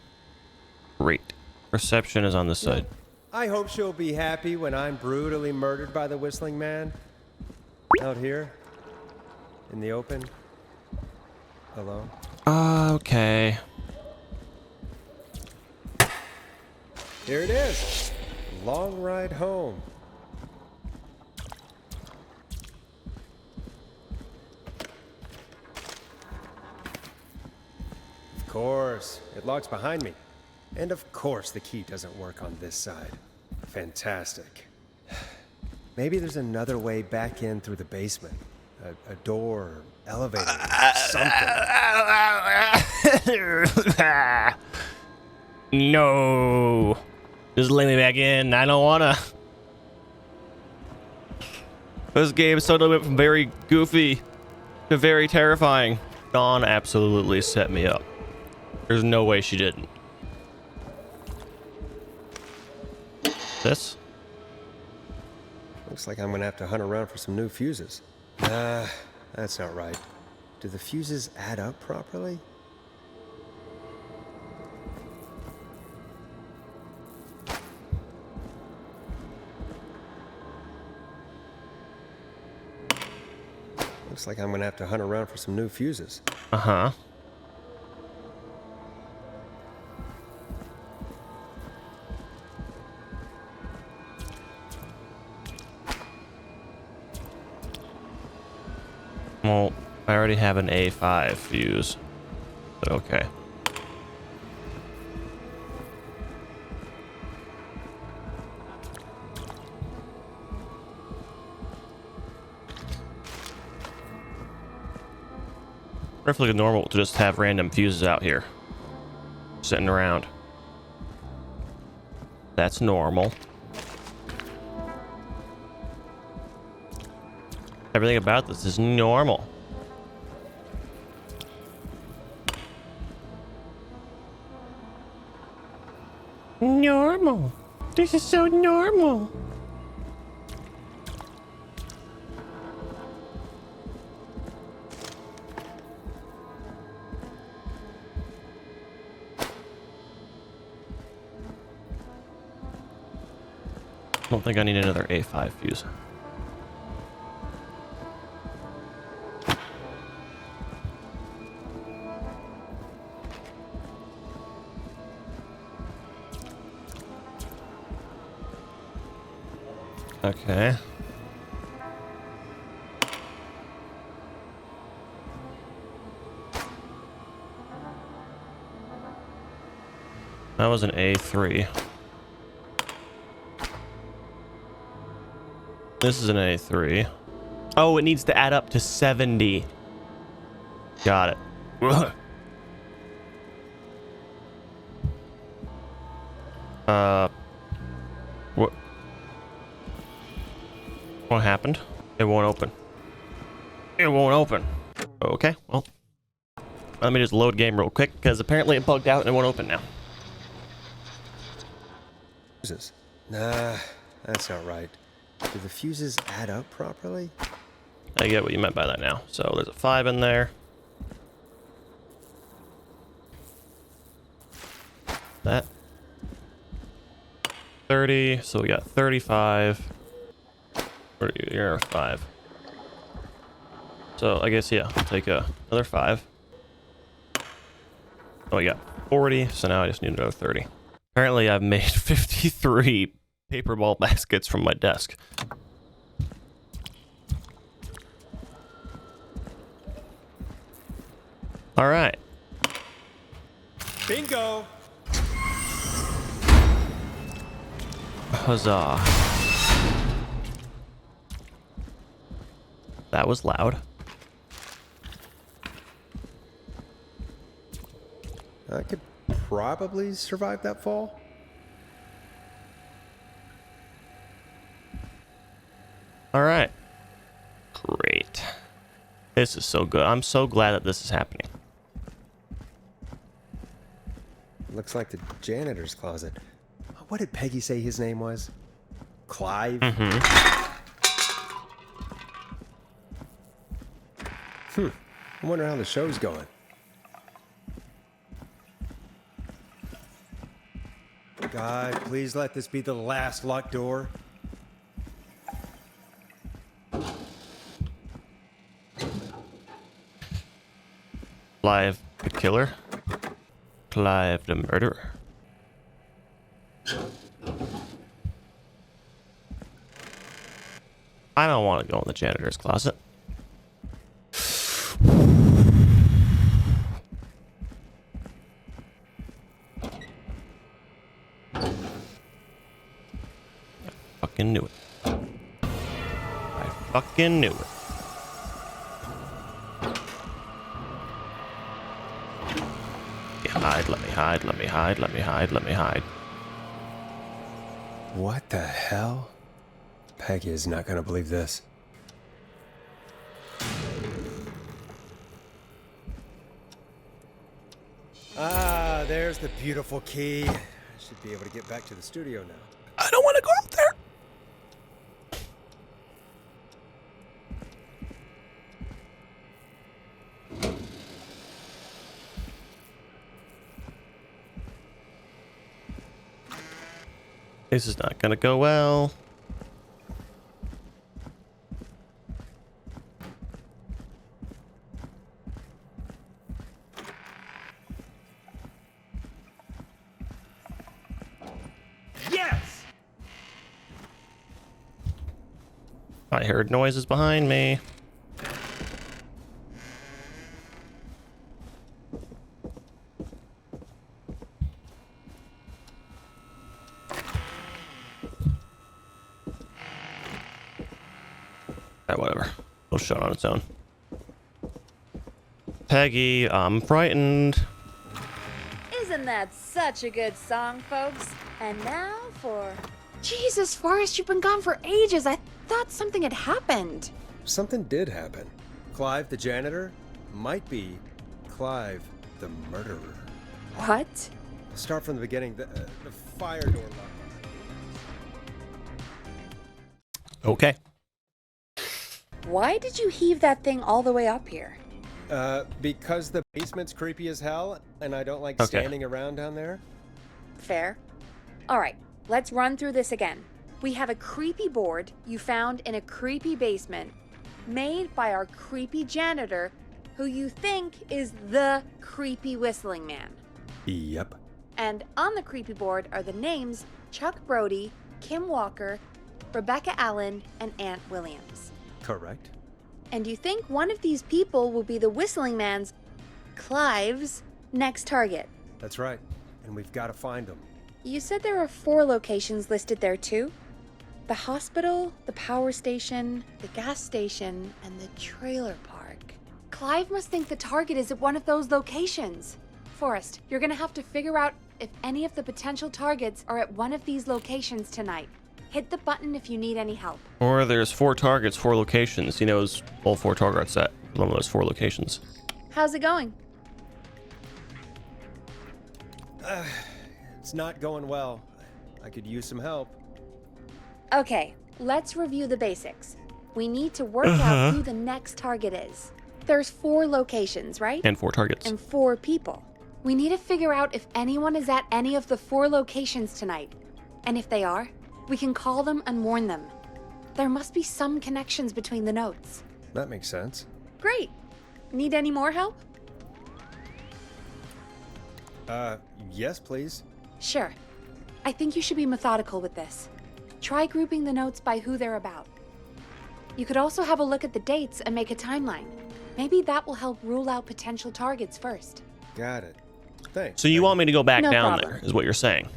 Great. Reception is on this side. I hope she'll be happy when I'm brutally murdered by the Whistling Man. Out here. In the open. Alone. Okay. Here it is. Long ride home. Of course. It locks behind me. And of course the key doesn't work on this side. Fantastic. Maybe there's another way back in through the basement. A door, elevator, something. No. Just let me back in. I don't wanna. This game suddenly went from very goofy to very terrifying. Dawn absolutely set me up. There's no way she didn't. This? Looks like I'm gonna have to hunt around for some new fuses. That's not right. Do the fuses add up properly? Looks like I'm gonna have to hunt around for some new fuses. Uh-huh. Well, I already have an A5 fuse, but okay. Perfectly normal to just have random fuses out here, sitting around. That's normal. Everything about this is normal. Normal. This is so normal. I don't think I need another A5 fuse. Okay. That was an A3. This is an A3. Oh, it needs to add up to 70. Got it. What? What happened? It won't open. It won't open. Okay, well. Let me just load game real quick, because apparently it bugged out and it won't open now. Fuses. Nah, that's not right. Do the fuses add up properly? I get what you meant by that now. So there's a 5 in there. That. 30, so we got 35. You're 5. So I guess, yeah, I'll take another 5. Oh, we got 40, so now I just need another 30. Apparently I've made 53 paper ball baskets from my desk. All right. Bingo! Huzzah. That was loud. I could probably survive that fall. All right. Great. This is so good. I'm so glad that this is happening. Looks like the janitor's closet. What did Peggy say his name was? Clive? Mm-hmm. I wonder how the show's going. God, please let this be the last locked door. Clive the killer. Clive the murderer. I don't want to go in the janitor's closet. I fucking knew it. I fucking knew it. Hide, let me hide, let me hide, let me hide, let me hide. What the hell? Peggy is not gonna believe this. Ah, there's the beautiful key. I should be able to get back to the studio now. I don't want to go out there. This is not gonna go well. Yes! I heard noises behind me. Whatever. It'll shut on its own. Peggy, I'm frightened. Isn't that such a good song, folks? And now for... Jesus, Forrest, you've been gone for ages. I thought something had happened. Something did happen. Clive the janitor might be Clive the murderer. What? Start from the beginning. The fire door locked. Okay. Why did you heave that thing all the way up here? Because the basement's creepy as hell, and I don't like standing around down there. Fair. All right, let's run through this again. We have a creepy board you found in a creepy basement, made by our creepy janitor, who you think is the creepy whistling man. Yep. And on the creepy board are the names Chuck Brody, Kim Walker, Rebecca Allen, and Aunt Williams. Correct. And you think one of these people will be the whistling man's, Clive's, next target. That's right. And we've got to find them. You said there are 4 locations listed there too? The hospital, the power station, the gas station, and the trailer park. Clive must think the target is at one of those locations. Forrest, you're gonna have to figure out if any of the potential targets are at one of these locations tonight. Hit the button if you need any help. Or there's 4 targets, 4 locations. He knows all 4 targets at one of those 4 locations. How's it going? It's not going well. I could use some help. Okay, let's review the basics. We need to work out who the next target is. There's 4 locations, right? And 4 targets. And 4 people. We need to figure out if anyone is at any of the 4 locations tonight. And if they are, we can call them and warn them. There must be some connections between the notes. That makes sense. Great. Need any more help? Yes, please. Sure. I think you should be methodical with this. Try grouping the notes by who they're about. You could also have a look at the dates and make a timeline. Maybe that will help rule out potential targets first. Got it. Thanks. So you want me to go back No down problem. there, is what you're saying?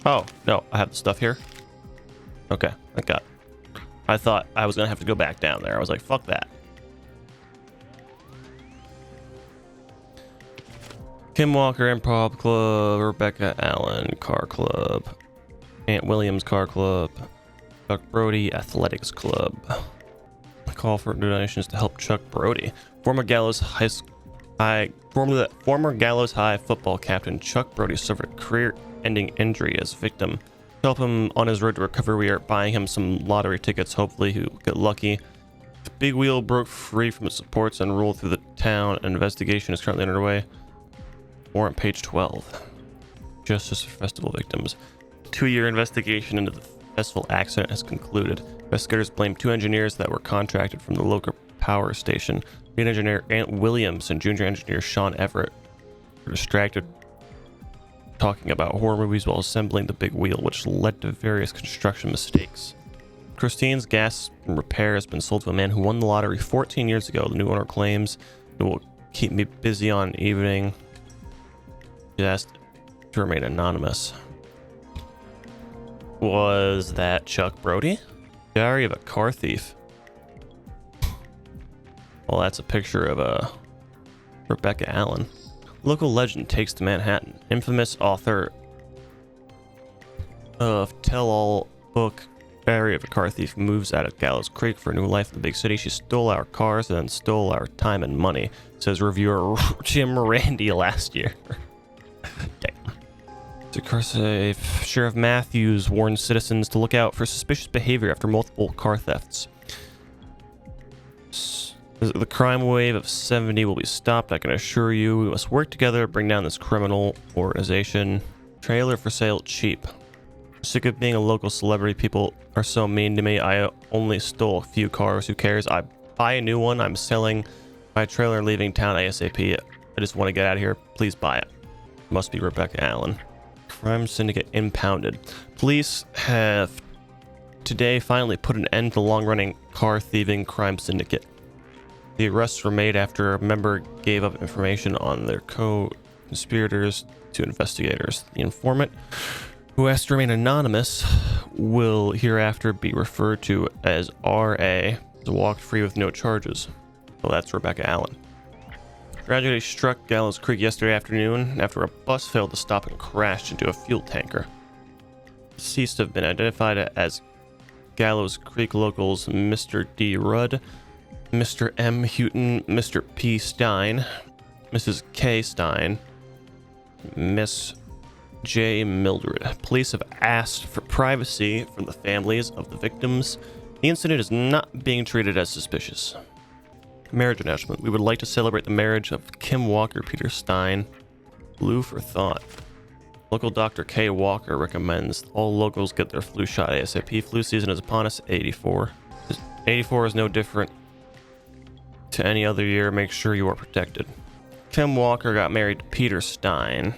Oh, no, I have the stuff here. Okay, I thought I was gonna have to go back down there. I was like, fuck that. Kim Walker Improv Club, Rebecca Allen Car Club, Aunt Williams Car Club, Chuck Brody Athletics Club. Call for donations to help Chuck Brody. Former Gallows High football captain Chuck Brody suffered a career-ending injury as a victim. To help him on his road to recovery, we are buying him some lottery tickets. Hopefully he'll get lucky. The big wheel broke free from its supports and rolled through the town. An investigation is currently underway. More on page 12. Justice for festival victims. 2-year investigation into the festival accident has concluded. Investigators blame 2 engineers that were contracted from the local power station. Lead engineer Aunt Williams and junior engineer Sean Everett were distracted talking about horror movies while assembling the big wheel, which led to various construction mistakes. Christine's gas repair has been sold to a man who won the lottery 14 years ago. The new owner claims it will keep me busy on an evening. She asked to remain anonymous. Was that Chuck Brody? Diary of a car thief. Well, that's a picture of Rebecca Allen. Local legend takes to Manhattan. Infamous author of tell-all book Diary of a Car Thief moves out of Gallows Creek for a new life in the big city. She stole our cars and then stole our time and money, says reviewer Jim Randy last year. Sheriff Matthews warns citizens to look out for suspicious behavior after multiple car thefts. The crime wave of 70 will be stopped, I can assure you. We must work together to bring down this criminal organization. Trailer for sale cheap. Sick of being a local celebrity. People are so mean to me. I only stole a few cars. Who cares? I buy a new one. I'm selling my trailer and leaving town ASAP. I just want to get out of here. Please buy it. Must be Rebecca Allen. Crime syndicate impounded. Police have today finally put an end to the long-running car thieving crime syndicate. The arrests were made after a member gave up information on their co-conspirators to investigators. The informant, who has to remain anonymous, will hereafter be referred to as R.A., walked free with no charges. Well, that's Rebecca Allen. Tragedy struck Gallows Creek yesterday afternoon after a bus failed to stop and crashed into a fuel tanker. Deceased have been identified as Gallows Creek locals Mr. D. Rudd, Mr. M. Houghton, Mr. P. Stein, Mrs. K. Stein, Miss J. Mildred. Police have asked for privacy from the families of the victims. The incident is not being treated as suspicious. Marriage announcement. We would like to celebrate the marriage of Kim Walker, Peter Stein. Blue for thought. Local Dr. K. Walker recommends all locals get their flu shot ASAP. Flu season is upon us. 84. 84 is no different to any other year. Make sure you are protected. Kim Walker got married to Peter Stein.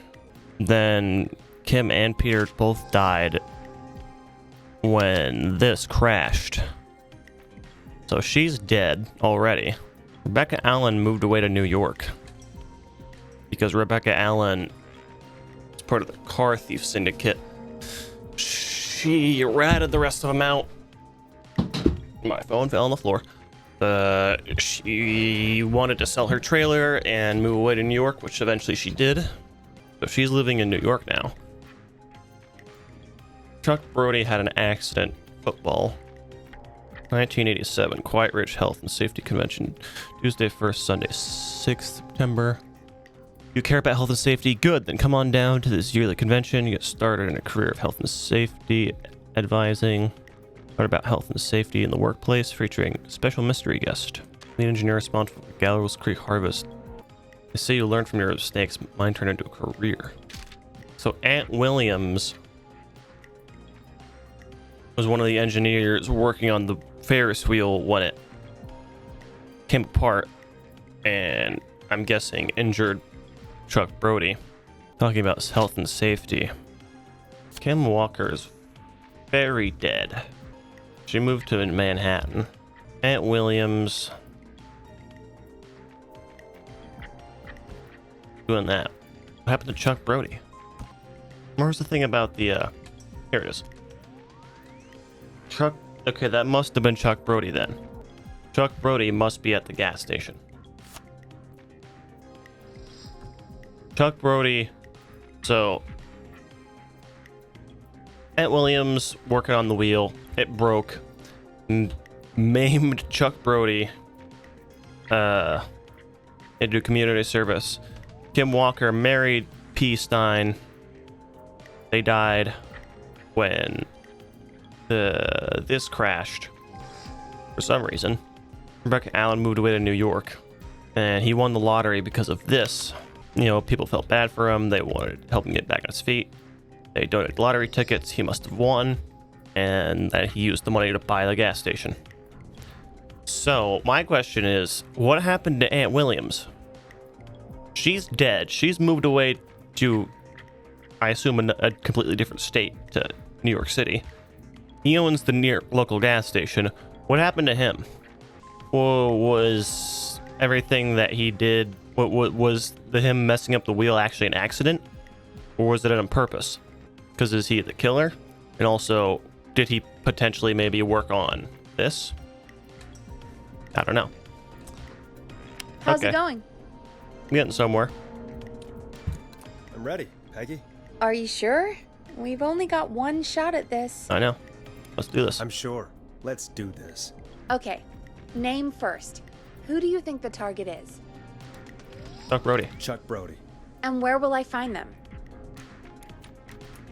Then Kim and Peter both died when this crashed. So she's dead already. Rebecca Allen moved away to New York because Rebecca Allen is part of the car thief syndicate. She ratted the rest of them out. My phone fell on the floor. She wanted to sell her trailer and move away to New York, which eventually she did. So she's living in New York now. Chuck Brody had an accident. Football. 1987. Quiet Ridge Health and Safety Convention. Tuesday 1st, Sunday 6th September. You care about health and safety? Good. Then come on down to this yearly convention. You get started in a career of health and safety advising. Learn about health and safety in the workplace, featuring special mystery guest, lead engineer responsible for Gallows Creek harvest. They say you learn from your mistakes. Mine turned into a career. So Aunt Williams was one of the engineers working on the Ferris wheel when it came apart, and I'm guessing injured Chuck Brody. Talking about his health and safety. Kim Walker is very dead. She moved to Manhattan. Aunt Williams doing that. What happened to Chuck Brody? Where's the thing about the here it is. Okay, that must have been Chuck Brody then. Chuck Brody must be at the gas station. Chuck Brody. So Aunt Williams working on the wheel. It broke. Maimed Chuck Brody into community service. Kim Walker married P. Stein. They died when this crashed for some reason. Rebecca Allen moved away to New York, and he won the lottery because of this. You know, people felt bad for him. They wanted to help him get back on his feet. They donated lottery tickets. He must have won, and then he used the money to buy the gas station. So my question is, what happened to Aunt Williams? She's dead. She's moved away to, I assume, a completely different state, to New York City. He owns the near local gas station. What happened to him? Was everything that he did, was him messing up the wheel actually an accident? Or was it on purpose? Because is he the killer? And also, did he potentially maybe work on this? I don't know. How's it going? I'm getting somewhere. I'm ready, Peggy. Are you sure? We've only got one shot at this. I know. Let's do this. I'm sure. Let's do this. Okay, name first. Who do you think the target is? Chuck Brody. Chuck Brody. And where will I find them?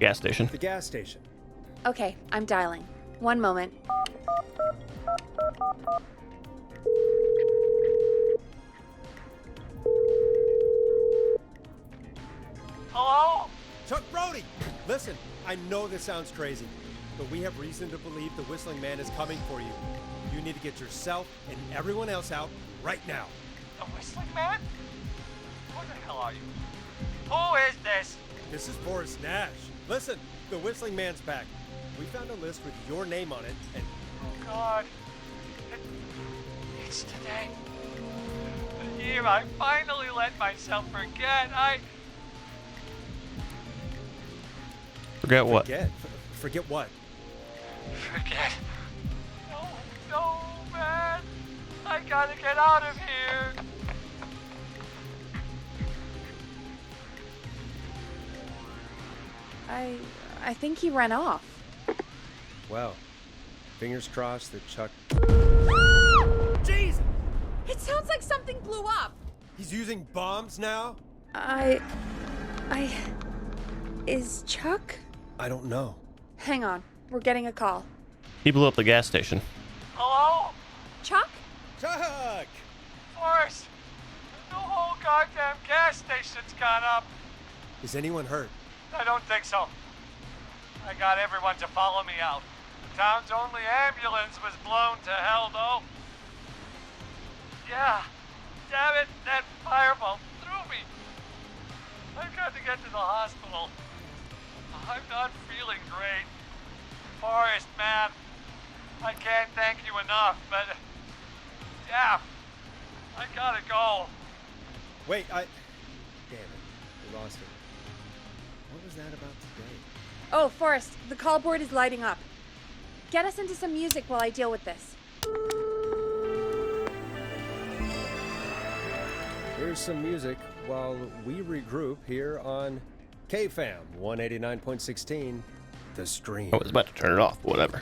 Gas station. The gas station. Okay, I'm dialing. One moment. Hello? Chuck Brody! Listen, I know this sounds crazy, but we have reason to believe the Whistling Man is coming for you. You need to get yourself and everyone else out right now. The Whistling Man? Who the hell are you? Who is this? This is Forrest Nash. Listen, the Whistling Man's back. We found a list with your name on it, and... Oh, God. It's today. The year I finally let myself forget. Forget what? Forget what? Forget. No, man. I gotta get out of here. I think he ran off. Well, fingers crossed that Chuck... Jeez! It sounds like something blew up. He's using bombs now? Is Chuck? I don't know. Hang on, we're getting a call. He blew up the gas station. Hello? Chuck? Chuck! Forrest! The whole goddamn gas station's gone up. Is anyone hurt? I don't think so. I got everyone to follow me out. The town's only ambulance was blown to hell, though. Yeah. Damn it, that fireball threw me. I've got to get to the hospital. I'm not feeling great. Forrest, man, I can't thank you enough, but... yeah, I gotta go. Wait, Damn it. We lost it. What was that about today? Oh, Forrest, the call board is lighting up. Get us into some music while I deal with this. Here's some music while we regroup here on KFAM 189.16, The Stream. I was about to turn it off, whatever.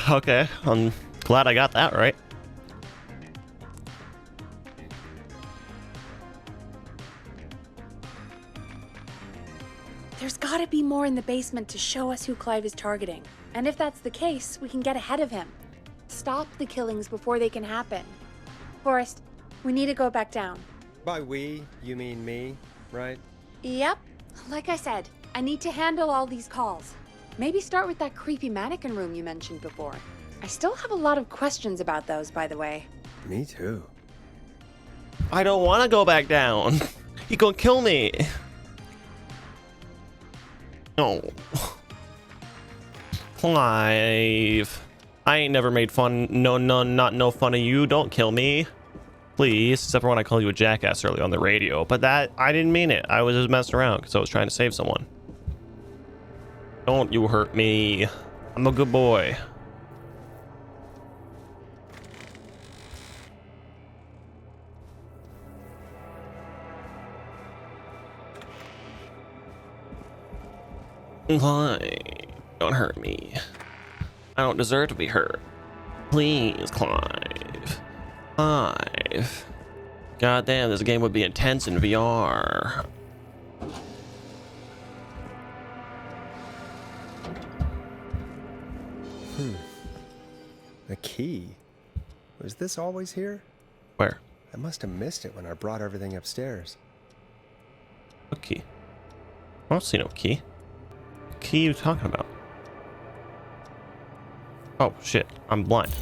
Okay, I'm glad I got that right. There's gotta be more in the basement to show us who Clive is targeting. And if that's the case, we can get ahead of him. Stop the killings before they can happen. Forrest, we need to go back down. By we, you mean me, right? Yep. Like I said, I need to handle all these calls. Maybe start with that creepy mannequin room you mentioned before. I still have a lot of questions about those, by the way. Me too. I don't want to go back down. He gonna kill me. No. Clive. I ain't never made fun. No fun of you. Don't kill me. Please. Except for when I called you a jackass earlier on the radio. But that, I didn't mean it. I was just messing around because I was trying to save someone. Don't you hurt me. I'm a good boy. Clive, don't hurt me. I don't deserve to be hurt. Please, Clive. Clive. God damn, this game would be intense in VR. The key. Was this always here? Where? I must have missed it when I brought everything upstairs. What key? I don't see no key. What key are you talking about? Oh shit, I'm blind.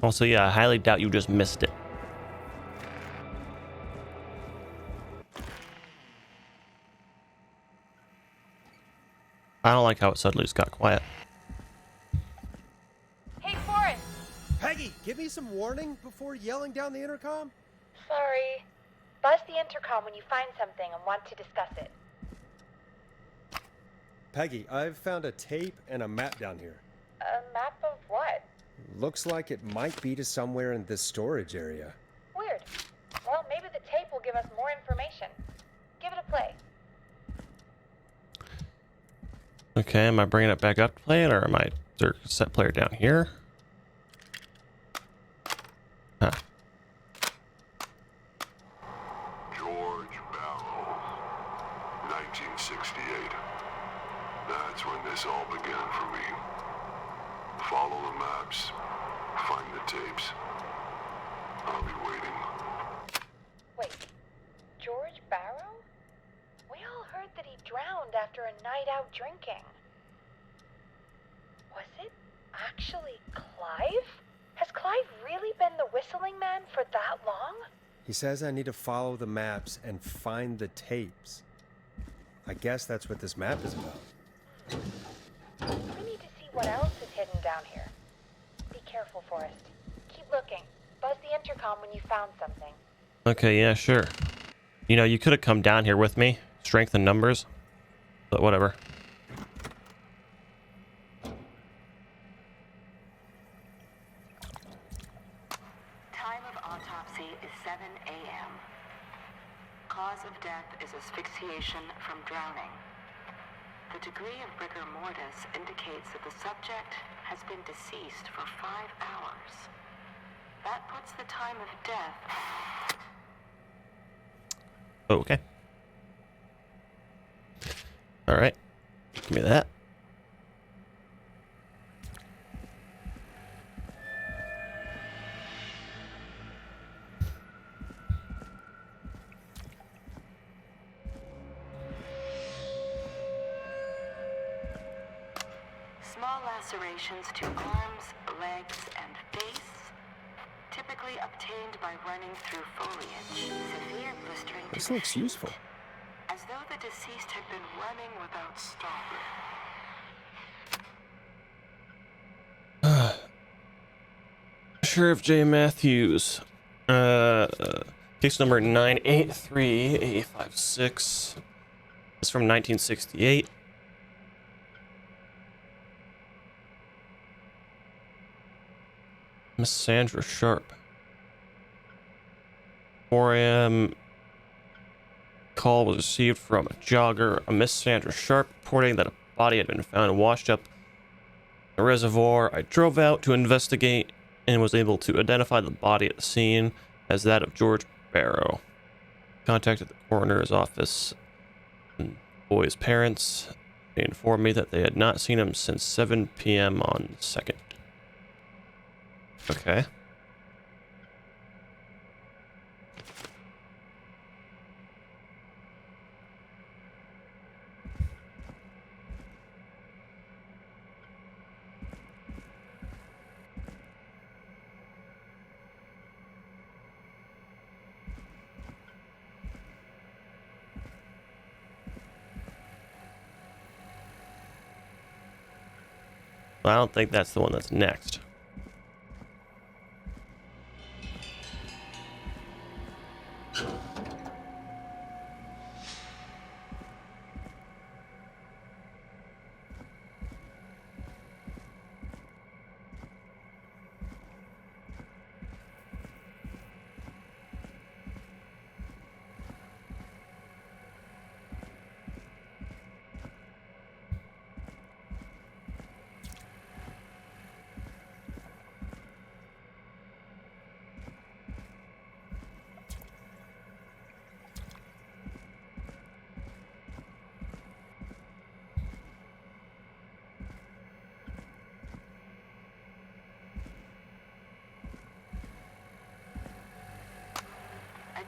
Also, yeah, I highly doubt you just missed it. I don't like how it suddenly just got quiet. Hey, Forrest! Peggy, give me some warning before yelling down the intercom. Sorry. Buzz the intercom when you find something and want to discuss it. Peggy, I've found a tape and a map down here. A map of what? Looks like it might be to somewhere in this storage area. Weird. Well, maybe the tape will give us more information. Give it a play. Okay, am I bringing it back up to play it, or am I there set player down here? Huh. George Barrow, 1968. That's when this all began for me. Follow the maps, find the tapes. I'll be waiting. Wait, George Barrow? We all heard that he drowned after a night out drinking. Was it actually Clive? Has Clive really been the whistling man for that long? He says I need to follow the maps and find the tapes. I guess that's what this map is about. We need to see what else is hidden down here. Be careful, Forrest. Keep looking. Buzz the intercom when you found something. Okay, yeah, sure. You know, you could have come down here with me. Strength in numbers. But whatever. Time of autopsy is 7 a.m. Cause of death is asphyxiation from drowning. The degree of rigor mortis indicates that the subject has been deceased for 5 hours. That puts the time of death... Okay. Alright. Give me that. Small lacerations to arms, legs, and face, typically obtained by running through foliage. Severe blistering to This looks useful. as though the deceased had been running without stopping. Sheriff J. Matthews. Case number 983A56. It's from 1968. Miss Sandra Sharp. 4 a.m. call was received from a jogger, a Miss Sandra Sharp, reporting that a body had been found washed up in a reservoir. I drove out to investigate and was able to identify the body at the scene as that of George Barrow. Contacted the coroner's office and the boy's parents. They informed me that they had not seen him since 7 p.m. on the 2nd. Okay. I don't think that's the one that's next.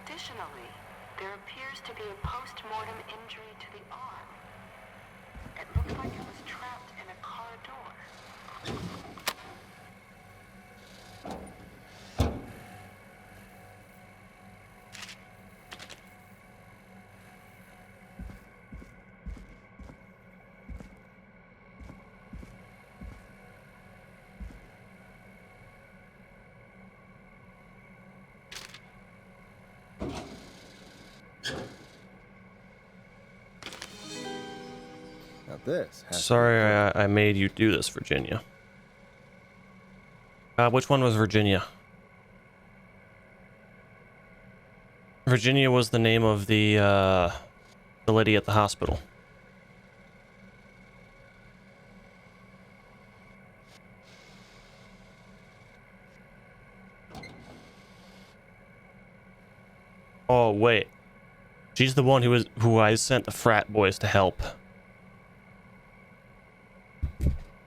Additionally, there appears to be a post-mortem injury to the arm. It looks like it was trapped in a car door. Now this has Sorry I made you do this, Virginia. Which one was Virginia? Virginia was the name of the lady at the hospital. Oh wait, she's the one who I sent the frat boys to help.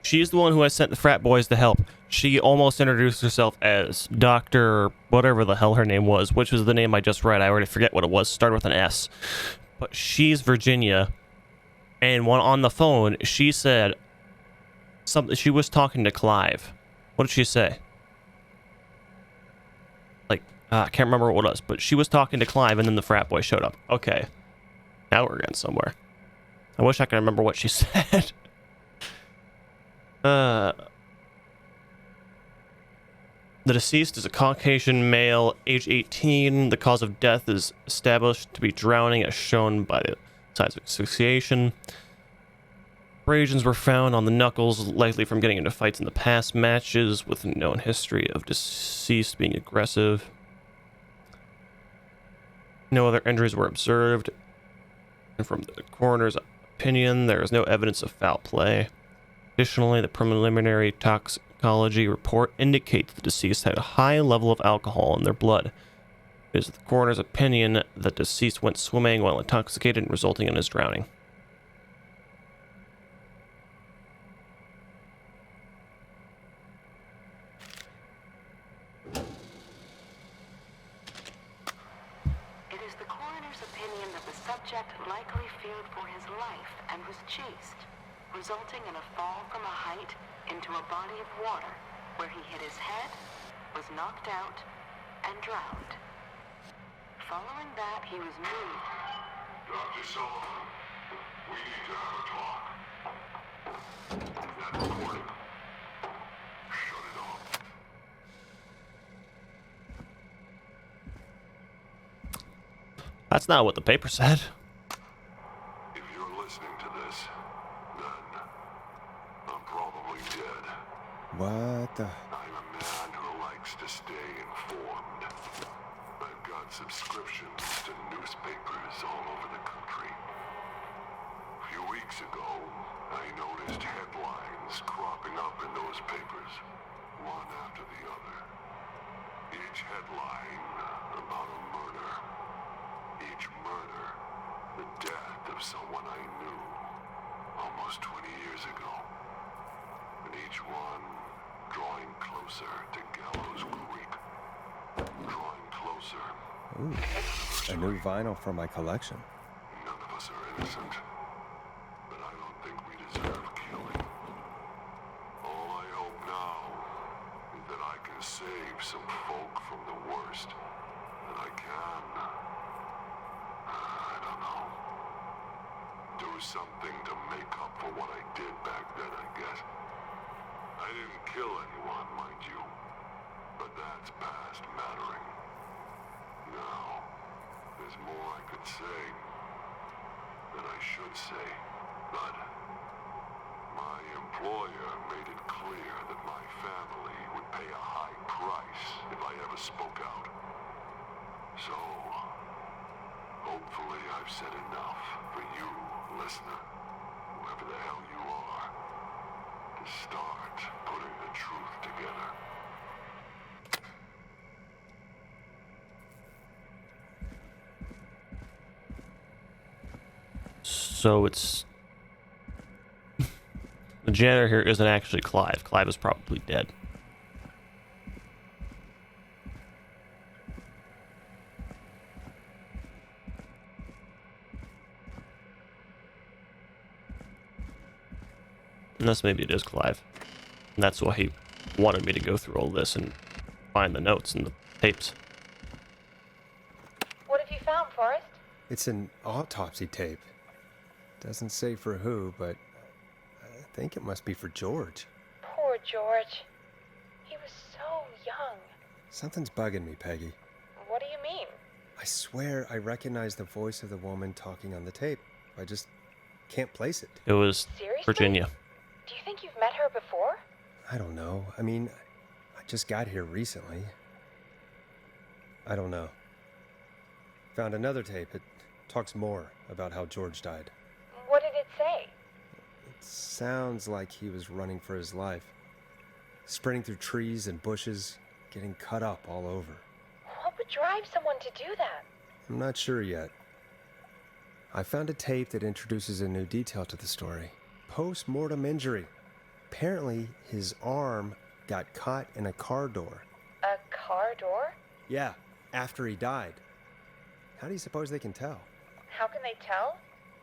She's the one who I sent the frat boys to help. She almost introduced herself as Dr. whatever the hell her name was, which was the name I just read. I already forget what it was. Started with an S. But she's Virginia. And on the phone, she said something. She was talking to Clive. What did she say? Like, I can't remember what it was, but she was talking to Clive and then the frat boy showed up. Okay. Now we're getting somewhere. I wish I could remember what she said. The deceased is a Caucasian male, age 18. The cause of death is established to be drowning as shown by the signs of asphyxiation. Abrasions were found on the knuckles, likely from getting into fights in the past matches, with a known history of deceased being aggressive. No other injuries were observed. And from the coroner's opinion, there is no evidence of foul play. Additionally, the preliminary toxicology report indicates the deceased had a high level of alcohol in their blood. It is the coroner's opinion that the deceased went swimming while intoxicated, resulting in his drowning. It is the coroner's opinion that the subject likely feared for his life and was chased, resulting in a fall from a height into a body of water, where he hit his head, was knocked out, and drowned. Following that, he was moved. Dr. Sullivan, we need to have a talk. That recording. Shut it off. That's not what the paper said. If you're listening to this, then I'm probably dead. What the? I'm a man who likes to stay informed. I've got subscriptions to newspapers all over the country. A few weeks ago, I noticed headlines cropping up in those papers, one after the other. Each headline about a murder. Each murder, the death of someone I knew almost 20 years ago. And each one drawing closer to Gallows Creek. Drawing closer. Ooh, a new vinyl for my collection. None of us are innocent. But I don't think we deserve killing. All I hope now is that I can save some folk from the worst. That I can. I don't know. Do something to make up for what I did back then, I guess. I didn't kill anyone, mind you. But that's past mattering. Now, there's more I could say. That I should say. But my employer made it clear that my family would pay a high price if I ever spoke out. So, hopefully I've said enough for you, listener, whoever the hell you are, to start putting the truth together. So it's... the janitor here isn't actually Clive. Clive is probably dead. Unless maybe it is Clive. And that's why he wanted me to go through all this and find the notes and the tapes. What have you found, Forrest? It's an autopsy tape. Doesn't say for who, but I think it must be for George. Poor George. He was so young. Something's bugging me, Peggy. What do you mean? I swear I recognize the voice of the woman talking on the tape. I just can't place it. It was Seriously? Virginia. Do you think you've met her before? I don't know. I mean, I just got here recently. I don't know. Found another tape. It talks more about how George died. What did it say? It sounds like he was running for his life. Sprinting through trees and bushes, getting cut up all over. What would drive someone to do that? I'm not sure yet. I found a tape that introduces a new detail to the story. Post-mortem injury. Apparently, his arm got caught in a car door. A car door? Yeah, after he died. How do you suppose they can tell? How can they tell?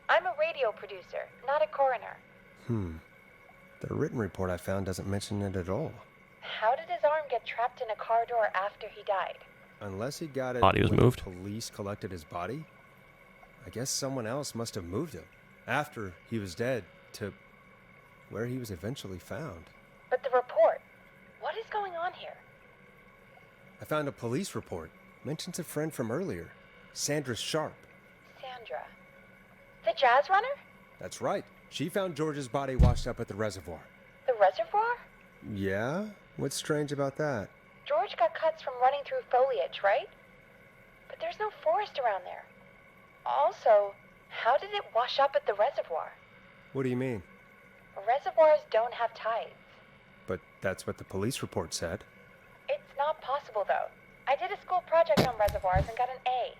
I'm a radio producer, not a coroner. The written report I found doesn't mention it at all. How did his arm get trapped in a car door after he died? Unless he got it Body was when moved. the police collected his body? I guess someone else must have moved him after he was dead to where he was eventually found. But the report, what is going on here? I found a police report. Mentions a friend from earlier, Sandra Sharp. Sandra. The jazz runner? That's right. She found George's body washed up at the reservoir. The reservoir? Yeah? What's strange about that? George got cuts from running through foliage, right? But there's no forest around there. Also, how did it wash up at the reservoir? What do you mean? Reservoirs don't have tides. But that's what the police report said. It's not possible, though. I did a school project on reservoirs and got an A.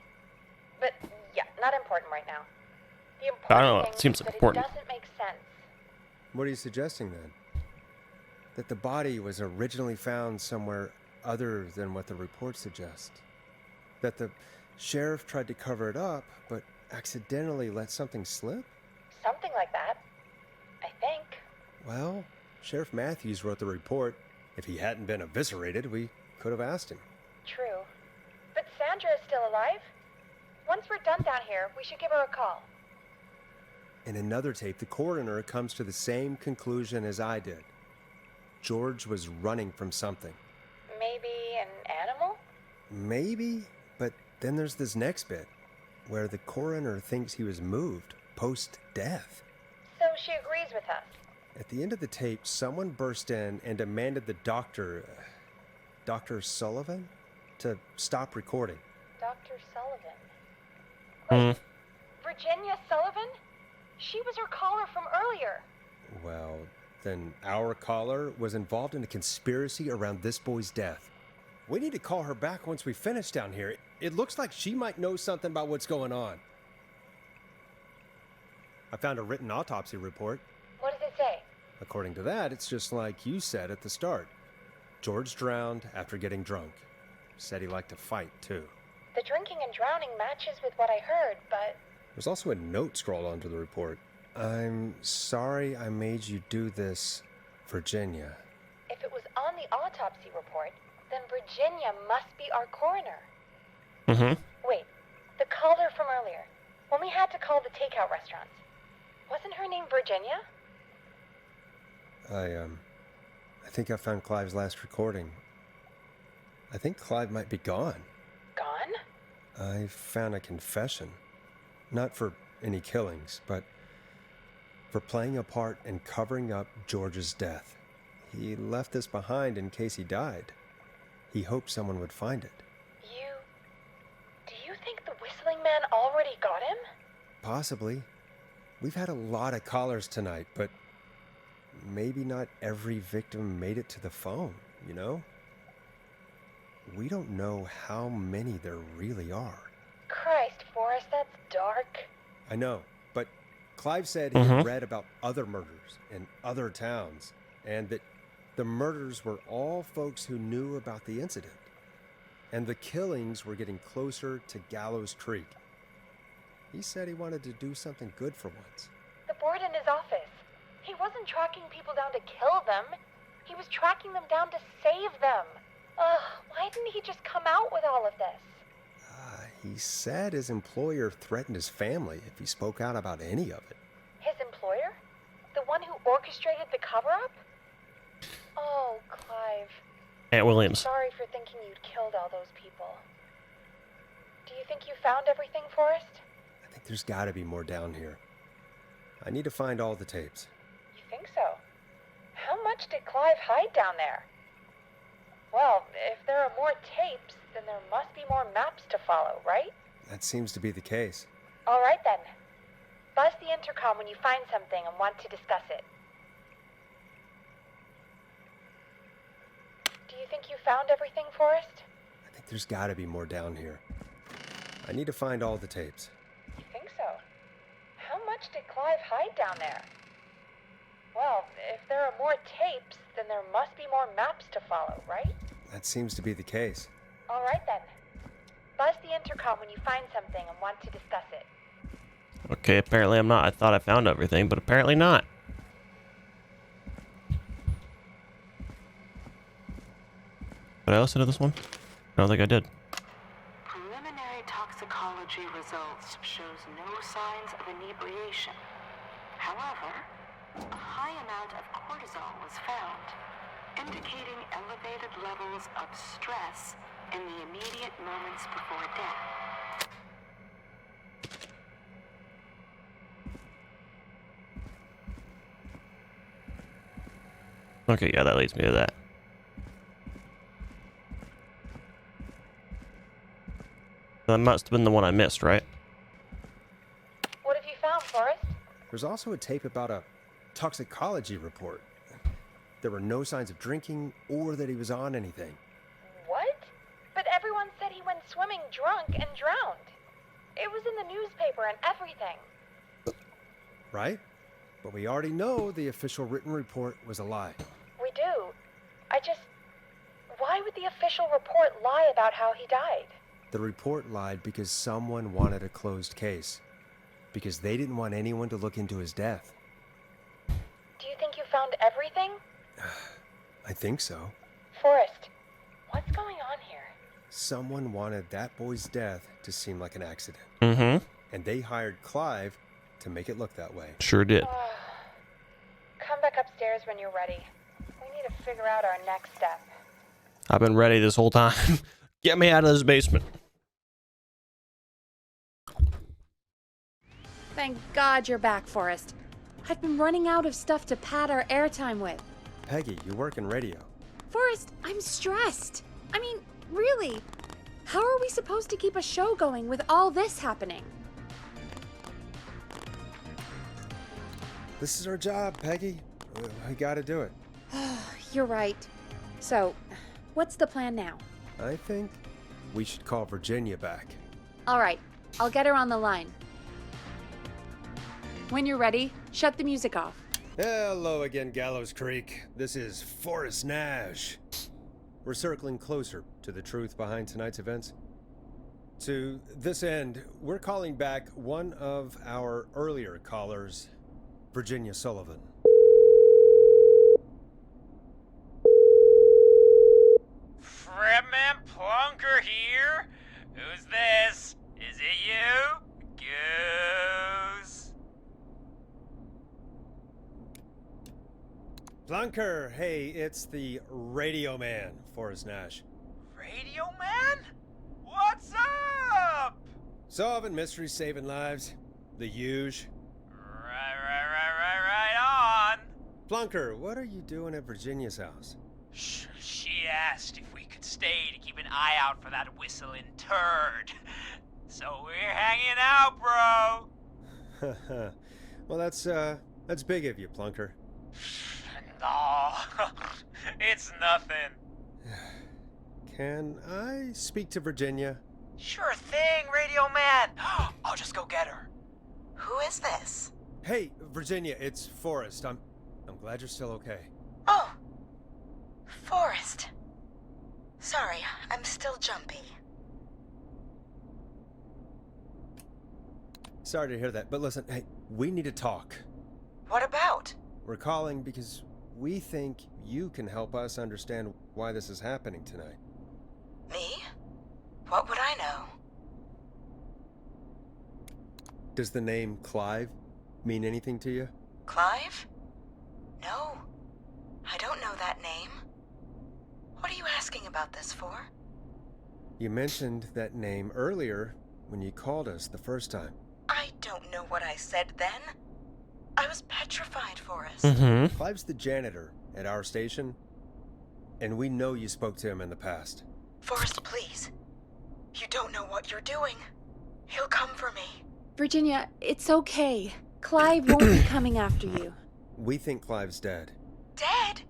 But, yeah, not important right now. The important I don't know, thing it seems is that important. it doesn't make sense. What are you suggesting then? That the body was originally found somewhere other than what the report suggests? That the sheriff tried to cover it up, but accidentally let something slip? Something like that. I think. Well, Sheriff Matthews wrote the report. If he hadn't been eviscerated, we could have asked him. True. But Sandra is still alive? Once we're done down here, we should give her a call. In another tape, the coroner comes to the same conclusion as I did. George was running from something. Maybe an animal? Maybe, but then there's this next bit. where the coroner thinks he was moved post-death. So she agrees with us. At the end of the tape, someone burst in and demanded the doctor, Dr. Sullivan, to stop recording. Dr. Sullivan? Hmm. Virginia Sullivan? She was her caller from earlier. Well, then our caller was involved in a conspiracy around this boy's death. We need to call her back once we finish down here. It looks like she might know something about what's going on. I found a written autopsy report. What does it say? According to that, it's just like you said at the start. George drowned after getting drunk. Said he liked to fight, too. The drinking and drowning matches with what I heard, but... There's also a note scrawled onto the report. I'm sorry I made you do this, Virginia. if it was on the autopsy report, then Virginia must be our coroner. Mm-hmm. Wait, the caller from earlier, when we had to call the takeout restaurants, wasn't her name Virginia? I think I found Clive's last recording. I think Clive might be gone. Gone? I found a confession. Not for any killings, but for playing a part in covering up George's death. He left this behind in case he died. He hoped someone would find it. Do you think the whistling man already got him? Possibly. We've had a lot of callers tonight, but maybe not every victim made it to the phone, you know? We don't know how many there really are. Christ, Forrest, that's dark. I know, but Clive said he had read about other murders in other towns, and that the murders were all folks who knew about the incident. And the killings were getting closer to Gallows Creek. He said he wanted to do something good for once. The board in his office. He wasn't tracking people down to kill them. He was tracking them down to save them. Ugh, why didn't he just come out with all of this? He said his employer threatened his family if he spoke out about any of it. His employer? The one who orchestrated the cover-up? Oh, Clive. Aunt Williams. Sorry for thinking you'd killed all those people. Do you think you found everything, Forrest? I think there's gotta be more down here. I need to find all the tapes. You think so? How much did Clive hide down there? Well, if there are more tapes, then there must be more maps to follow, right? That seems to be the case. All right, then. Buzz the intercom when you find something and want to discuss it. Do you think you found everything, Forrest? I think there's gotta be more down here. I need to find all the tapes. You think so? How much did Clive hide down there? Well, if there are more tapes, then there must be more maps to follow, right? That seems to be the case. All right, then. Buzz the intercom when you find something and want to discuss it. Okay, apparently I'm not. I thought I found everything, but apparently not. Did I listen to this one? I don't think I did. Preliminary toxicology results shows no signs of inebriation. However, a high amount of cortisol was found, indicating elevated levels of stress in the immediate moments before death. Okay, yeah, that leads me to that. That must have been the one I missed, right? What have you found, Forrest? There's also a tape about a toxicology report. There were no signs of drinking or that he was on anything. What? But everyone said he went swimming drunk and drowned. It was in the newspaper and everything. Right? But we already know the official written report was a lie. We do. Why would the official report lie about how he died? The report lied because someone wanted a closed case. Because they didn't want anyone to look into his death. Do you think you found everything? I think so. Forrest, what's going on here? Someone wanted that boy's death to seem like an accident. Mm-hmm. And they hired Clive to make it look that way. Sure did. Come back upstairs when you're ready. We need to figure out our next step. I've been ready this whole time. Get me out of this basement. Thank God you're back, Forrest. I've been running out of stuff to pad our airtime with. Peggy, you work in radio. Forrest, I'm stressed. I mean, really. How are we supposed to keep a show going with all this happening? This is our job, Peggy. We gotta do it. You're right. So, what's the plan now? I think we should call Virginia back. All right, I'll get her on the line. When you're ready, shut the music off. Hello again, Gallows Creek. This is Forrest Nash. We're circling closer to the truth behind tonight's events. To this end, we're calling back one of our earlier callers, Virginia Sullivan. Fredman Plunker here? Who's this? Is it you? Goose. Plunker, hey, it's the Radio Man, Forrest Nash. Radio Man? What's up? Solving mysteries, saving lives. The huge. Right on. Plunker, what are you doing at Virginia's house? She asked if we could stay to keep an eye out for that whistling turd. So we're hanging out, bro. Well, that's big of you, Plunker. No, it's nothing. Can I speak to Virginia? Sure thing, Radio Man. I'll just go get her. Who is this? Hey, Virginia, it's Forrest. I'm glad you're still okay. Oh, Forrest. Sorry, I'm still jumpy. Sorry to hear that, but listen, hey, we need to talk. What about? We're calling because we think you can help us understand why this is happening tonight. Me? What would I know? Does the name Clive mean anything to you? Clive? No, I don't know that name. What are you asking about this for? You mentioned that name earlier when you called us the first time. I don't know what I said then. I was petrified, Forrest. Clive's the janitor at our station, and we know you spoke to him in the past. Forrest, please. You don't know what you're doing. He'll come for me. Virginia, it's okay. Clive won't be coming after you. We think Clive's dead. Dead?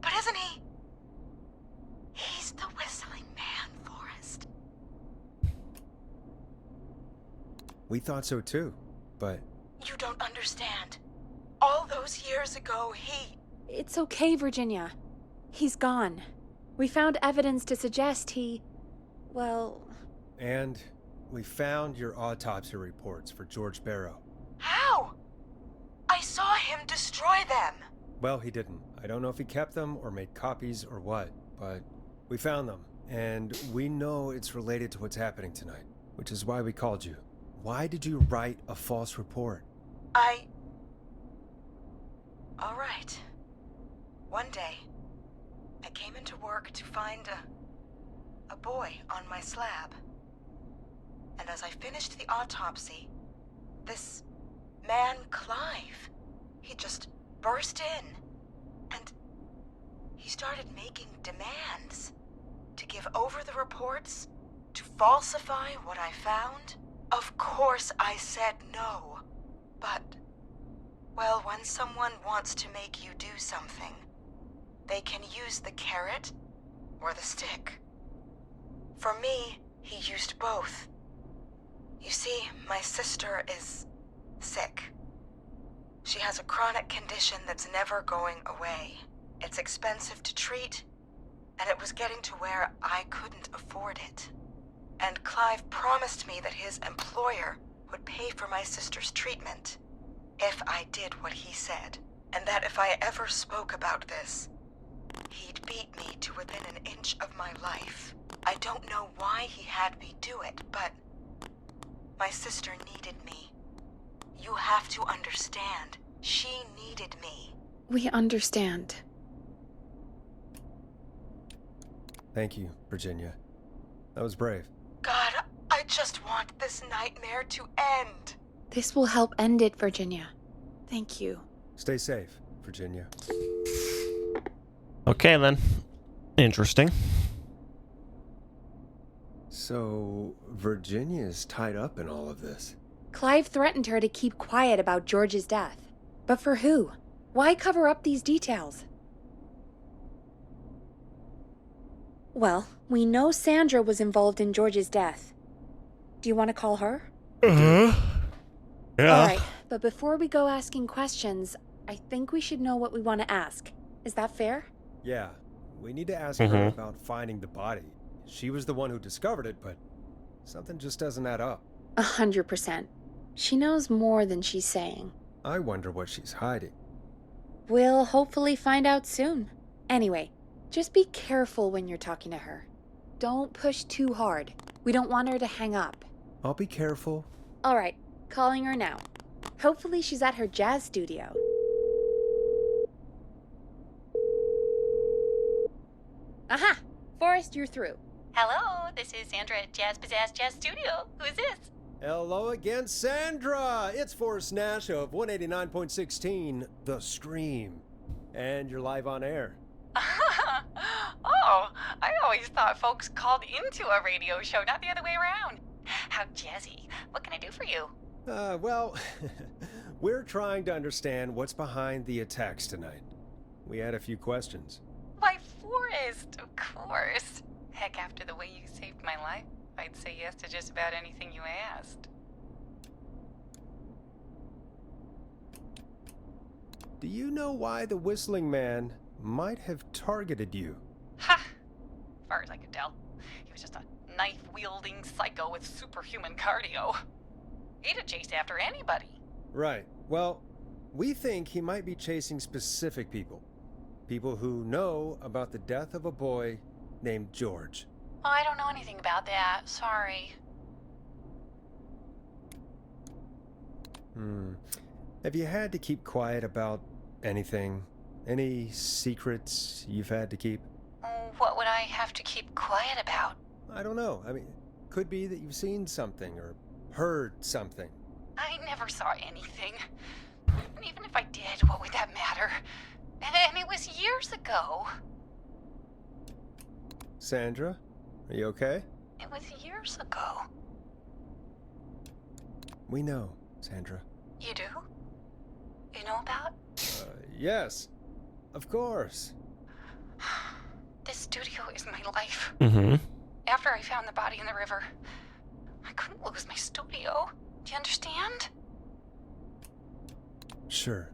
But isn't he? He's the whistling man, Forrest. We thought so too, but... You don't understand. All those years ago, he... It's okay, Virginia. He's gone. We found evidence to suggest he... well... And we found your autopsy reports for George Barrow. How? I saw him destroy them. Well, he didn't. I don't know if he kept them or made copies or what, but we found them. And we know it's related to what's happening tonight, which is why we called you. Why did you write a false report? All right. One day, I came into work to find a boy on my slab. And as I finished the autopsy, this man, Clive, he just burst in. And he started making demands to give over the reports, to falsify what I found. Of course I said no. But, well, when someone wants to make you do something, they can use the carrot or the stick. For me, he used both. You see, my sister is sick. She has a chronic condition that's never going away. It's expensive to treat, and it was getting to where I couldn't afford it. And Clive promised me that his employer would pay for my sister's treatment if I did what he said, and that if I ever spoke about this, he'd beat me to within an inch of my life. I don't know why he had me do it, but my sister needed me. You have to understand, she needed me. We understand. Thank you, Virginia. That was brave. God, I just want this nightmare to end. This will help end it, Virginia. Thank you. Stay safe, Virginia. Okay, then. Interesting. So, Virginia's tied up in all of this. Clive threatened her to keep quiet about George's death. But for who? Why cover up these details? Well, we know Sandra was involved in George's death. Do you want to call her? Yeah. Alright, but before we go asking questions, I think we should know what we want to ask. Is that fair? Yeah, we need to ask her about finding the body. She was the one who discovered it, but something just doesn't add up. 100%. She knows more than she's saying. I wonder what she's hiding. We'll hopefully find out soon. Anyway, just be careful when you're talking to her. Don't push too hard. We don't want her to hang up. I'll be careful. Alright, calling her now. Hopefully she's at her jazz studio. Aha! Forrest, you're through. Hello, this is Sandra at Jazz Pizzazz Jazz Studio. Who's this? Hello again, Sandra! It's Forrest Nash of 189.16, The Scream. And you're live on air. Oh, I always thought folks called into a radio show, not the other way around. How jazzy. What can I do for you? Well, we're trying to understand what's behind the attacks tonight. We had a few questions. Why, Forrest, of course. Heck, after the way you saved my life, I'd say yes to just about anything you asked. Do you know why the Whistling Man might have targeted you? Ha! As far as I could tell, he was just a knife-wielding psycho with superhuman cardio. He'd have chased after anybody. Right. Well, we think he might be chasing specific people. People who know about the death of a boy named George. Oh, I don't know anything about that. Sorry. Have you had to keep quiet about anything? Any secrets you've had to keep? What would I have to keep quiet about? I don't know. I mean, could be that you've seen something or heard something. I never saw anything. And even if I did, what would that matter? And it was years ago. Sandra, are you okay? It was years ago. We know, Sandra. You do? You know about? Yes. Of course. This studio is my life. Mm-hmm. After I found the body in the river, I couldn't lose my studio. Do you understand? Sure.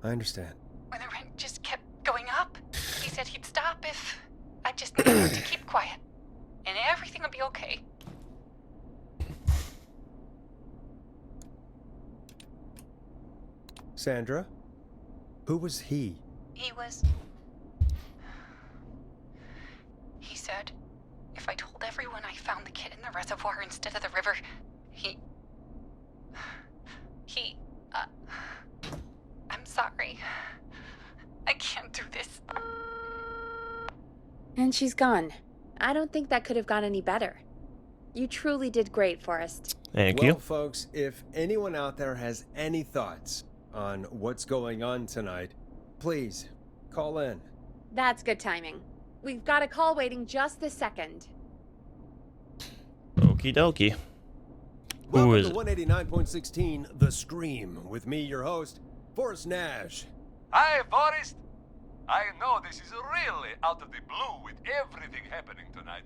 I understand. When the rent just kept going up, he said he'd stop if I just needed to keep quiet. And everything would be okay. Sandra? Who was he? He said if I told everyone I found the kid in the reservoir instead of the river, I'm sorry. I can't do this. And she's gone. I don't think that could have gone any better. You truly did great, Forrest. Thank you. Well, folks, if anyone out there has any thoughts on what's going on tonight, please call in. That's good timing. We've got a call waiting just this second. Okie dokie. Who is it? Welcome to 189.16, The Scream, with me, your host, Forrest Nash. Hi, Forrest. I know this is really out of the blue with everything happening tonight,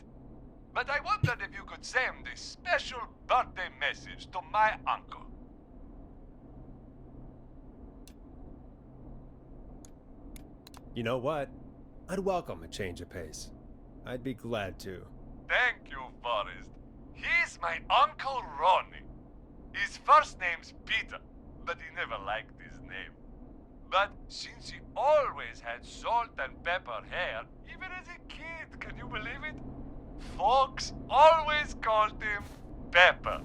but I wondered if you could send a special birthday message to my uncle. You know what? I'd welcome a change of pace. I'd be glad to. Thank you, Forrest. He's my Uncle Ronnie. His first name's Peter, but he never liked his name. But since he always had salt and pepper hair, even as a kid, can you believe it? Folks always called him Pepper.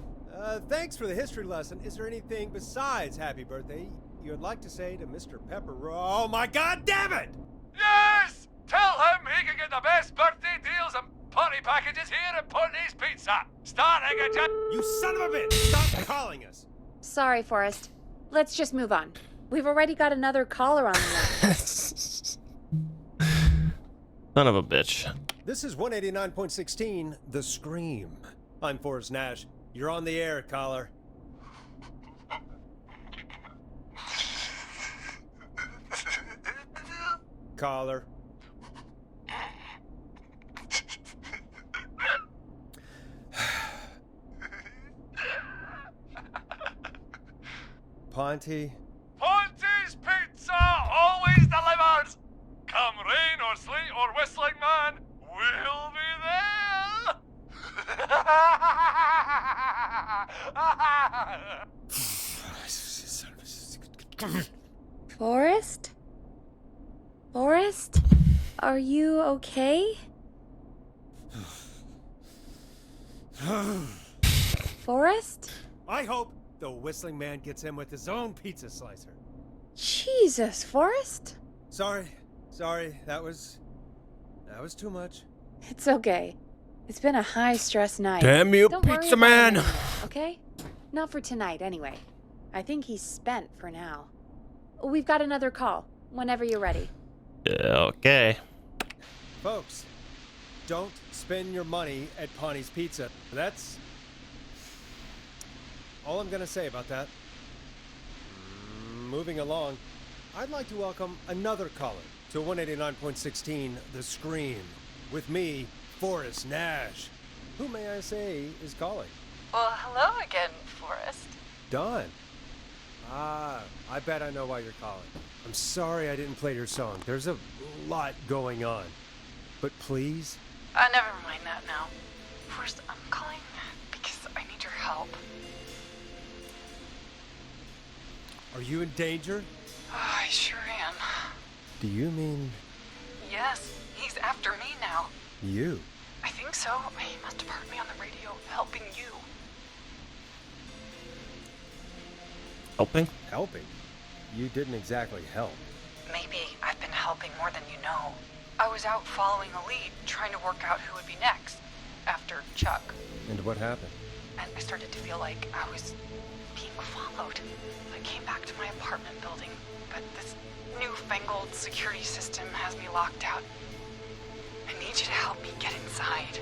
Thanks for the history lesson. Is there anything besides happy birthday you'd like to say to Mr. Pepper? Oh my god damn it! Yes! Tell him he can get the best birthday deals and party packages here at Putney's Pizza, starting at just... You son of a bitch! Stop calling us! Sorry, Forrest. Let's just move on. We've already got another caller on the line. Son of a bitch. This is 189.16, The Scream. I'm Forrest Nash. You're on the air, caller. Caller. Ponty. Ponty's Pizza always delivers! Come rain or sleet or whistling man, we'll be there! Forrest? Forrest? Are you okay? Forrest? I hope the whistling man gets in with his own pizza slicer. Jesus, Forrest? Sorry. That was too much. It's okay. It's been a high-stress night. Damn you, Don't worry pizza about it man! anymore, okay? Not for tonight, anyway. I think he's spent for now. We've got another call, whenever you're ready. Okay. Folks, don't spend your money at Ponty's Pizza. That's all I'm gonna say about that. Moving along, I'd like to welcome another caller to 189.16 The Scream. With me, Forrest Nash. Who may I say is calling? Well, hello again, Forrest. Don. I bet I know why you're calling. I'm sorry I didn't play your song. There's a lot going on. But please? Never mind that now. First, I'm calling because I need your help. Are you in danger? I sure am. Do you mean Yes, he's after me now. you? I think so. He must have heard me on the radio helping you. Helping? Helping? You didn't exactly help. Maybe I've been helping more than you know. I was out following a lead, trying to work out who would be next, after Chuck. And what happened? And I started to feel like I was being followed. I came back to my apartment building, but this newfangled security system has me locked out. I need you to help me get inside.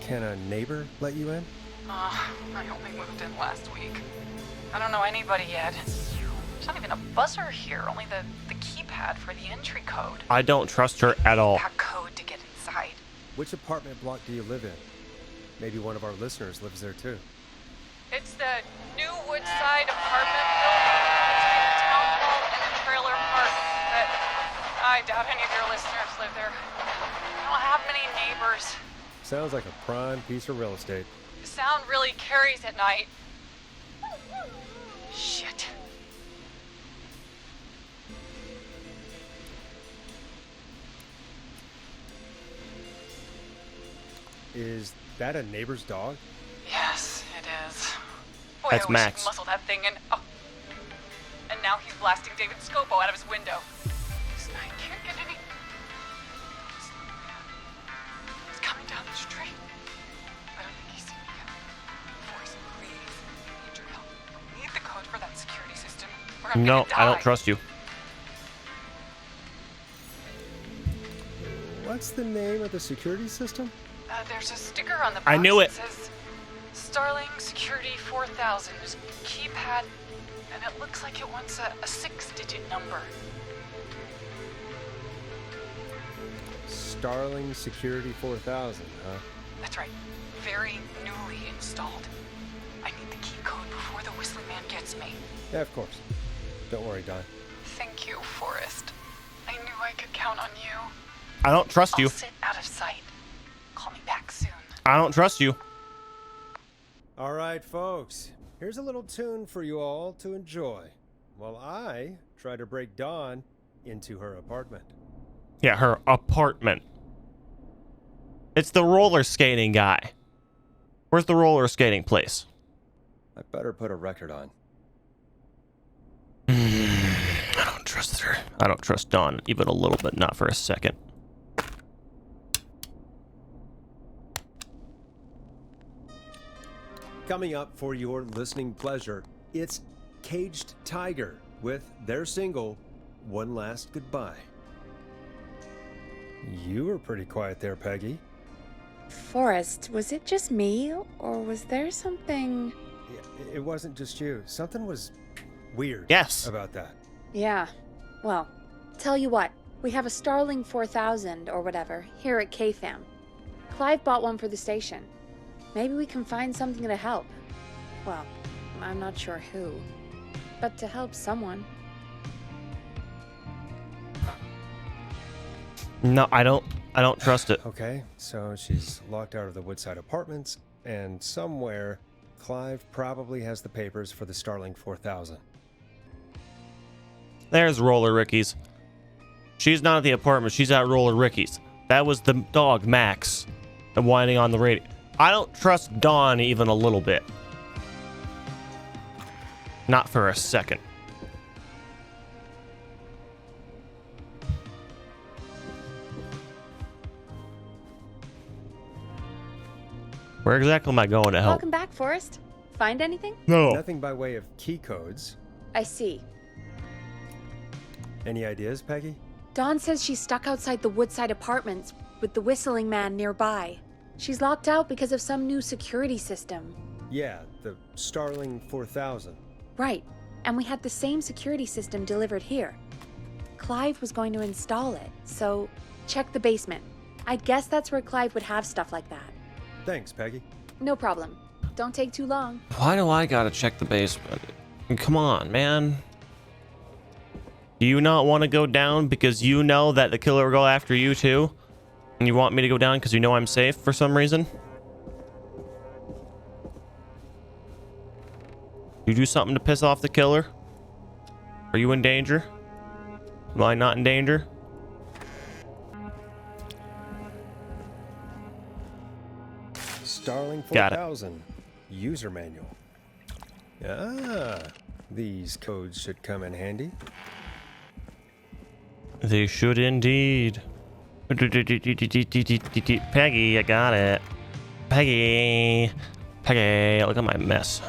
Can a neighbor let you in? I only moved in last week. I don't know anybody yet. There's not even a buzzer here, only the keypad for the entry code. I don't trust her at all. That code to get inside. Which apartment block do you live in? Maybe one of our listeners lives there too. It's the new Woodside apartment building between the town hall and the trailer park. But I doubt any of your listeners live there. I don't have many neighbors. Sounds like a prime piece of real estate. The sound really carries at night. Shit. Is that a neighbor's dog? Yes, it is. Boy, That's I wish Max. he'd muscle that thing in. Oh. And now he's blasting David Scopo out of his window. I can't get any. He's coming down the street. I don't think he's seen me yet. Forrest, please. I need your help. I need the code for that security system. Or I'm No, gonna die. I don't trust you. What's the name of the security system? There's a sticker on the box I knew it. that says Starling Security 4000. There's a keypad, and it looks like it wants a 6-digit number. Starling Security 4000, huh? That's right. Very newly installed. I need the key code before the whistling man gets me. Yeah, of course. Don't worry, Don. Thank you, Forrest. I knew I could count on you. I don't trust you. I'll sit out of sight. Call me back soon. I don't trust you. All right, folks. Here's a little tune for you all to enjoy while I try to break Dawn into her apartment. Yeah, her apartment. It's the roller skating guy. Where's the roller skating place? I better put a record on. I don't trust trust her. I don't trust Dawn even a little bit, not for a second. Coming up for your listening pleasure, it's Caged Tiger with their single, One Last Goodbye. You were pretty quiet there, Peggy. Forrest, was it just me, or was there something... It wasn't just you. Something was weird about that. Yeah. Well, tell you what, we have a Starling 4000 or whatever here at KFAM. Clive bought one for the station. Maybe we can find something to help. Well, I'm not sure who, but to help someone. No, I don't trust it. Okay, so she's locked out of the Woodside Apartments, and somewhere Clive probably has the papers for the Starling 4000. There's Roller Ricky's. She's not at the apartment. She's at Roller Ricky's. That was the dog, Max, and whining on the radio. I don't trust Dawn even a little bit. Not for a second. Where exactly am I going to help? Welcome back, Forrest. Find anything? No. Nothing by way of key codes. I see. Any ideas, Peggy? Dawn says she's stuck outside the Woodside Apartments with the whistling man nearby. She's locked out because of some new security system. Yeah, the Starling 4000. Right, and we had the same security system delivered here. Clive was going to install it, so check the basement. I guess that's where Clive would have stuff like that. Thanks, Peggy. No problem. Don't take too long. Why do I gotta check the basement? Come on, man. Do you not want to go down because you know that the killer will go after you too? And you want me to go down because you know I'm safe for some reason? You do something to piss off the killer? Are you in danger? Am I not in danger? Starling 4000 user manual. Ah, these codes should come in handy. They should indeed. Peggy, I got it. Peggy. Peggy, look at my mess.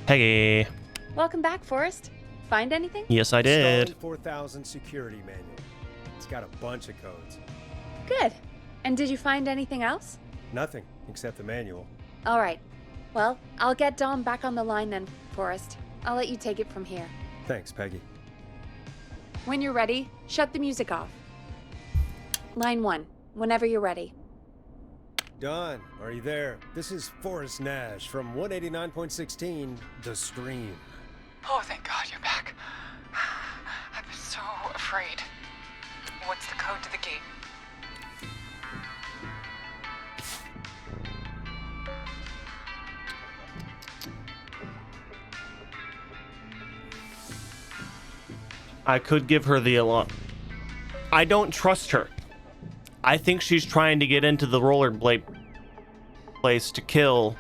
Peggy. Welcome back, Forrest. Find anything? Yes, I did. Starling 4000 security manual. It's got a bunch of codes. Good. And did you find anything else? Nothing except the manual. All right. Well, I'll get Dom back on the line then, Forrest. I'll let you take it from here. Thanks, Peggy. When you're ready, shut the music off. Line 1, whenever you're ready. Don, are you there? This is Forrest Nash from 189.16, The Stream. Oh, thank God you're back. I've been so afraid. What's the code to the gate? I could give her the alarm. I don't trust her. I think she's trying to get into the rollerblade place to kill.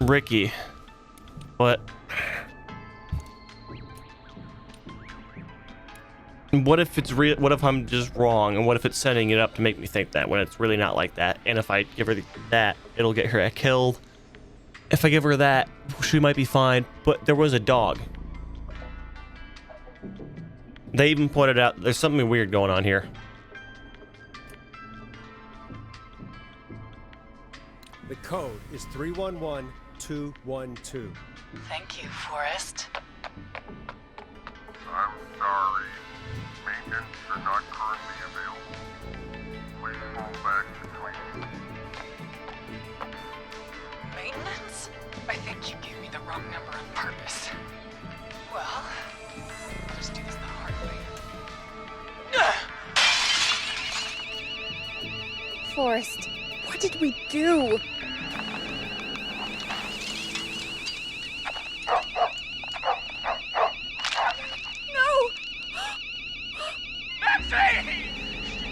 Ricky. What? What if it's real? What if I'm just wrong? And what if it's setting it up to make me think that when it's really not like that? And if I give her that, it'll get her killed. If I give her that, she might be fine. But there was a dog. They even pointed out there's something weird going on here. The code is 311212. Thank you, Forrest. I'm sorry. Maintenance are not currently available. Please fall back to training. Maintenance? I think you gave me the wrong number on purpose. Well, I'll just do this the hard way. Forrest, what did we do?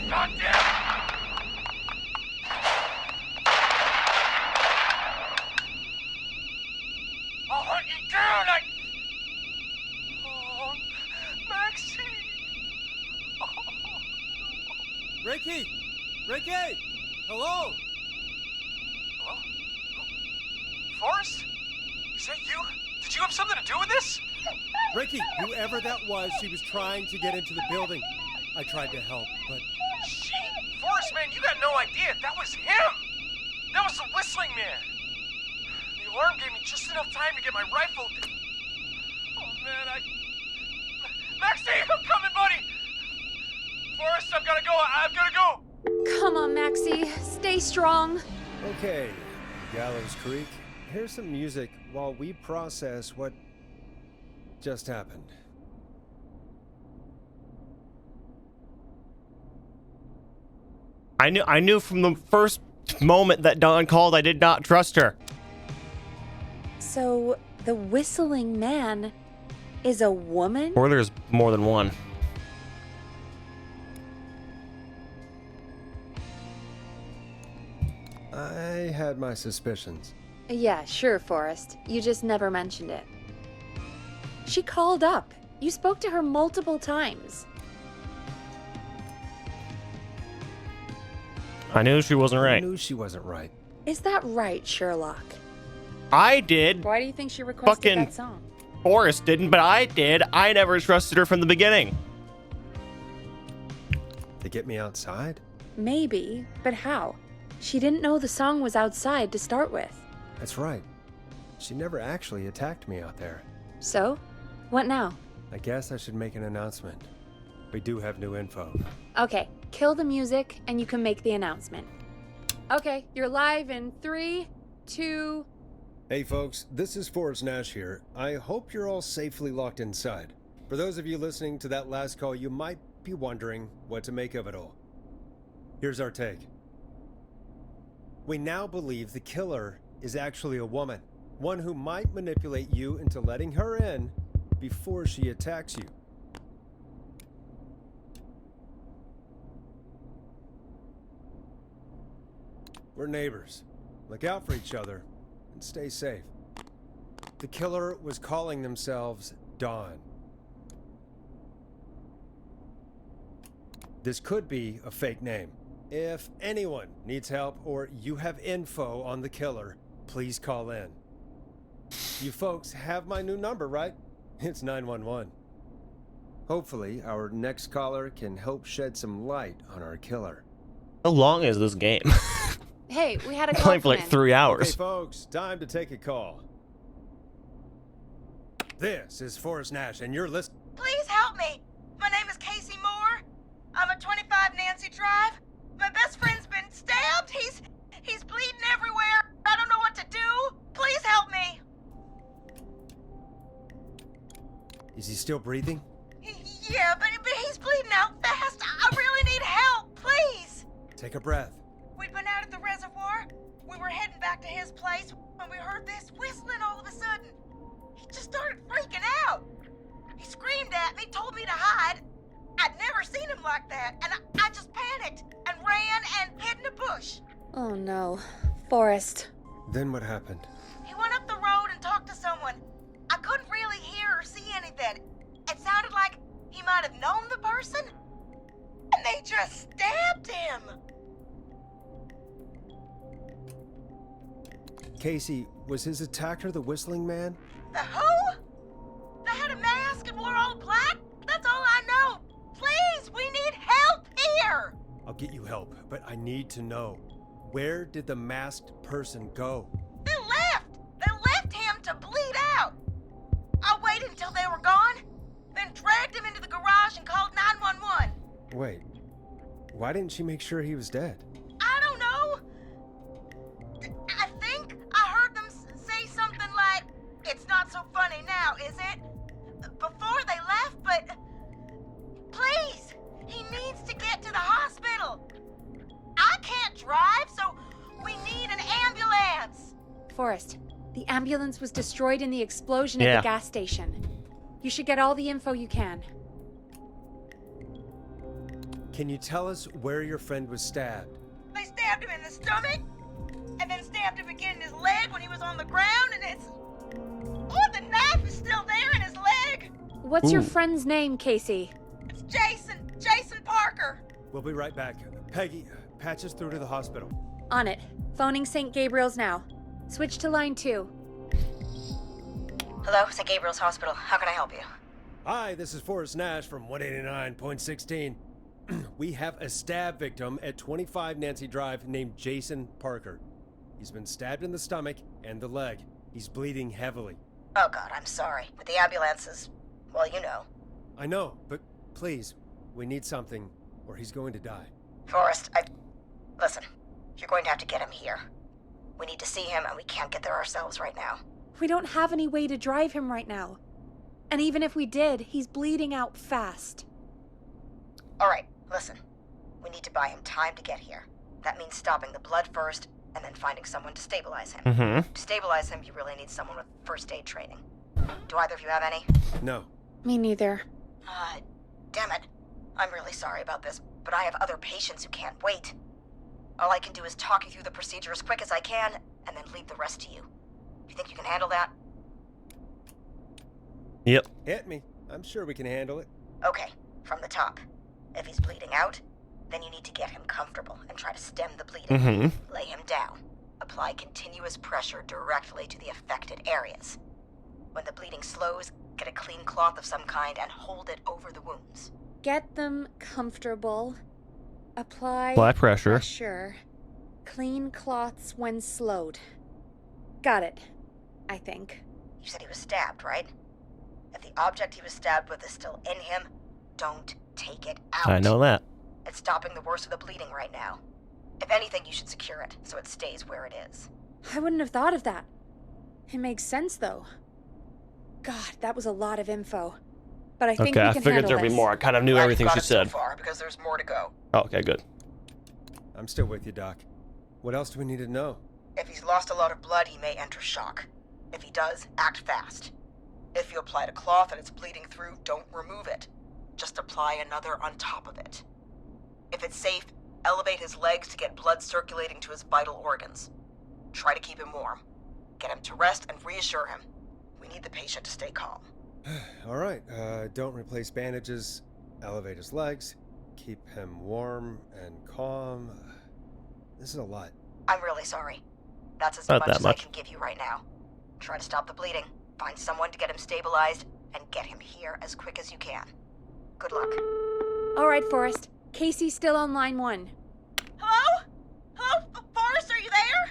Not dead! Ricky! Hello? Hello? Forrest? Is that you? Did you have something to do with this? Ricky, whoever that was, she was trying to get into the building. I tried to help, but... She? Forrest, man, you got no idea. That was him! That was the whistling man! The alarm gave me just enough time to get my rifle... Oh, man, Maxie, I'm coming, buddy! Forrest, I've gotta go. I've gotta go! Come on, Maxie. Stay strong. Okay, Gallows Creek. Here's some music while we process what just happened. I knew from the first moment that Dawn called I did not trust her. So, the whistling man is a woman? Or there's more than one. I had my suspicions. Yeah, sure, Forrest. You just never mentioned it. She called up. You spoke to her multiple times. I knew she wasn't right. I knew she wasn't right. Is that right, Sherlock? I did. Why do you think she requested Fucking that song? Forrest didn't, but I did. I never trusted her from the beginning. To get me outside? Maybe, but how? She didn't know the song was outside to start with. That's right. She never actually attacked me out there. So? What now? I guess I should make an announcement. We do have new info. Okay, kill the music and you can make the announcement. Okay, you're live in 3, 2... Hey folks, this is Forrest Nash here. I hope you're all safely locked inside. For those of you listening to that last call, you might be wondering what to make of it all. Here's our take. We now believe the killer is actually a woman. One who might manipulate you into letting her in before she attacks you. We're neighbors. Look out for each other and stay safe. The killer was calling themselves Dawn. This could be a fake name. If anyone needs help or you have info on the killer, please call in. You folks have my new number, right? It's 911. Hopefully, our next caller can help shed some light on our killer. How long is this game? Hey, we had a call Playing for come like in. 3 hours. Okay, folks, time to take a call. This is Forrest Nash, and you're listening. Please help me. My name is Casey Moore. I'm at 25 Nancy Drive. My best friend's been stabbed. He's bleeding everywhere. I don't know what to do. Please help me. Is he still breathing? Yeah, but he's bleeding out fast. I really need help. Please. Take a breath. We'd been out at the reservoir. We were heading back to his place when we heard this whistling all of a sudden. He just started freaking out. He screamed at me, told me to hide. I'd never seen him like that, and I just panicked and ran and hid in a bush. Oh no. Forrest. Then what happened? He went up the road and talked to someone. I couldn't really hear or see anything. It sounded like he might have known the person, and they just stabbed him. Casey, was his attacker the whistling man? The who? They had a mask and wore all black? That's all I know. Please, we need help here. I'll get you help, but I need to know. Where did the masked person go? They left. They left him to bleed out. I waited until they were gone, then dragged him into the garage and called 911. Wait, why didn't she make sure he was dead? I don't know. I think I heard them say something like, "It's not so funny now, is it?" before they left, but please, he needs to get to the hospital. I can't drive, so we need an ambulance. Forrest, the ambulance was destroyed in the explosion Yeah. at the gas station. You should get all the info you can. Can you tell us where your friend was stabbed? They stabbed him in the stomach, and then stabbed him again in his leg when he was on the ground, and it's... Oh, the knife is still there in his leg. What's your friend's name, Casey? It's Jason Parker. We'll be right back. Peggy, patch us through to the hospital. On it. Phoning St. Gabriel's now. Switch to line 2. Hello, St. Gabriel's Hospital. How can I help you? Hi, this is Forrest Nash from 189.16. We have a stab victim at 25 Nancy Drive named Jason Parker. He's been stabbed in the stomach and the leg. He's bleeding heavily. Oh God, I'm sorry. With the ambulances, well, you know. I know, but please, we need something or he's going to die. Forrest, Listen, you're going to have to get him here. We need to see him and we can't get there ourselves right now. We don't have any way to drive him right now. And even if we did, he's bleeding out fast. Alright, listen. We need to buy him time to get here. That means stopping the blood first, and then finding someone to stabilize him. To stabilize him, you really need someone with first aid training. Do either of you have any? No. Me neither. Damn it. I'm really sorry about this, but I have other patients who can't wait. All I can do is talk you through the procedure as quick as I can, and then leave the rest to you. You think you can handle that? Yep. Hit me. I'm sure we can handle it. Okay, from the top. If he's bleeding out, then you need to get him comfortable and try to stem the bleeding. Lay him down. Apply continuous pressure directly to the affected areas. When the bleeding slows, get a clean cloth of some kind and hold it over the wounds. Get them comfortable. Apply pressure. Clean cloths when slowed. Got it, I think. You said he was stabbed, right? If the object he was stabbed with is still in him, don't take it out. I know that. It's stopping the worst of the bleeding right now. If anything, you should secure it so it stays where it is. I wouldn't have thought of that. It makes sense, though. God, that was a lot of info. But I think we can handle this. Okay, I figured there'd be more. I kind of knew everything she said. So far because there's more to go. Oh, okay, good. I'm still with you, Doc. What else do we need to know? If he's lost a lot of blood, he may enter shock. If he does, act fast. If you applied a cloth and it's bleeding through, don't remove it. Just apply another on top of it. If it's safe, elevate his legs to get blood circulating to his vital organs. Try to keep him warm. Get him to rest and reassure him. We need the patient to stay calm. All right, don't replace bandages. Elevate his legs. Keep him warm and calm. This is a lot. I'm really sorry. That's as Not much that as much. I can give you right now. Try to stop the bleeding. Find someone to get him stabilized, and get him here as quick as you can. Good luck. All right, Forrest. Casey's still on line 1. Hello? Hello? Forrest, are you there?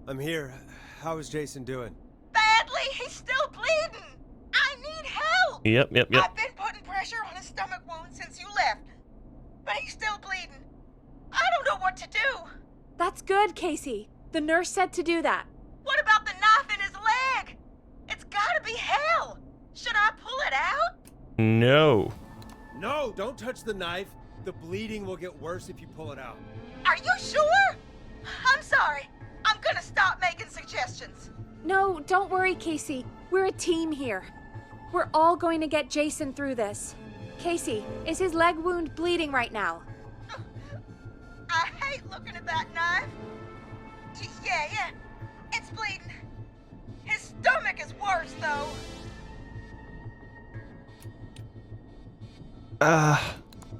I'm here. How is Jason doing? Badly. He's still bleeding. I need help. Yep. I've been putting pressure on his stomach wound since you left, but he's still bleeding. I don't know what to do. That's good, Casey. The nurse said to do that. What about the knife in his leg? It's gotta be hell. Should I pull it out? No. No, don't touch the knife. The bleeding will get worse if you pull it out. Are you sure? I'm sorry. I'm gonna stop making suggestions. No, don't worry, Casey. We're a team here. We're all going to get Jason through this. Casey, is his leg wound bleeding right now? I hate looking at that knife. Yeah. It's bleeding. His stomach is worse, though.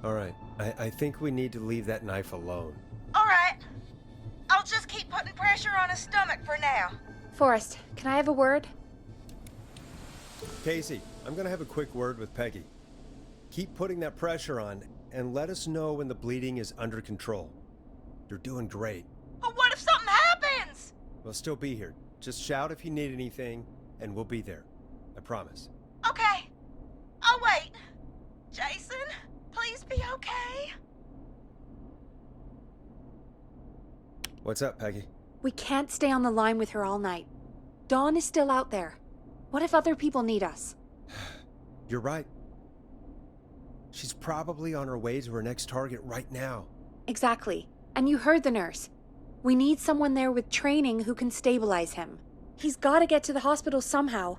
All right, I think we need to leave that knife alone. All right. I'll just keep putting pressure on his stomach for now. Forrest, can I have a word? Casey, I'm gonna have a quick word with Peggy. Keep putting that pressure on, and let us know when the bleeding is under control. You're doing great. But what if something happens? We'll still be here. Just shout if you need anything, and we'll be there. I promise. Okay. I'll wait. Jason, please be okay. What's up, Peggy? We can't stay on the line with her all night. Dawn is still out there. What if other people need us? You're right. She's probably on her way to her next target right now. Exactly. And you heard the nurse. We need someone there with training who can stabilize him. He's got to get to the hospital somehow.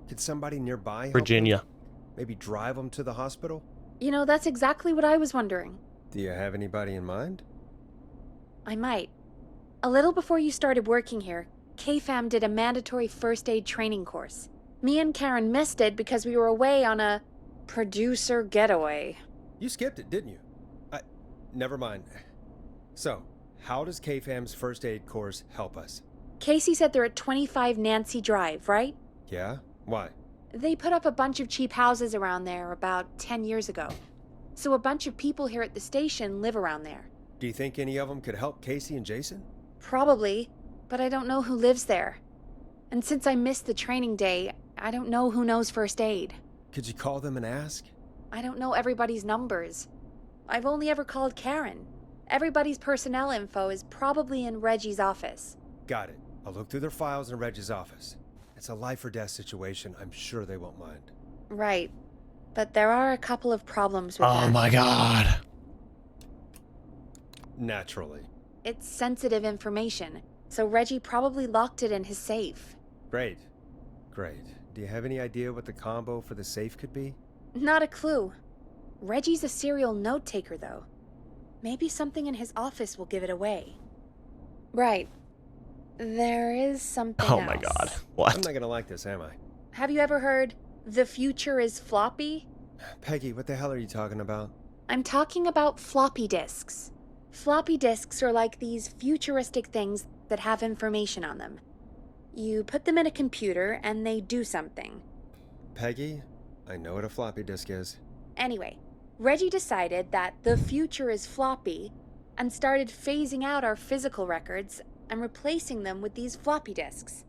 Could somebody nearby help Virginia. him? Maybe drive him to the hospital? You know, that's exactly what I was wondering. Do you have anybody in mind? I might. A little before you started working here, KFAM did a mandatory first aid training course. Me and Karen missed it because we were away on a producer getaway. You skipped it, didn't you? Never mind. So, how does KFAM's first aid course help us? Casey said they're at 25 Nancy Drive, right? Yeah? Why? They put up a bunch of cheap houses around there about 10 years ago. So a bunch of people here at the station live around there. Do you think any of them could help Casey and Jason? Probably, but I don't know who lives there. And since I missed the training day, I don't know who knows first aid. Could you call them and ask? I don't know everybody's numbers. I've only ever called Karen. Everybody's personnel info is probably in Reggie's office. Got it. I'll look through their files in Reggie's office. It's a life or death situation. I'm sure they won't mind. Right. But there are a couple of problems with that. Oh my god. Naturally. It's sensitive information, so Reggie probably locked it in his safe. Great. Great. Do you have any idea what the combo for the safe could be? Not a clue. Reggie's a serial note-taker, though. Maybe something in his office will give it away. Right. There is something else. Oh my god. What? I'm not gonna like this, am I? Have you ever heard, the future is floppy? Peggy, what the hell are you talking about? I'm talking about floppy disks. Floppy disks are like these futuristic things that have information on them. You put them in a computer and they do something. Peggy, I know what a floppy disk is. Anyway, Reggie decided that the future is floppy and started phasing out our physical records and replacing them with these floppy disks.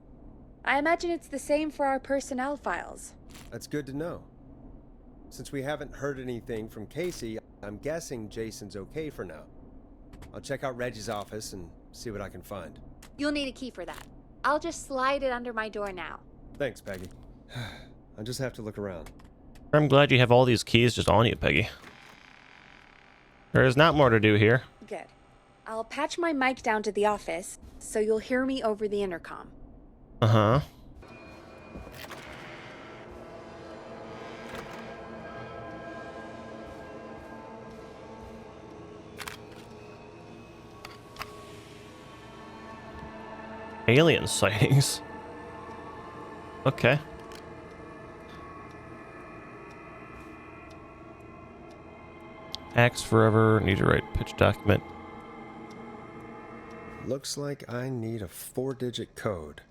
I imagine it's the same for our personnel files. That's good to know. Since we haven't heard anything from Casey, I'm guessing Jason's okay for now. I'll check out Reggie's office and see what I can find. You'll need a key for that. I'll just slide it under my door now. Thanks, Peggy. I'll just have to look around. I'm glad you have all these keys just on you, Peggy. There is not more to do here. Good. I'll patch my mic down to the office, so you'll hear me over the intercom. Uh-huh. Alien sightings. Okay. Axe forever. Need to write pitch document. Looks like I need a 4-digit code.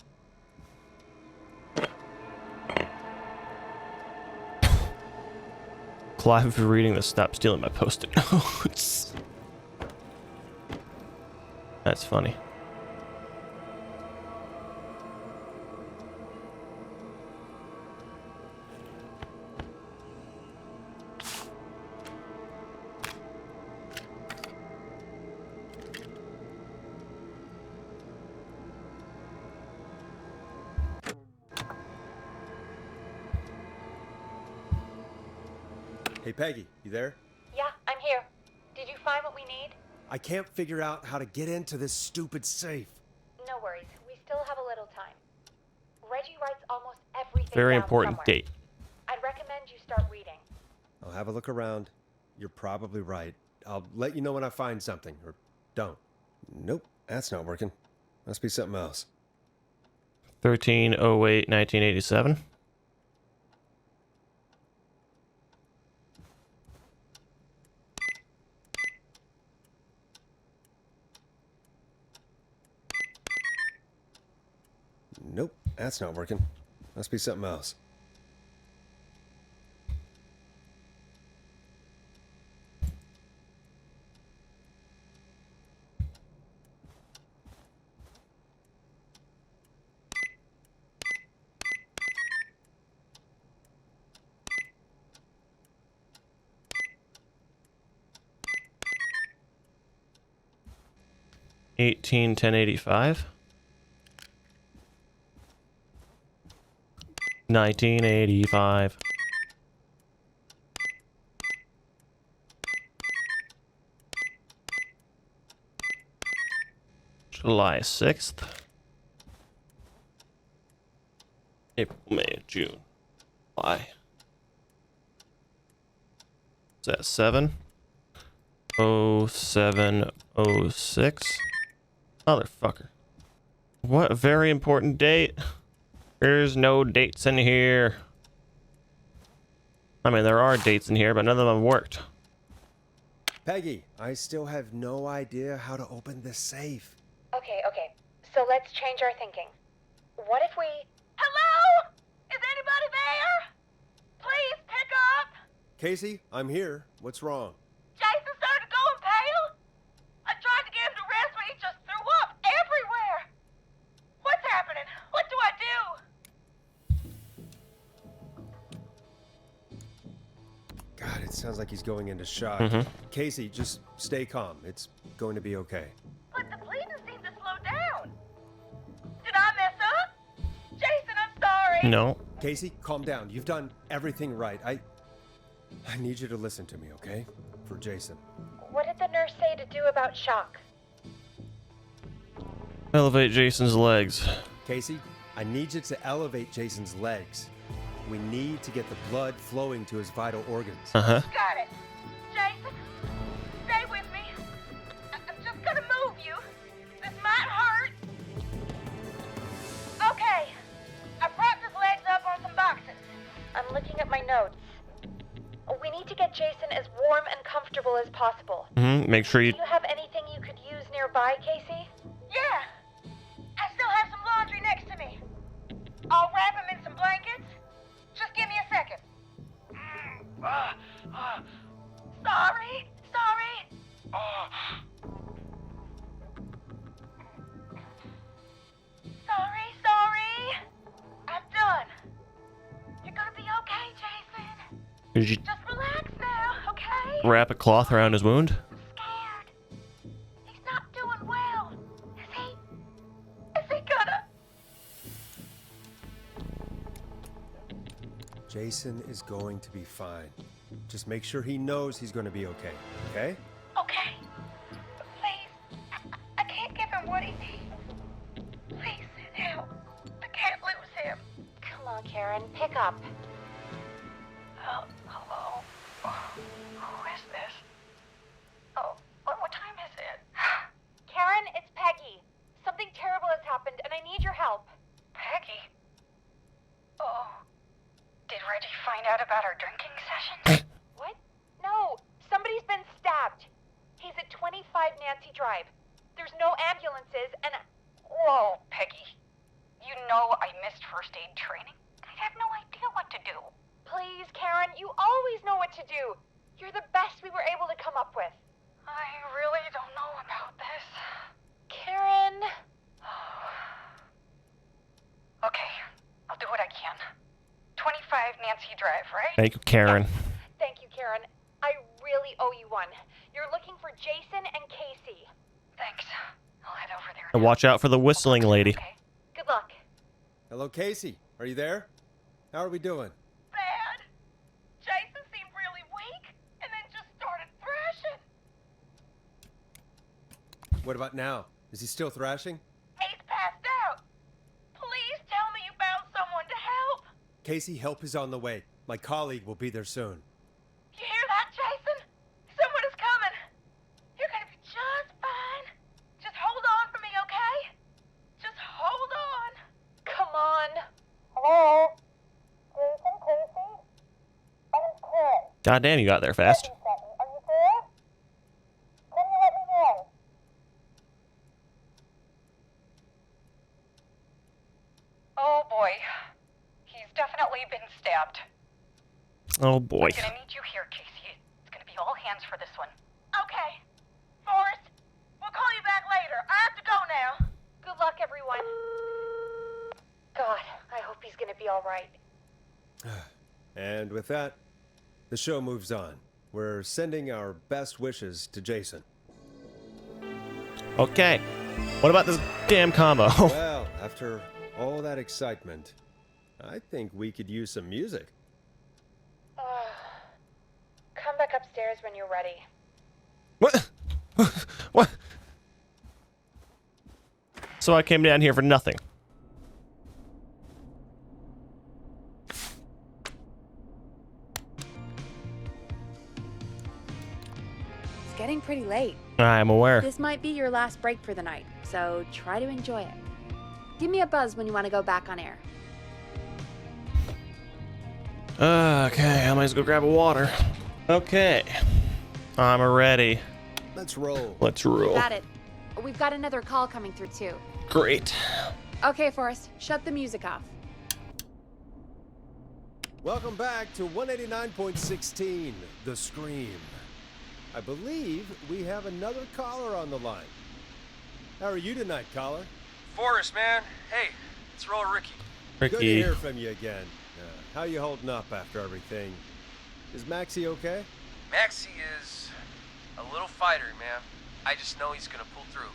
Clive, if you're reading this, stop stealing my post-it notes. That's funny. Hey, Peggy, you there? Yeah, I'm here. Did you find what we need? I can't figure out how to get into this stupid safe. No worries. We still have a little time. Reggie writes almost everything Very down important somewhere. date. I'd recommend you start reading. I'll have a look around. You're probably right. I'll let you know when I find something, or don't. Nope, that's not working. Must be something else. 13/08/1987. Nope, that's not working. Must be something else. $18.10.85. 1985. July 6th. April, May, June. July. Is that 7? 0706. Motherfucker. What a very important date. There's no dates in here. I mean, there are dates in here, but none of them have worked. Peggy, I still have no idea how to open this safe. Okay. So let's change our thinking. What if we... Hello? Is anybody there? Please pick up. Casey, I'm here. What's wrong? Jason started going pale. I tried to get him to rest, but he just threw up everywhere. What's happening? What do I do? God, it sounds like he's going into shock. Casey, just stay calm. It's going to be okay. But the bleeding seemed to slow down. Did I mess up? Jason, I'm sorry. No. Casey, calm down. You've done everything right. I need you to listen to me, okay? For Jason. What did the nurse say to do about shock? Elevate Jason's legs. Casey, I need you to elevate Jason's legs. We need to get the blood flowing to his vital organs. Uh-huh. Got it. Jason, stay with me. I'm just gonna move you. This might hurt. Okay. I propped his legs up on some boxes. I'm looking at my notes. We need to get Jason as warm and comfortable as possible. Make sure you... Do you have anything you could use nearby, Casey? Yeah. I still have some laundry next to me. I'll wrap him in some blankets. Just give me a second. Sorry. Sorry. I'm done. You're gonna be okay, Jason. Did you Just relax now, okay? wrap a cloth around his wound? He's not doing well. Is he gonna... Jason is going to be fine. Just make sure he knows he's going to be okay, okay? Okay. But please, I can't give him what he needs. Please send help. I can't lose him. Come on, Karen, pick up. Hello? Who is this? Oh, what time is it? Karen, it's Peggy. Something terrible has happened, and I need your help. Peggy? Oh. Did Reggie find out about our drinking sessions? What? No, somebody's been stabbed. He's at 25 Nancy Drive. There's no ambulances, and... Whoa, Peggy. You know I missed first aid training. I have no idea what to do. Please, Karen, you always know what to do. You're the best we were able to come up with. I really don't know about this. Karen... Okay, I'll do what I can. 25 Nancy Drive, right? Thank you, Karen. Thank you, Karen. I really owe you one. You're looking for Jason and Casey. Thanks. I'll head over there. And watch out for the whistling lady. Good luck. Hello, Casey. Are you there? How are we doing? Bad. Jason seemed really weak and then just started thrashing. What about now? Is he still thrashing? He's passed out. Please tell me you found someone to help. Casey, help is on the way. My colleague will be there soon. You hear that, Jason? Someone is coming. You're gonna be just fine. Just hold on for me, okay? Just hold on. Come on. Hello? Jason, Casey? I'm Karen. God damn, you got there fast. Are you there? Can you let me know? Oh boy. He's definitely been stabbed. Oh boy. I'm gonna need you here, Casey. It's gonna be all hands for this one. Okay. Forrest, we'll call you back later. I have to go now. Good luck, everyone. God, I hope he's gonna be all right. And with that, the show moves on. We're sending our best wishes to Jason. Okay. What about this damn combo? Well, after all that excitement, I think we could use some music. Come back upstairs when you're ready. What? What? So I came down here for nothing. It's getting pretty late. I'm aware. This might be your last break for the night, so try to enjoy it. Give me a buzz when you want to go back on air. Okay, I might as well go grab a water. Okay, I'm ready. Let's roll. Let's roll. Got it. We've got another call coming through too. Great. Okay, Forrest, shut the music off. Welcome back to 189.16, The Scream. I believe we have another caller on the line. How are you tonight, caller? Forrest, man. Hey, it's Roller Ricky. Good to hear from you again. How you holding up after everything? Is Maxie okay? Maxie is a little fighter, man. I just know he's gonna pull through.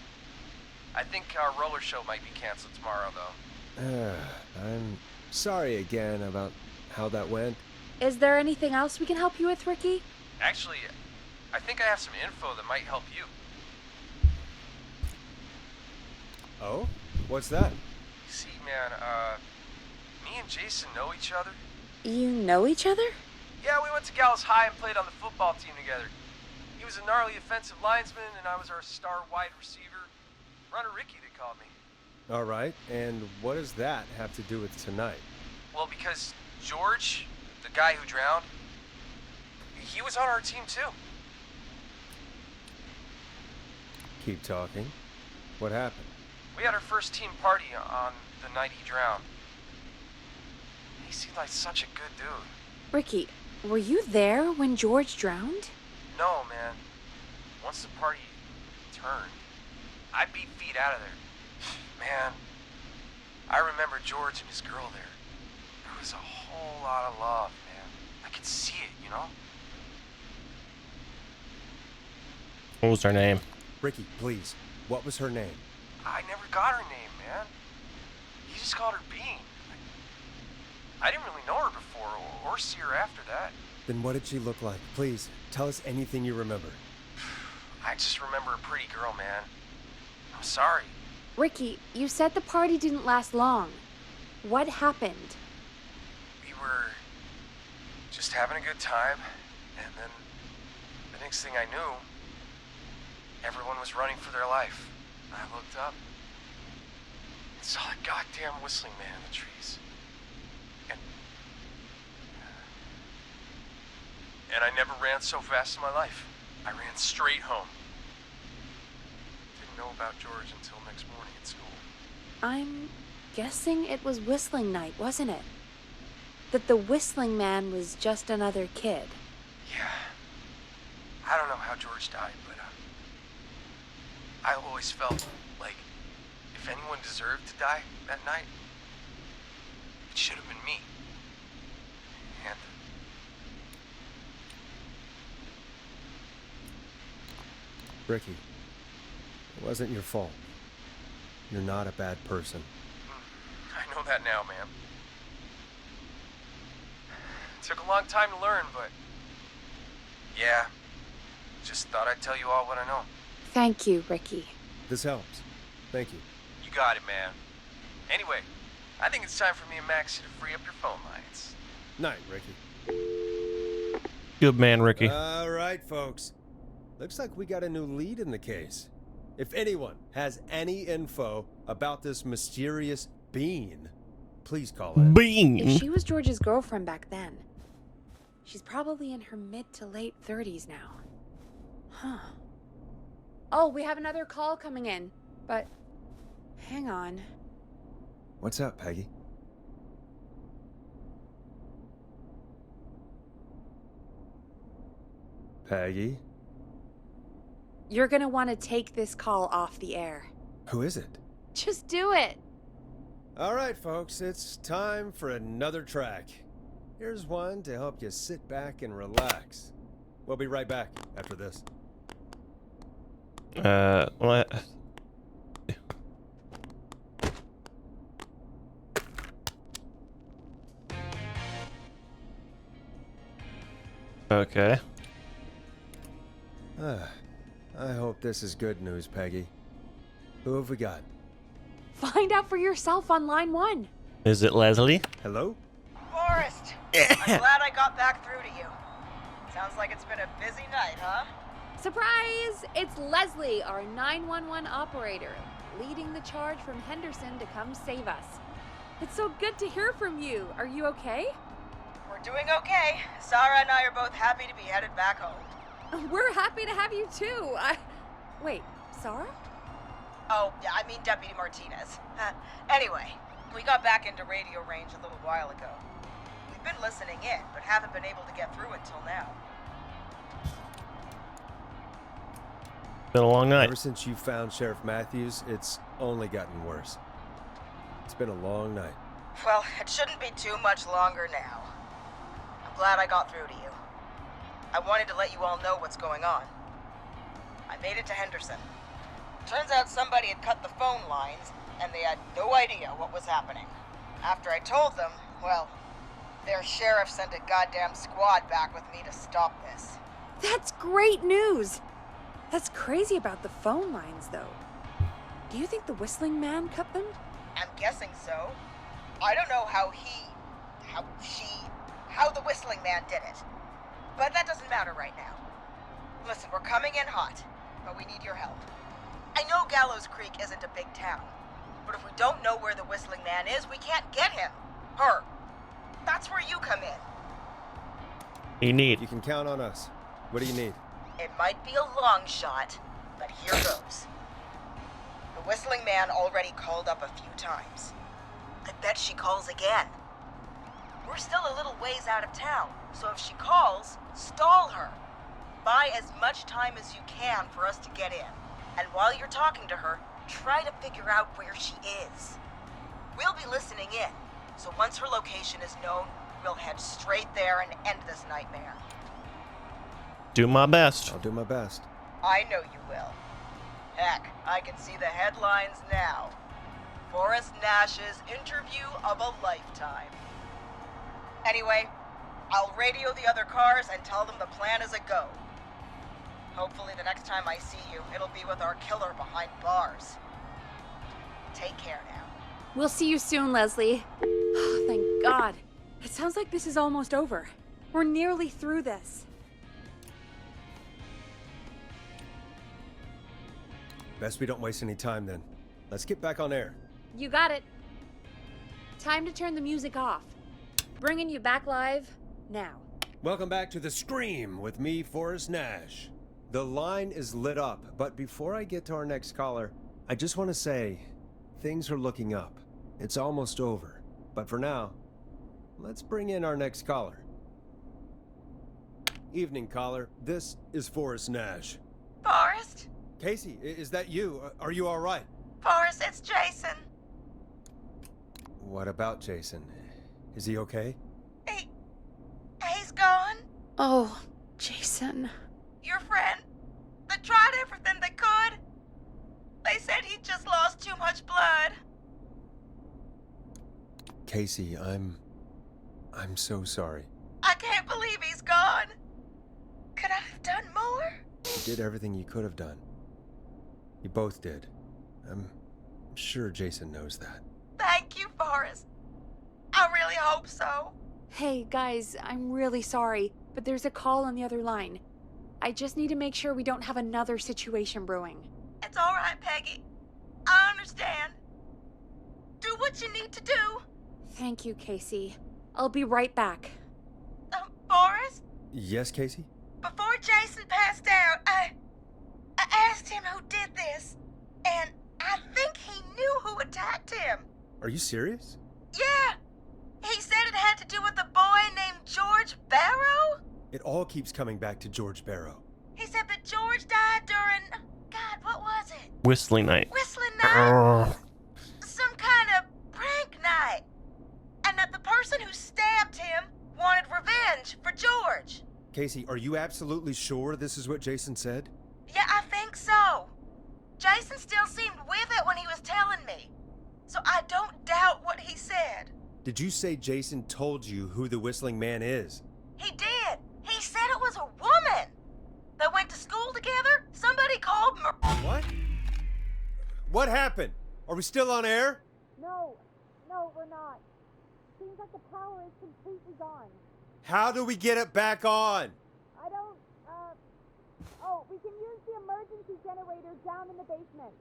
I think our roller show might be canceled tomorrow, though. I'm sorry again about how that went. Is there anything else we can help you with, Ricky? Actually, I think I have some info that might help you. Oh? What's that? You see, man, me and Jason know each other. You know each other? Yeah, we went to Gallows High and played on the football team together. He was a gnarly offensive linesman, and I was our star wide receiver. Runner Ricky, they called me. All right, and what does that have to do with tonight? Well, because George, the guy who drowned, he was on our team too. Keep talking. What happened? We had our first team party on the night he drowned. He seemed like such a good dude. Ricky, were you there when George drowned? No, man. Once the party turned, I beat feet out of there. Man, I remember George and his girl there. There was a whole lot of love, man. I could see it, you know? What was her name? Ricky, please. What was her name? I never got her name, man. He just called her Bean. I didn't really know her before or see her after that. Then what did she look like? Please, tell us anything you remember. I just remember a pretty girl, man. I'm sorry. Ricky, you said the party didn't last long. What happened? We were just having a good time, and then the next thing I knew, everyone was running for their life. I looked up and saw a goddamn whistling man in the trees. And I never ran so fast in my life. I ran straight home. Didn't know about George until next morning at school. I'm guessing it was whistling night, wasn't it? That the whistling man was just another kid. Yeah. I don't know how George died, but I always felt like if anyone deserved to die that night, it should have been me. And Ricky, it wasn't your fault. You're not a bad person. I know that now, man. It took a long time to learn, but yeah, just thought I'd tell you all what I know. Thank you, Ricky. This helps. Thank you. You got it, man. Anyway, I think it's time for me and Maxie to free up your phone lines. Night, Ricky. Good man, Ricky. All right, folks. Looks like we got a new lead in the case. If anyone has any info about this mysterious Bean, please call in. Bean! If she was George's girlfriend back then, she's probably in her mid to late 30s now. Huh. Oh, we have another call coming in, but hang on. What's up, Peggy? Peggy? You're gonna want to take this call off the air. Who is it? Just do it. All right, folks, it's time for another track. Here's one to help you sit back and relax. We'll be right back after this. What? Okay. I hope this is good news, Peggy. Who have we got? Find out for yourself on line 1. Is it Leslie? Hello? Forrest! I'm glad I got back through to you. Sounds like it's been a busy night, huh? Surprise! It's Leslie, our 911 operator, leading the charge from Henderson to come save us. It's so good to hear from you. Are you okay? We're doing okay. Sarah and I are both happy to be headed back home. We're happy to have you too. Wait, Sarah? Oh, yeah, I mean Deputy Martinez. Anyway, we got back into radio range a little while ago. We've been listening in, but haven't been able to get through until now. Been a long night. Ever since you found Sheriff Matthews, it's only gotten worse. It's been a long night. Well, it shouldn't be too much longer now. I'm glad I got through to you. I wanted to let you all know what's going on. I made it to Henderson. Turns out somebody had cut the phone lines, and they had no idea what was happening. After I told them, well, their sheriff sent a goddamn squad back with me to stop this. That's great news. That's crazy about the phone lines, though. Do you think the Whistling Man cut them? I'm guessing so. I don't know how the Whistling Man did it. But that doesn't matter right now. Listen, we're coming in hot, but we need your help. I know Gallows Creek isn't a big town, but if we don't know where the Whistling Man is, we can't get him. Her. That's where you come in. You can count on us. What do you need? It might be a long shot, but here goes. The Whistling Man already called up a few times. I bet she calls again. We're still a little ways out of town, so if she calls, stall her. Buy as much time as you can for us to get in. And while you're talking to her, try to figure out where she is. We'll be listening in, so once her location is known, we'll head straight there and end this nightmare. Do my best. I'll do my best. I know you will. Heck, I can see the headlines now. Forrest Nash's interview of a lifetime. Anyway, I'll radio the other cars and tell them the plan is a go. Hopefully the next time I see you, it'll be with our killer behind bars. Take care now. We'll see you soon, Leslie. Oh, thank God. It sounds like this is almost over. We're nearly through this. Best we don't waste any time then. Let's get back on air. You got it. Time to turn the music off. Bringing you back live now. Welcome back to The Scream with me, Forrest Nash. The line is lit up, but before I get to our next caller, I just want to say, things are looking up. It's almost over. But for now, let's bring in our next caller. Evening, caller. This is Forrest Nash. Forrest? Casey, is that you? Are you all right? Forrest, it's Jason. What about Jason? Is he okay? He's gone. Oh, Jason. Your friend. They tried everything they could. They said he just lost too much blood. Casey, I'm so sorry. I can't believe he's gone. Could I have done more? You did everything you could have done. You both did. I'm sure Jason knows that. Thank you, Forrest. I really hope so. Hey, guys, I'm really sorry, but there's a call on the other line. I just need to make sure we don't have another situation brewing. It's all right, Peggy. I understand. Do what you need to do. Thank you, Casey. I'll be right back. Forrest? Yes, Casey? Before Jason passed out, I asked him who did this, and I think he knew who attacked him. Are you serious? Yeah. He said it had to do with a boy named George Barrow? It all keeps coming back to George Barrow. He said that George died during... God, what was it? Whistling night. Whistling night? Some kind of prank night. And that the person who stabbed him wanted revenge for George. Casey, are you absolutely sure this is what Jason said? Yeah, I think so. Jason still seemed with it when he was telling me. So I don't doubt what he said. Did you say Jason told you who the Whistling Man is? He did. He said it was a woman. They went to school together. Somebody called What? What happened? Are we still on air? No, we're not. Seems like the power is completely gone. How do we get it back on? I don't, oh, we can used the emergency generator down in the basement.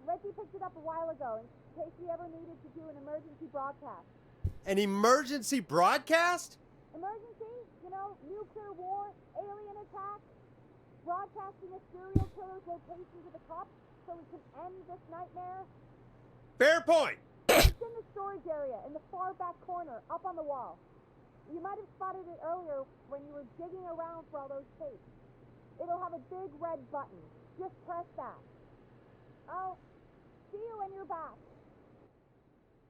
Reggie picked it up a while ago in case we ever needed to do an emergency broadcast. An emergency broadcast? Emergency? You know, nuclear war, alien attack, broadcasting a serial killer's location to the cops so we can end this nightmare. Fair point! It's in the storage area in the far back corner, up on the wall. You might have spotted it earlier when you were digging around for all those tapes. It'll have a big red button. Just press that. I'll see you when you're back.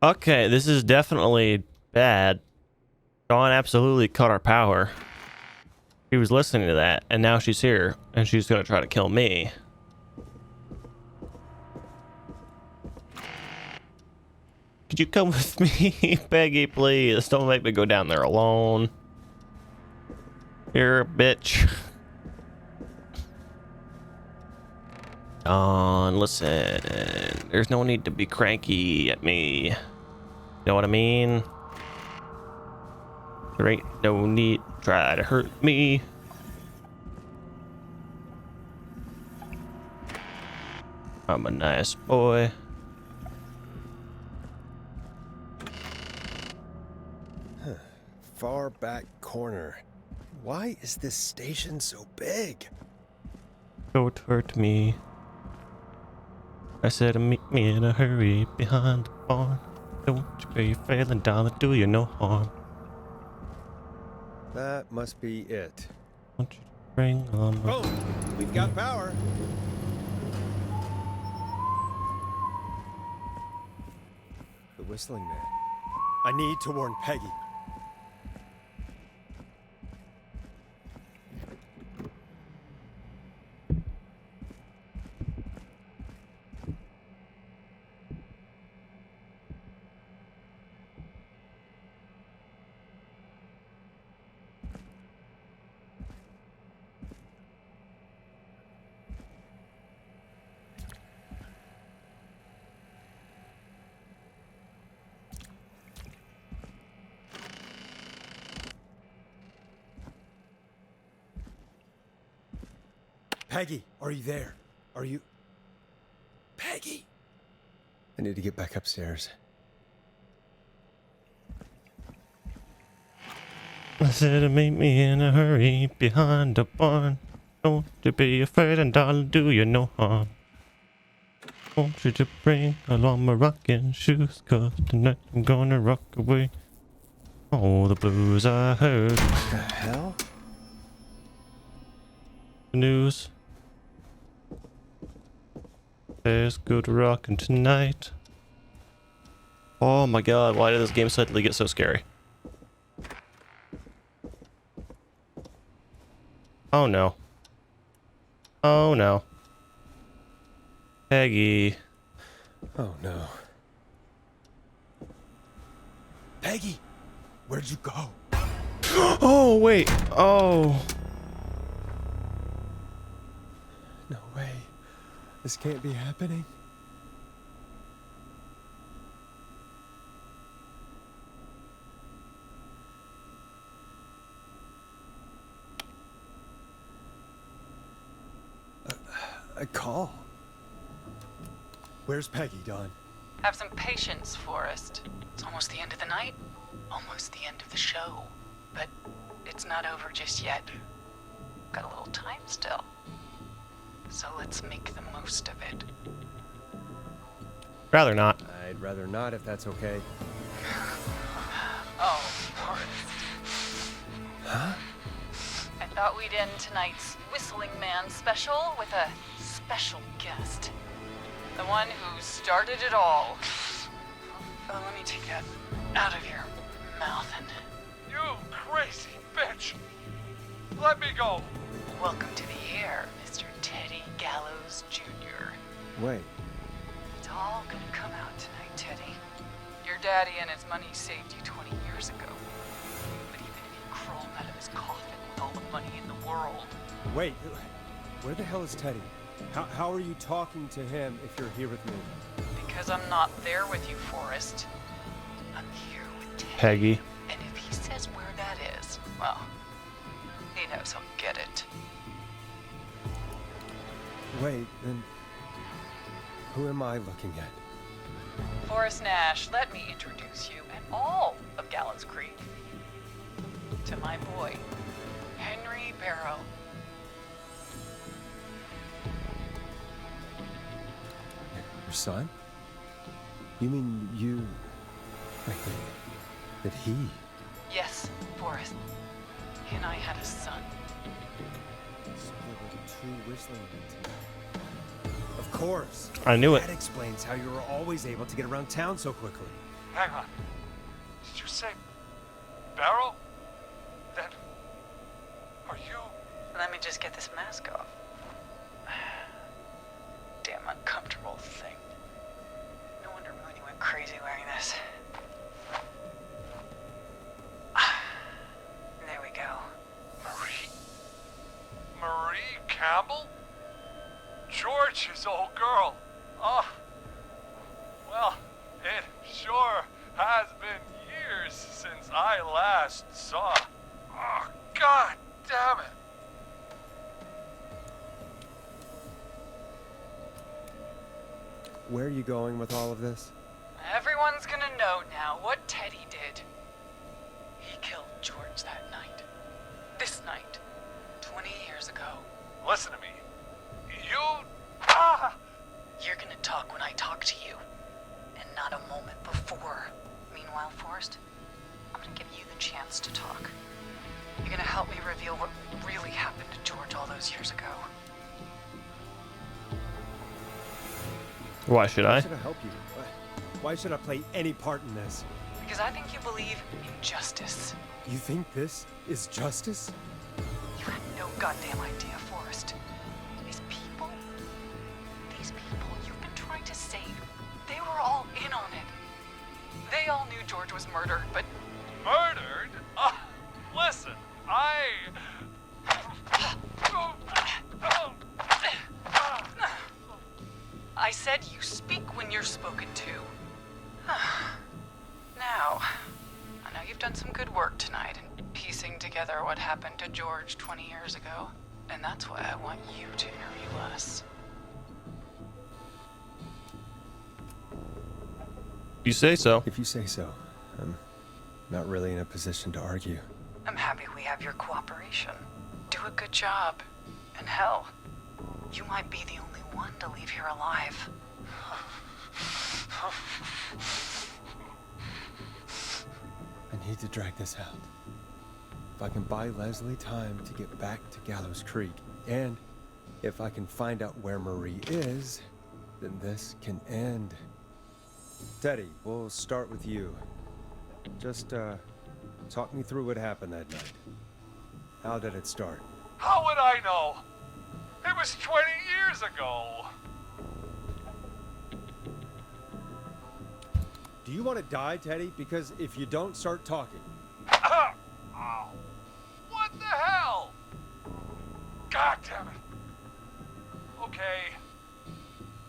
Okay, this is definitely bad. Dawn absolutely cut our power. She was listening to that, and now she's here, and she's gonna try to kill me. Could you come with me, Peggy, please? Don't make me go down there alone. You're a bitch. Dawn, listen. There's no need to be cranky at me. You know what I mean? There ain't no need to try to hurt me. I'm a nice boy. Far back corner. Why is this station so big? Don't hurt me. I said meet me in a hurry behind the barn. Don't you be failing, darling, do you no harm. That must be it. Want you to bring on my... Oh, we've got power. The whistling man. I need to warn Peggy. Peggy, are you there? Are you... Peggy? I need to get back upstairs. I said meet me in a hurry behind the barn. Don't you be afraid, and darling, do you no harm. Want you to bring along my rocking shoes, 'cause tonight I'm gonna rock away all the blues I heard. What the hell? The news. There's good rockin' tonight. Oh my god, why did this game suddenly get so scary? Oh no. Oh no. Peggy. Oh no. Peggy! Where'd you go? Oh wait. Oh. No way. This can't be happening. A call. Where's Peggy, Dawn? Have some patience, Forrest. It's almost the end of the night, almost the end of the show. But it's not over just yet. Got a little time still. So let's make the most of it. Rather not. I'd rather not if that's okay. Oh, Forrest. Huh? I thought we'd end tonight's Whistling Man special with a special guest. The one who started it all. Oh, let me take that out of your mouth and... You crazy bitch! Let me go! Welcome to the air, Mr. Teddy Gallows Jr. Wait. It's all gonna come out tonight, Teddy. Your daddy and his money saved you 20 years ago. But even if he crawled out of his coffin with all the money in the world... Wait, where the hell is Teddy? How are you talking to him if you're here with me? Because I'm not there with you, Forrest. I'm here with Teddy. Peggy. And if he says where that is, well, he knows he'll get it. Wait, then who am I looking at? Forrest Nash, let me introduce you and all of Gallows Creek to my boy, Henry Barrow. Your son? You mean you... Wait, that he... Yes, Forrest. He and I had a son. So there were two whistling tonight. Of course. I knew it. That explains how you were always able to get around town so quickly. Hang on. Did you say Barrow? Then are you? Let me just get this mask off. Damn uncomfortable thing. No wonder Mooney went crazy wearing this. There we go. Marie Campbell? George's old girl. Oh. Well, it sure has been years since I last saw. Oh, God damn it. Where are you going with all of this? Everyone's gonna know now what Teddy did. He killed George that night. This night. 20 years ago. Listen to me. You... You're gonna talk when I talk to you. And not a moment before. Meanwhile, Forrest, I'm gonna give you the chance to talk. You're gonna help me reveal what really happened to George all those years ago. Why should I? Why should I help you? Why should I play any part in this? Because I think you believe in justice. You think this is justice? You have no goddamn idea, Forrest. These people you've been trying to save, they were all in on it. They all knew George was murdered, but... Murdered? Listen, I said you speak when you're spoken to. Now, I know you've done some good work tonight in piecing together what happened to George 20 years ago, and that's why I want you to interview us. You say so. If you say so. I'm not really in a position to argue. I'm happy we have your cooperation. Do a good job. And hell, you might be the only one to leave here alive. I need to drag this out. If I can buy Leslie time to get back to Gallows Creek, and if I can find out where Marie is, then this can end. Teddy, we'll start with you. Just, talk me through what happened that night. How did it start? how would I know? It was 20 years ago. Do you want to die, Teddy? Because if you don't, start talking. Oh, what the hell? God damn it. Okay.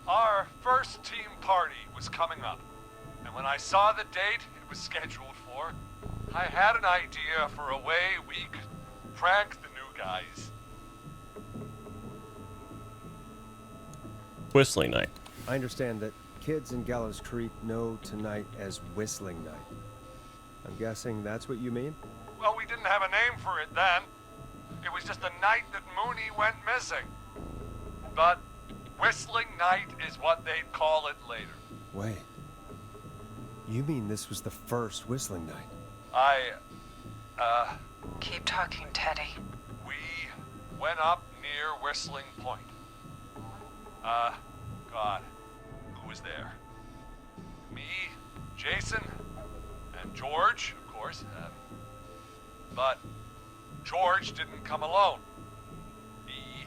Our first team party was coming up. And when I saw the date it was scheduled for, I had an idea for a way we could prank the new guys. Whistling night. I understand that kids in Gallows Creek know tonight as Whistling Night. I'm guessing that's what you mean? Well, we didn't have a name for it then. It was just the night that Mooney went missing. But Whistling Night is what they'd call it later. Wait. You mean this was the first Whistling Night? Keep talking, Teddy. We went up near Whistling Point. God, who was there? Me, Jason, and George, of course. But George didn't come alone. He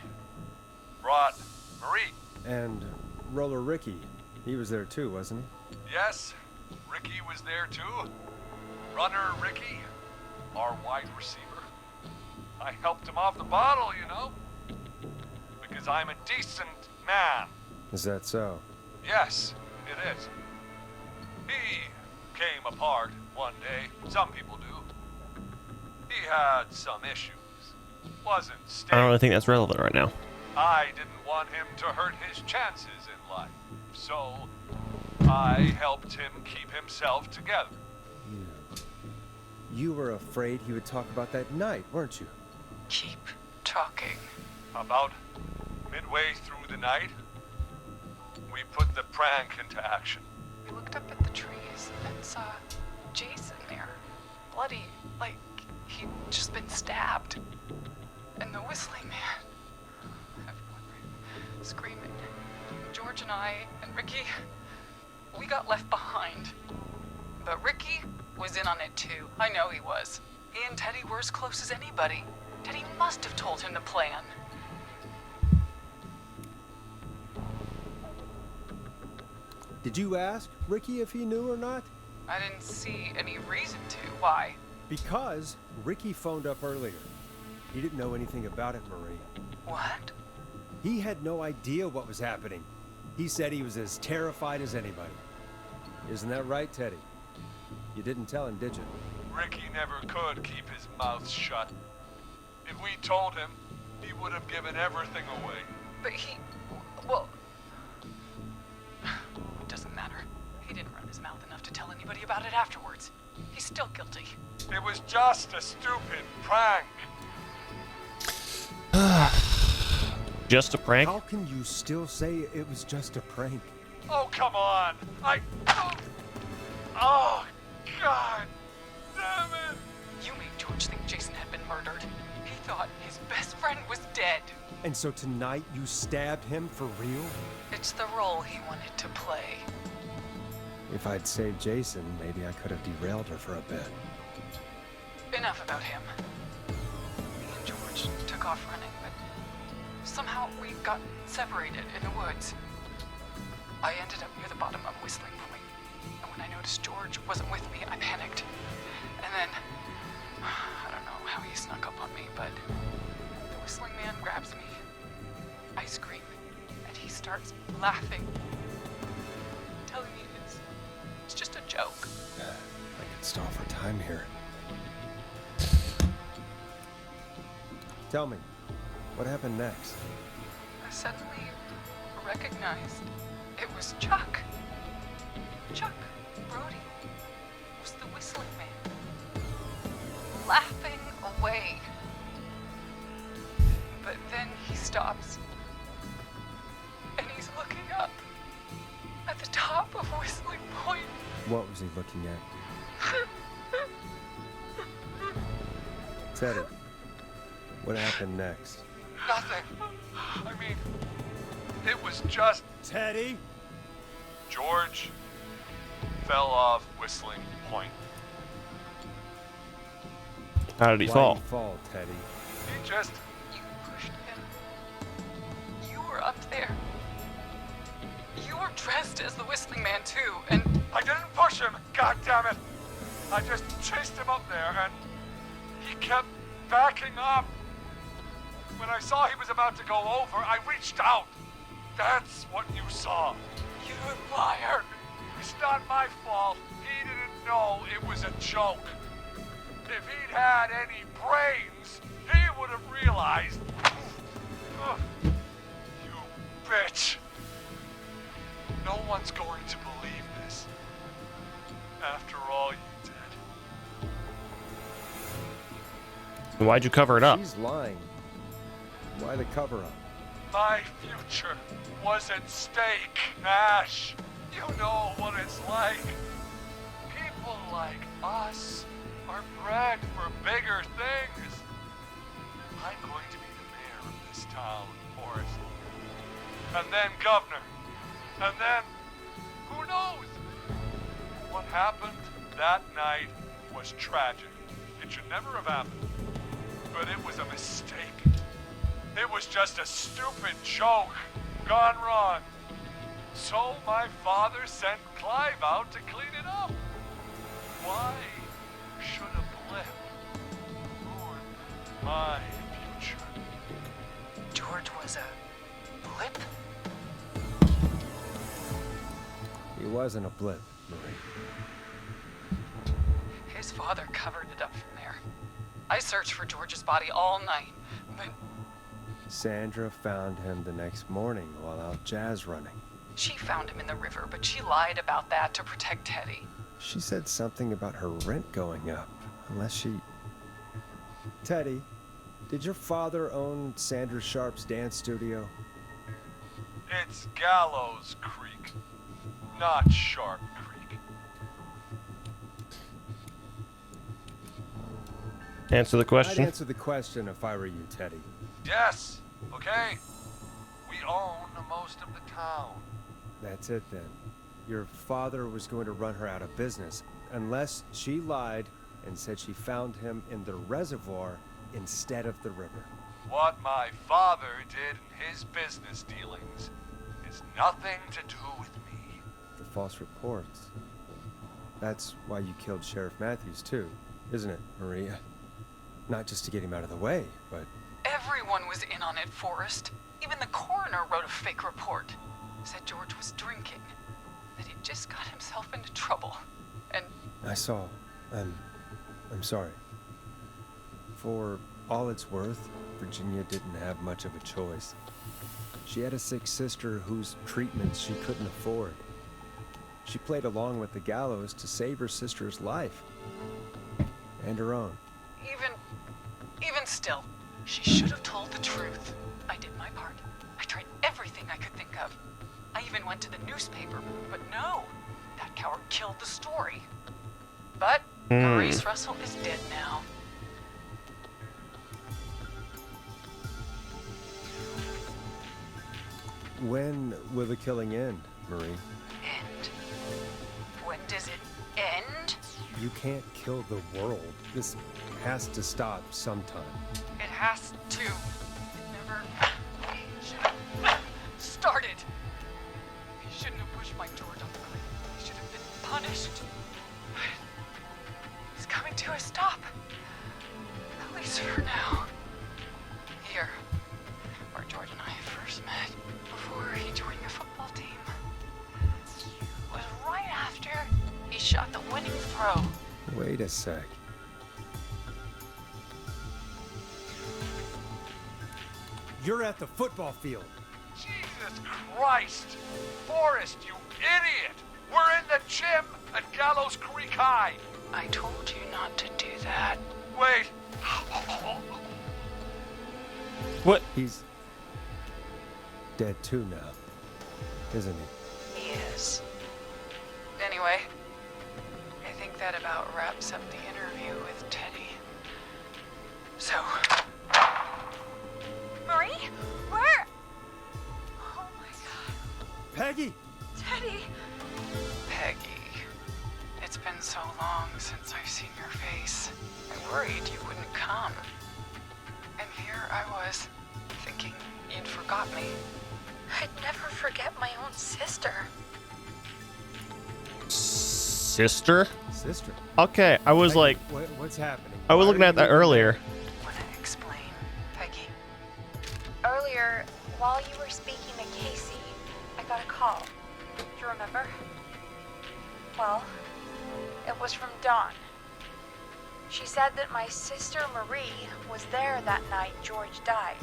brought Marie. And Roller Ricky. He was there too, wasn't he? Yes, Ricky was there too. Runner Ricky, our wide receiver. I helped him off the bottle, you know. Because I'm a decent man. Is that so? Yes, it is. He came apart one day. Some people do. He had some issues. Wasn't I staying. don't really think that's relevant right now. I didn't want him to hurt his chances in life, so I helped him keep himself together. You were afraid he would talk about that night, weren't you? Keep talking. About midway through the night, we put the prank into action. We looked up at the trees and saw Jason there, bloody, like he'd just been stabbed. And the whistling man, everyone ran, screaming. George and I and Ricky, we got left behind. But Ricky was in on it too. I know he was. He and Teddy were as close as anybody. Teddy must have told him the plan. Did you ask Ricky if he knew or not? I didn't see any reason to. Why? Because Ricky phoned up earlier. He didn't know anything about it, Marie. What? He had no idea what was happening. He said he was as terrified as anybody. Isn't that right, Teddy? You didn't tell him, did you? Ricky never could keep his mouth shut. If we told him, he would have given everything away. But he... well... It doesn't matter. He didn't run his mouth enough to tell anybody about it afterwards. He's still guilty. It was just a stupid prank. Just a prank? How can you still say it was just a prank? Oh, come on. Oh, God. Damn it. You made George think Jason had been murdered. He thought his best friend was dead. And so tonight you stabbed him for real? It's the role he wanted to play. If I'd saved Jason, maybe I could have derailed her for a bit. Enough about him. Me and George took off running, but somehow we got separated in the woods. I ended up near the bottom of Whistling Point, and when I noticed George wasn't with me, I panicked. And then, I don't know how he snuck up on me, but the Whistling Man grabs me. I scream, and he starts laughing, telling me it's just a joke. I could stall for time here. Tell me, what happened next? I suddenly recognized it was Chuck. Chuck Brody was the Whistling Man, laughing away. But then he stops, and he's looking up at the top of Whistling Point. What was he looking at? Teddy, what happened next? Nothing. I mean, it was just... Teddy? George fell off Whistling Point. How did he Why fall? Did he fall, Teddy? He just... You pushed him. You were up there. You were dressed as the Whistling Man too, and... I didn't push him, God damn it! I just chased him up there, and he kept backing up. When I saw he was about to go over, I reached out. That's what you saw. You liar! It's not my fault. He didn't know it was a joke. If he'd had any brains, he would have realized. You bitch. No one's going to believe this. After all you did. Why'd you cover it up? She's lying. Why the cover-up? My future was at stake, Nash. You know what it's like. People like us are bred for bigger things. I'm going to be the mayor of this town, Forrest. And then governor. And then, who knows? What happened that night was tragic. It should never have happened. But it was a mistake. It was just a stupid joke gone wrong. So my father sent Clive out to clean it up. Why should a blip ruin my future? George was a blip? He wasn't a blip, Marie. His father covered it up from there. I searched for George's body all night, but Sandra found him the next morning while out jazz running. She found him in the river, but she lied about that to protect Teddy. She said something about her rent going up, unless she... Teddy, did your father own Sandra Sharp's dance studio? It's Gallows Creek, not Sharp Creek. Answer the question. I'd answer the question if I were you, Teddy. Yes, okay. We own most of the town. That's it then. Your father was going to run her out of business, unless she lied and said she found him in the reservoir instead of the river. What my father did in his business dealings is nothing to do with me. The false reports. That's why you killed Sheriff Matthews too, isn't it, Maria? Not just to get him out of the way, but... Everyone was in on it, Forrest. Even the coroner wrote a fake report. Said George was drinking. That he'd just got himself into trouble. And... I saw. I'm sorry. For all it's worth, Virginia didn't have much of a choice. She had a sick sister whose treatments she couldn't afford. She played along with the gallows to save her sister's life. And her own. Even still, she should have told the truth. I did my part. I tried everything I could think of. I even went to the newspaper, but no. That coward killed the story. But Maurice Russell is dead now. When will the killing end, Marie? End? When does it end? You can't kill the world. This has to stop sometime. It has to. It never should have started. He shouldn't have pushed my George off the cliff. He should have been punished. He's coming to a stop. At least for now. Here, where George and I first met, before he joined your football team. It was right after he shot the winning throw. Wait a sec. You're at the football field. Jesus Christ! Forrest, you idiot! We're in the gym at Gallows Creek High! I told you not to do that. Wait! What? He's dead too now, isn't he? He is. Anyway, I think that about wraps up the interview with Teddy. So... Marie? Where? Oh my god. Peggy! Teddy! Peggy. It's been so long since I've seen your face. I worried you wouldn't come. And here I was, thinking you'd forgot me. I'd never forget my own sister. Sister? Sister? Okay, I was like... What's happening? I was looking at that earlier. Want to explain, Peggy? Earlier, while you were speaking to Casey, I got a call. Do you remember? Well, it was from Dawn. She said that my sister Marie was there that night George died,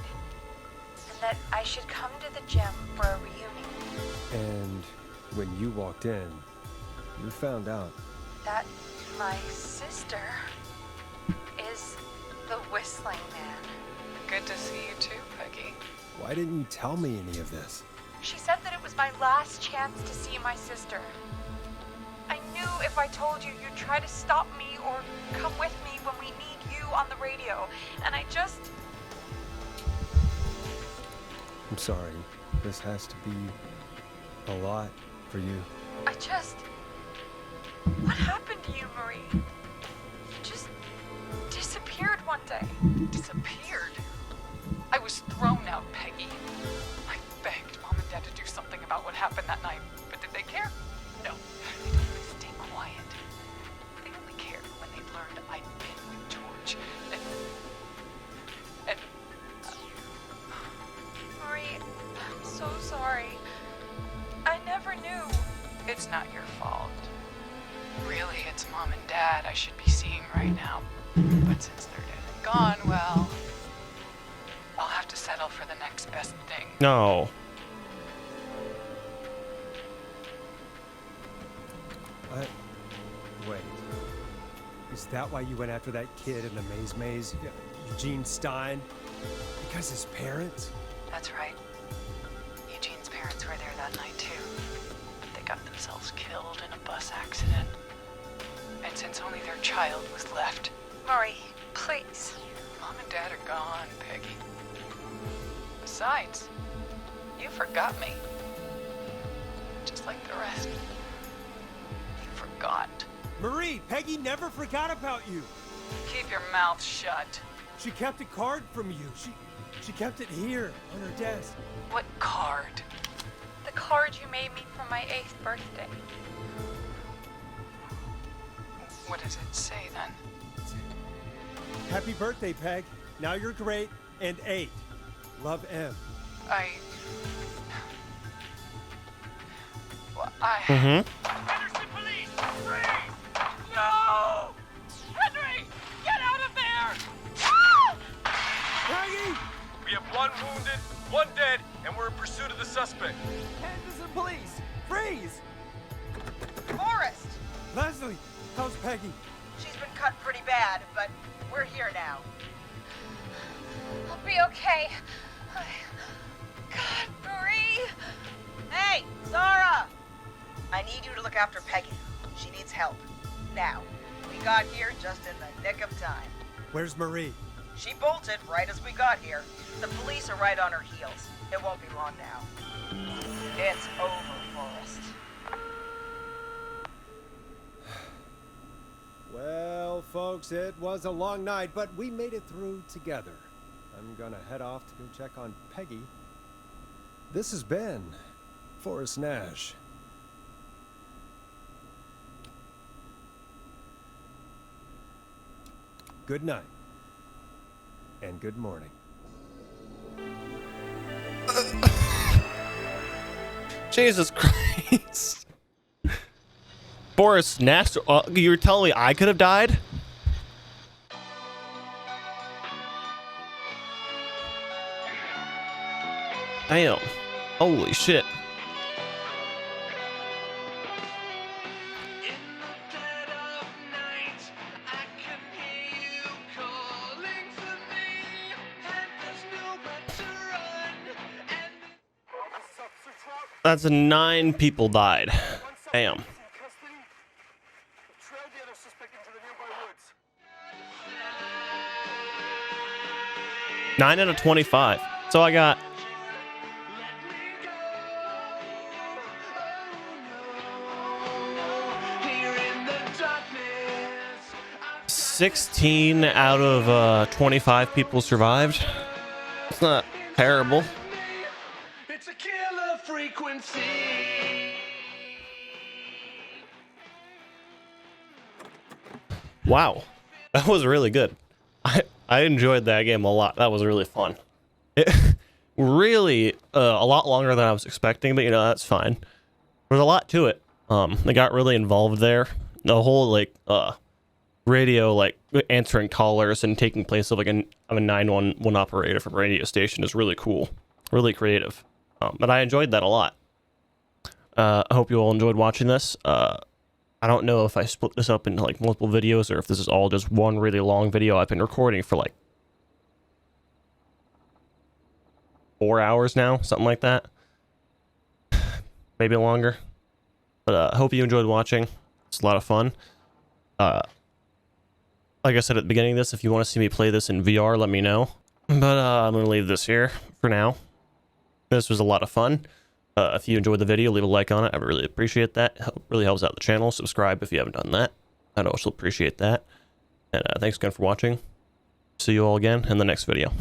and that I should come to the gym for a reunion. And when you walked in, you found out That my sister is the Whistling Man. Good to see you too, Peggy. Why didn't you tell me any of this? She said that it was my last chance to see my sister. I knew if I told you, you'd try to stop me or come with me when we need you on the radio. And I just... I'm sorry. This has to be a lot for you. I just... What happened to you, Marie? You just disappeared one day. Disappeared? I was thrown out, Peggy. I begged Mom and Dad to do something about what happened that night, but did they care? No. They told me to stay quiet. They only cared when they learned I'd been with George. And Marie, I'm so sorry. I never knew. it's not your fault. Really, it's Mom and Dad I should be seeing right now. But since they're dead and gone, well, I'll have to settle for the next best thing. No. Wait. Is that why you went after that kid in the maze? Eugene Stein? Because his parents? That's right. Eugene's parents were there that night too. They got themselves killed in a bus accident. And since only their child was left... Marie, please. Mom and Dad are gone, Peggy. Besides, you forgot me. Just like the rest. You forgot. Marie, Peggy never forgot about you. Keep your mouth shut. She kept a card from you. She kept it here on her desk. What card? The card you made me for my 8th birthday. What does it say then? Happy birthday, Peg. Now you're great and 8. Love, M. Henderson police! Freeze! No! Henry! Get out of there! Peggy! We have 1 wounded, 1 dead, and we're in pursuit of the suspect. Henderson police! Freeze! Forrest! Leslie, how's Peggy? She's been cut pretty bad, but we're here now. I'll be okay. God, Marie! Hey, Zara! I need you to look after Peggy. She needs help. Now. We got here just in the nick of time. Where's Marie? She bolted right as we got here. The police are right on her heels. It won't be long now. It's over, Forrest. Well, folks, it was a long night, but we made it through together. I'm gonna head off to go check on Peggy. This has been Forrest Nash. Good night. And good morning. Jesus Christ. Forrest Nash, you were telling me I could have died? Damn. Holy shit. That's 9 people died. Damn. 9 out of 25. So I got 16 out of 25 people survived. It's not terrible. It's a killer frequency. Wow, that was really good. I enjoyed that game a lot. That was really fun. It really a lot longer than I was expecting, but you know, that's fine. There's a lot to it. They got really involved there. The whole like radio, like answering callers and taking place of like a 911 operator from a radio station is really cool, really creative. But I enjoyed that a lot. I hope you all enjoyed watching this. I don't know if I split this up into like multiple videos or if this is all just one really long video. I've been recording for like 4 hours now, something like that. Maybe longer. But I hope you enjoyed watching. It's a lot of fun. Like I said at the beginning of this, if you want to see me play this in VR, let me know. But I'm going to leave this here for now. This was a lot of fun. If you enjoyed the video, leave a like on it. I would really appreciate that. It really helps out the channel. Subscribe if you haven't done that. I'd also appreciate that. And thanks again for watching. See you all again in the next video.